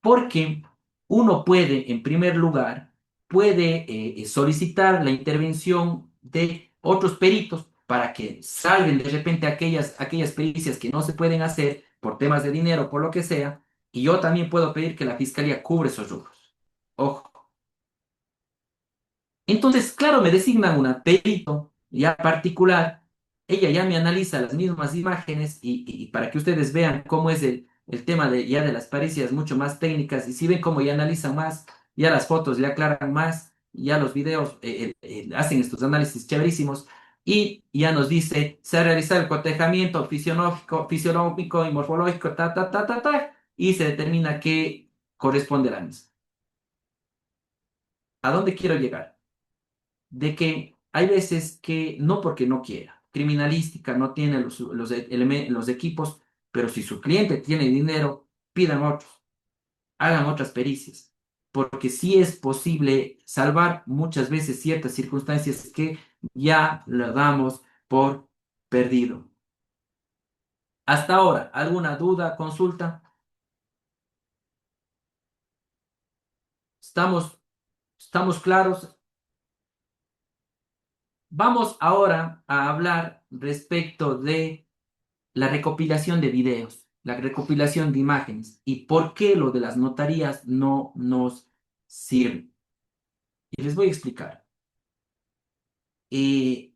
Porque uno puede, en primer lugar, puede solicitar la intervención de otros peritos para que salven de repente aquellas pericias que no se pueden hacer por temas de dinero, por lo que sea, y yo también puedo pedir que la Fiscalía cubra esos rubros. Ojo. Entonces, claro, me designan un perito ya particular, ella ya me analiza las mismas imágenes y para que ustedes vean cómo es el tema de, ya de las pericias mucho más técnicas y si ven cómo ya analizan más, ya las fotos ya aclaran más, ya los videos hacen estos análisis chéverísimos y ya nos dice, se ha realizado el cotejamiento fisiológico y morfológico, y se determina que corresponde a la misma. ¿A dónde quiero llegar? De que hay veces que no porque no quiera, criminalística no tiene los equipos, pero si su cliente tiene dinero, pidan otros, hagan otras pericias, porque sí es posible salvar muchas veces ciertas circunstancias que ya lo damos por perdido. Hasta ahora, ¿alguna duda, consulta? ¿Estamos, estamos claros? Vamos ahora a hablar respecto de la recopilación de videos, la recopilación de imágenes y por qué lo de las notarías no nos sirve. Y les voy a explicar. Eh,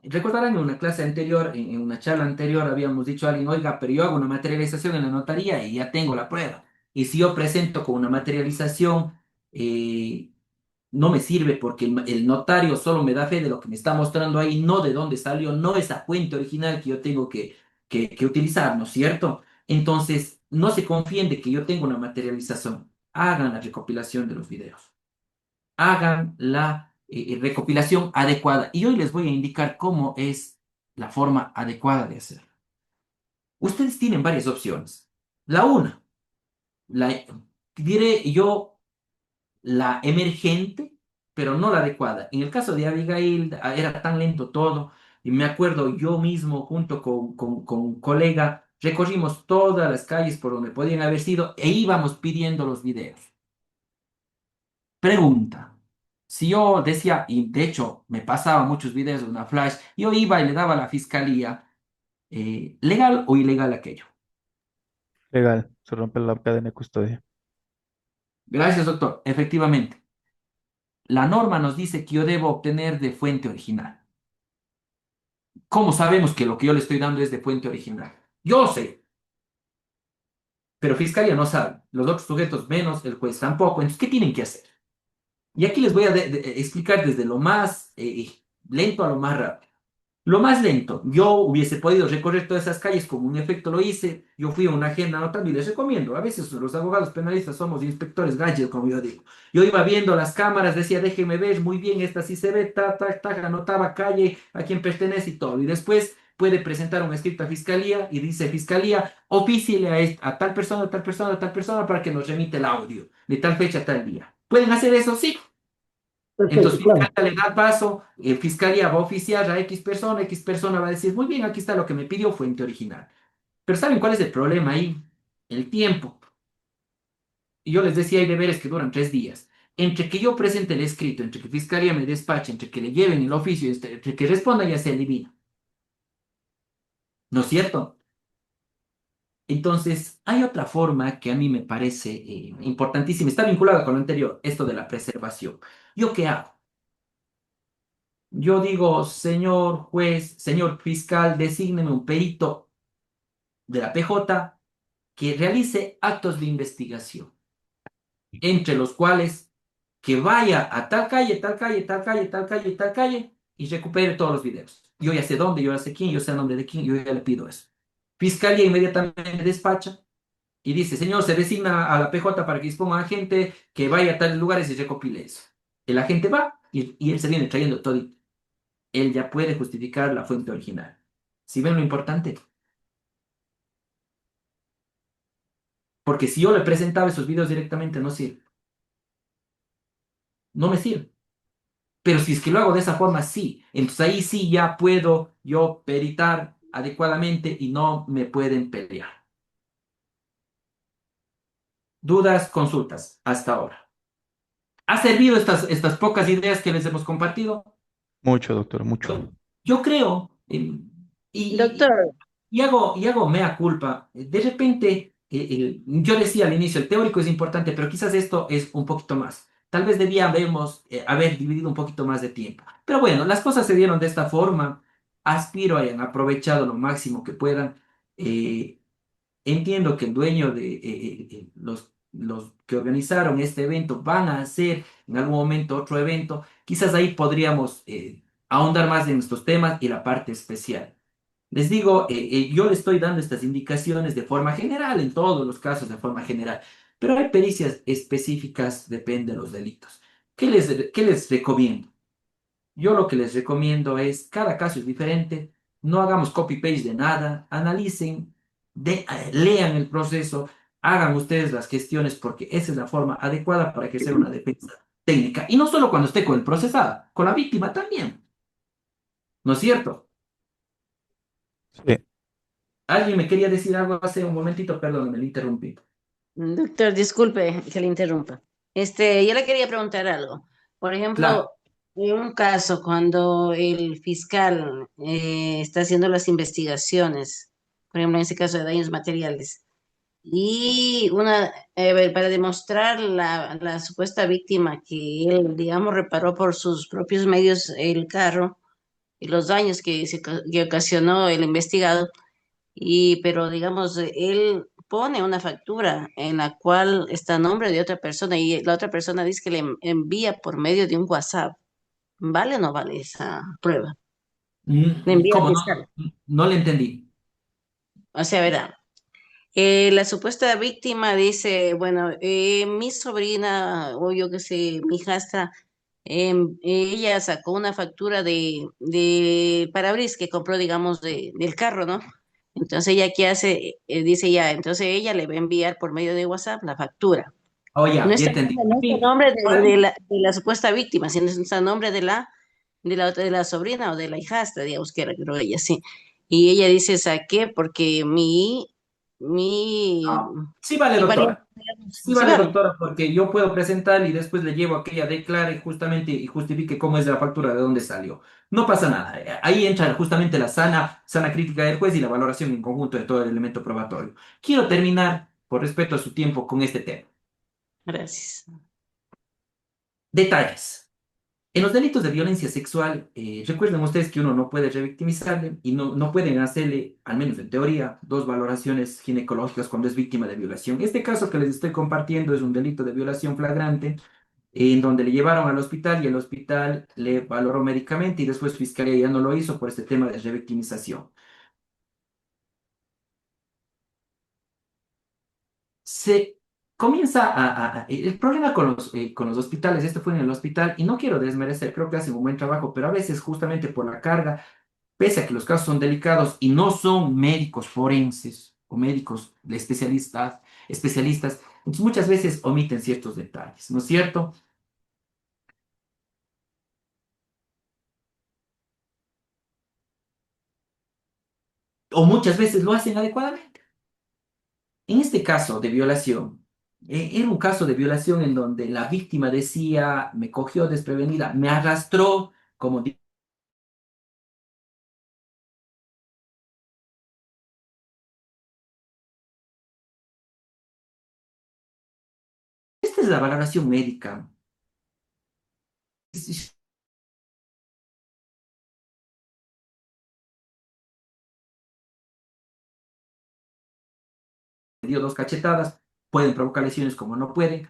Recordarán en una clase anterior, en una charla anterior, habíamos dicho a alguien, oiga, pero yo hago una materialización en la notaría y ya tengo la prueba. Y si yo presento con una materialización, eh, no me sirve porque el notario solo me da fe de lo que me está mostrando ahí, no de dónde salió, no esa fuente original que yo tengo que utilizar, ¿no es cierto? Entonces, no se confíen de que yo tengo una materialización. Hagan la recopilación de los videos. Hagan la recopilación adecuada. Y hoy les voy a indicar cómo es la forma adecuada de hacerlo. Ustedes tienen varias opciones. La una, la, diré yo, la emergente, pero no la adecuada. En el caso de Abigail era tan lento todo, y me acuerdo yo mismo junto con un colega, recorrimos todas las calles por donde podían haber sido e íbamos pidiendo los videos. Pregunta. Si yo decía, y de hecho me pasaba muchos videos de una flash, yo iba y le daba a la fiscalía, ¿legal o ilegal aquello? Legal, se rompe la cadena de custodia. Gracias, doctor. Efectivamente, la norma nos dice que yo debo obtener de fuente original. ¿Cómo sabemos que lo que yo le estoy dando es de fuente original? Yo sé, pero Fiscalía no sabe, los otros sujetos menos, el juez tampoco. Entonces, ¿qué tienen que hacer? Y aquí les voy a explicar desde lo más lento a lo más rápido. Lo más lento, yo hubiese podido recorrer todas esas calles como un efecto lo hice, yo fui a una agenda anotando y les recomiendo, a veces los abogados penalistas somos inspectores gadgets, como yo digo. Yo iba viendo las cámaras, decía, déjeme ver, muy bien, esta sí se ve, anotaba calle, a quién pertenece y todo. Y después puede presentar un escrito a fiscalía y dice, fiscalía, ofíciele a tal persona, a tal persona, a tal persona para que nos remite el audio de tal fecha, tal día. ¿Pueden hacer eso? Sí. Perfecto, Entonces, claro. Fiscalía le da paso, Fiscalía va a oficiar a X persona va a decir, muy bien, aquí está lo que me pidió, fuente original. Pero ¿saben cuál es el problema ahí? El tiempo. Y yo les decía, hay deberes que duran 3 días. Entre que yo presente el escrito, entre que Fiscalía me despache, entre que le lleven el oficio, entre que responda, ya se adivina. ¿No es cierto? Entonces, hay otra forma que a mí me parece importantísima, está vinculada con lo anterior, esto de la preservación. ¿Yo qué hago? Yo digo, señor juez, señor fiscal, desígneme un perito de la PJ que realice actos de investigación, entre los cuales que vaya a tal calle, tal calle, tal calle, tal calle, tal calle y recupere todos los videos. Yo ya sé dónde, yo ya sé quién, yo sé el nombre de quién, yo ya le pido eso. Fiscalía inmediatamente despacha y dice, señor, se designa a la PJ para que disponga agente que vaya a tales lugares y recopile eso. El agente va y él se viene trayendo todo. Él ya puede justificar la fuente original. ¿Sí ven lo importante? Porque si yo le presentaba esos videos directamente, no sirve. No me sirve. Pero si es que lo hago de esa forma, sí. Entonces ahí sí ya puedo yo peritar adecuadamente y no me pueden pelear. Dudas, consultas, hasta ahora. ¿Ha servido estas pocas ideas que les hemos compartido? Mucho, doctor, mucho. Yo creo, y, Doctor, y hago mea culpa. De repente, yo decía al inicio, el teórico es importante, pero quizás esto es un poquito más. Tal vez debíamos haber dividido un poquito más de tiempo. Pero bueno, las cosas se dieron de esta forma. Aspiro hayan aprovechado lo máximo que puedan. Eh, Entiendo que el dueño de los que organizaron este evento van a hacer en algún momento otro evento. Quizás ahí podríamos ahondar más en estos temas y la parte especial. Les digo, yo le estoy dando estas indicaciones de forma general, en todos los casos de forma general, pero hay pericias específicas, depende de los delitos. Qué les recomiendo? Yo lo que les recomiendo es, cada caso es diferente, no hagamos copy-paste de nada, analicen, lean el proceso, hagan ustedes las gestiones porque esa es la forma adecuada para que sea una defensa técnica. Y no solo cuando esté con el procesado, con la víctima también, ¿no es cierto? Sí. Alguien me quería decir algo hace un momentito, perdón, me lo interrumpí. Doctor, disculpe que le interrumpa. Yo le quería preguntar algo. Por ejemplo, Claro. en un caso cuando el fiscal está haciendo las investigaciones, por ejemplo, en ese caso de daños materiales, y para demostrar la supuesta víctima que él, digamos, reparó por sus propios medios el carro y los daños que ocasionó el investigado, pero digamos, él pone una factura en la cual está a nombre de otra persona y la otra persona dice que le envía por medio de un WhatsApp. ¿Vale o no vale esa prueba? Le envía al ¿Cómo fiscal. no? No le entendí. O sea, verá, la supuesta víctima dice, bueno, mi sobrina o yo qué sé, mi hijastra, ella sacó una factura de parabrisas que compró, digamos, del carro, ¿no? Entonces ella qué hace. Dice ya, entonces ella le va a enviar por medio de WhatsApp la factura. Oh, ya, No ya está, entendí. no está el Sí, nombre para mí, de la supuesta víctima, sino está el nombre de la sobrina o de la hijastra, digamos que era, creo ella, sí. Y ella dice, saqué porque mi, no, sí vale, mi pariente, doctora. digamos, Sí sí vale, vale. doctora, porque yo puedo presentar y después le llevo a que ella declare justamente y justifique cómo es la factura, de dónde salió. No pasa nada. Ahí entra justamente la sana crítica del juez y la valoración en conjunto de todo el elemento probatorio. Quiero terminar, por respeto a su tiempo, con este tema. Gracias. Detalles. En los delitos de violencia sexual, recuerden ustedes que uno no puede revictimizarle y no pueden hacerle, al menos en teoría, dos valoraciones ginecológicas cuando es víctima de violación. Este caso que les estoy compartiendo es un delito de violación flagrante en donde le llevaron al hospital y el hospital le valoró médicamente y después Fiscalía ya no lo hizo por este tema de revictimización. Se comienza el problema con los hospitales, este fue en el hospital, y no quiero desmerecer, creo que hacen un buen trabajo, pero a veces justamente por la carga, pese a que los casos son delicados y no son médicos forenses o médicos de especialistas, entonces muchas veces omiten ciertos detalles, ¿no es cierto? O muchas veces lo hacen adecuadamente. En este caso de violación, era un caso de violación en donde la víctima decía, me cogió desprevenida, me arrastró, como esta es la valoración médica. Dio dos cachetadas, pueden provocar lesiones como no pueden.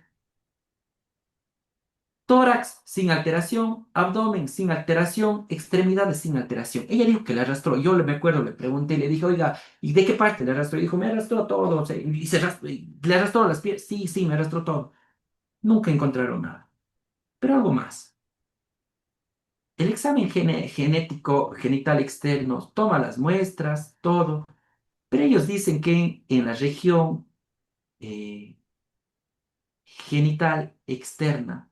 Tórax sin alteración, abdomen sin alteración, extremidades sin alteración. Ella dijo que le arrastró. Me acuerdo, le pregunté, le dije, oiga, ¿y de qué parte le arrastró? Y dijo, me arrastró todo. O sea, ¿le arrastró las piernas? Sí, sí, me arrastró todo. Nunca encontraron nada. Pero algo más. El examen genético genital externo toma las muestras, todo. Pero ellos dicen que en la región eh, genital externa,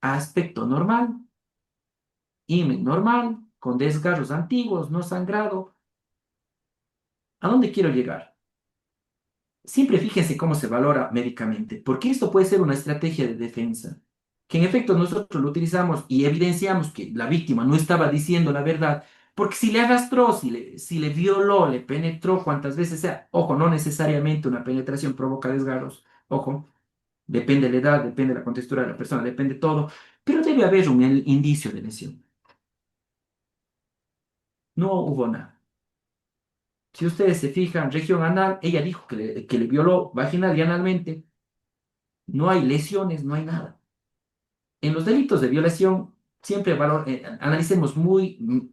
aspecto normal, imen normal, con desgarros antiguos, no sangrado. ¿A dónde quiero llegar? Siempre fíjense cómo se valora médicamente, porque esto puede ser una estrategia de defensa, que en efecto nosotros lo utilizamos y evidenciamos que la víctima no estaba diciendo la verdad, porque si le arrastró, si le violó, le penetró cuantas veces sea, ojo, no necesariamente una penetración provoca desgarros, ojo, depende de la edad, depende de la contextura de la persona, depende todo, pero debe haber un indicio de lesión. No hubo nada. Si ustedes se fijan, región anal, ella dijo que le violó vaginal y analmente, no hay lesiones, no hay nada. En los delitos de violación, siempre analicemos muy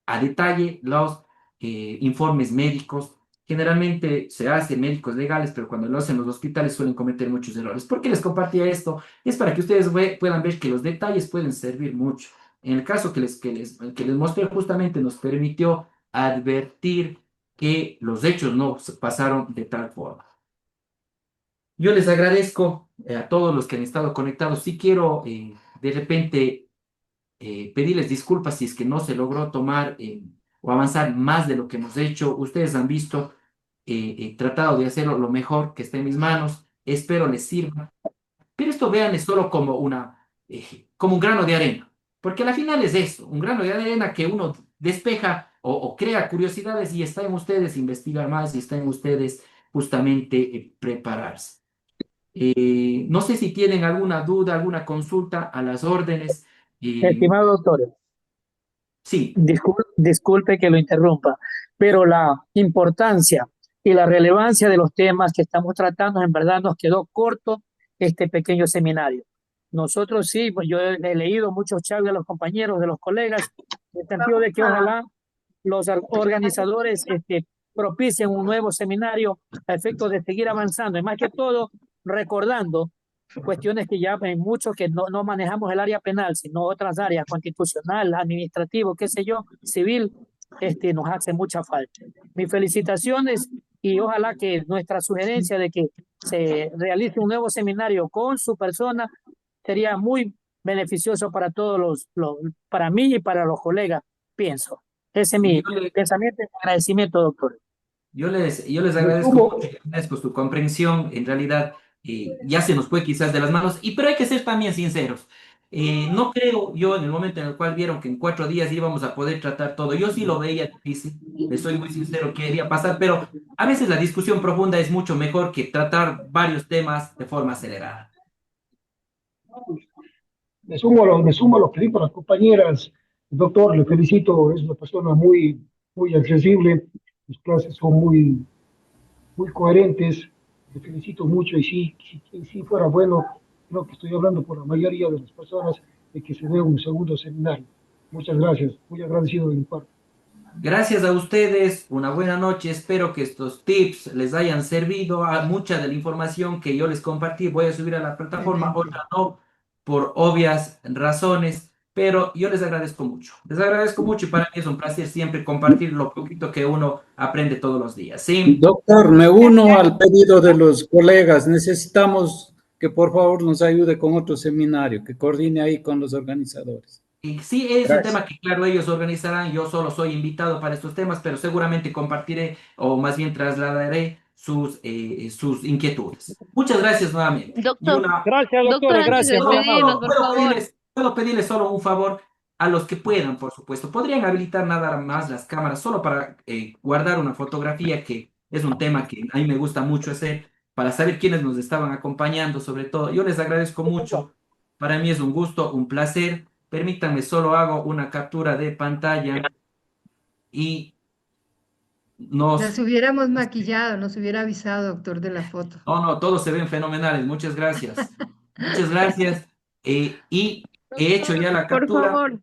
a detalle los informes médicos. Generalmente se hace médicos legales, pero cuando lo hacen los hospitales suelen cometer muchos errores. ¿Por qué les compartía esto? Es para que ustedes puedan ver que los detalles pueden servir mucho. En el caso que les mostré, justamente nos permitió advertir que los hechos no pasaron de tal forma. Yo les agradezco a todos los que han estado conectados. Sí quiero de repente pedirles disculpas si es que no se logró tomar o avanzar más de lo que hemos hecho. Ustedes han visto, he tratado de hacerlo lo mejor que esté en mis manos. Espero les sirva. Pero esto vean es solo como como un grano de arena. Porque al final es eso, un grano de arena que uno despeja o crea curiosidades y está en ustedes investigar más y está en ustedes justamente prepararse. No sé si tienen alguna duda, alguna consulta a las órdenes. Estimado doctor, Sí, disculpe que lo interrumpa, pero la importancia y la relevancia de los temas que estamos tratando, en verdad nos quedó corto este pequeño seminario. Nosotros sí, pues yo he leído muchos chats de los compañeros, de los colegas, en el sentido de que ojalá los organizadores propicien un nuevo seminario a efecto de seguir avanzando, y más que todo recordando cuestiones que ya en muchos que no manejamos el área penal, sino otras áreas, constitucional, administrativo, qué sé yo, civil, nos hace mucha falta. Mis felicitaciones y ojalá que nuestra sugerencia de que se realice un nuevo seminario con su persona sería muy beneficioso para todos para mí y para los colegas, pienso. Ese es mi pensamiento y agradecimiento, doctor. yo les agradezco mucho, y agradezco su comprensión. En realidad, ya se nos fue quizás de las manos, pero hay que ser también sinceros. No creo yo en el momento en el cual vieron que en 4 días íbamos a poder tratar todo. Yo sí lo veía difícil, les soy muy sincero, quería pasar, pero a veces la discusión profunda es mucho mejor que tratar varios temas de forma acelerada. Me sumo a lo que dijo las compañeras. Doctor, le felicito, es una persona muy accesible, sus clases son muy coherentes, le felicito mucho y si fuera bueno, creo que estoy hablando por la mayoría de las personas de que se dé un segundo seminario. Muchas gracias, muy agradecido de mi parte. Gracias a ustedes, una buena noche. Espero que estos tips les hayan servido. A mucha de la información que yo les compartí voy a subir a la plataforma, otra no, por obvias razones, pero yo les agradezco mucho. Les agradezco mucho y para mí es un placer siempre compartir lo poquito que uno aprende todos los días. ¿Sí? Doctor, me uno al pedido de los colegas. Necesitamos que por favor nos ayude con otro seminario, que coordine ahí con los organizadores. Y sí, es un Gracias. tema que, claro, ellos organizarán. Yo solo soy invitado para estos temas, pero seguramente compartiré o más bien trasladaré sus inquietudes. Muchas gracias nuevamente. Y Doctor, Gracias, doctor, doctor, antes de gracias. despedirnos, por favor. puedo pedirles solo un favor a los que puedan, por supuesto. Podrían habilitar nada más las cámaras solo para guardar una fotografía, que es un tema que a mí me gusta mucho hacer, para saber quiénes nos estaban acompañando, sobre todo. Yo les agradezco mucho. Para mí es un gusto, un placer. Permítanme, solo hago una captura de pantalla y Nos hubiéramos maquillado, nos hubiera avisado, doctor, de la foto. No, todos se ven fenomenales. Muchas gracias. Muchas gracias. Y he hecho ya la Por captura. favor,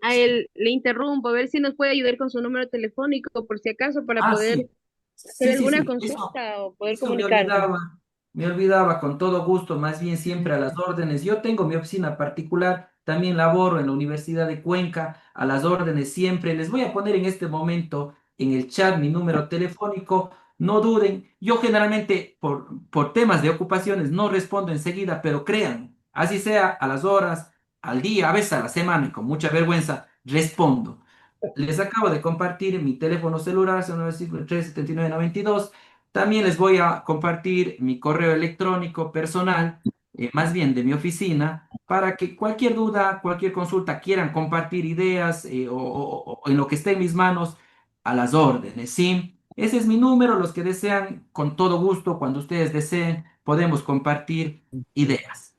a él le interrumpo, a ver si nos puede ayudar con su número telefónico, por si acaso, para poder Sí. hacer Sí, alguna sí. consulta o poder Eso me comunicarnos. olvidaba. Me olvidaba, con todo gusto, más bien siempre a las órdenes. Yo tengo mi oficina particular, también laboro en la Universidad de Cuenca, a las órdenes siempre. Les voy a poner en este momento en el chat mi número telefónico. No duden, yo generalmente por temas de ocupaciones no respondo enseguida, pero crean, así sea a las horas, al día, a veces a la semana, y con mucha vergüenza, respondo. Les acabo de compartir mi teléfono celular, 0953-7992. También les voy a compartir mi correo electrónico personal, más bien de mi oficina, para que cualquier duda, cualquier consulta, quieran compartir ideas o en lo que esté en mis manos, a las órdenes, ¿sí? Ese es mi número, los que desean, con todo gusto, cuando ustedes deseen, podemos compartir ideas.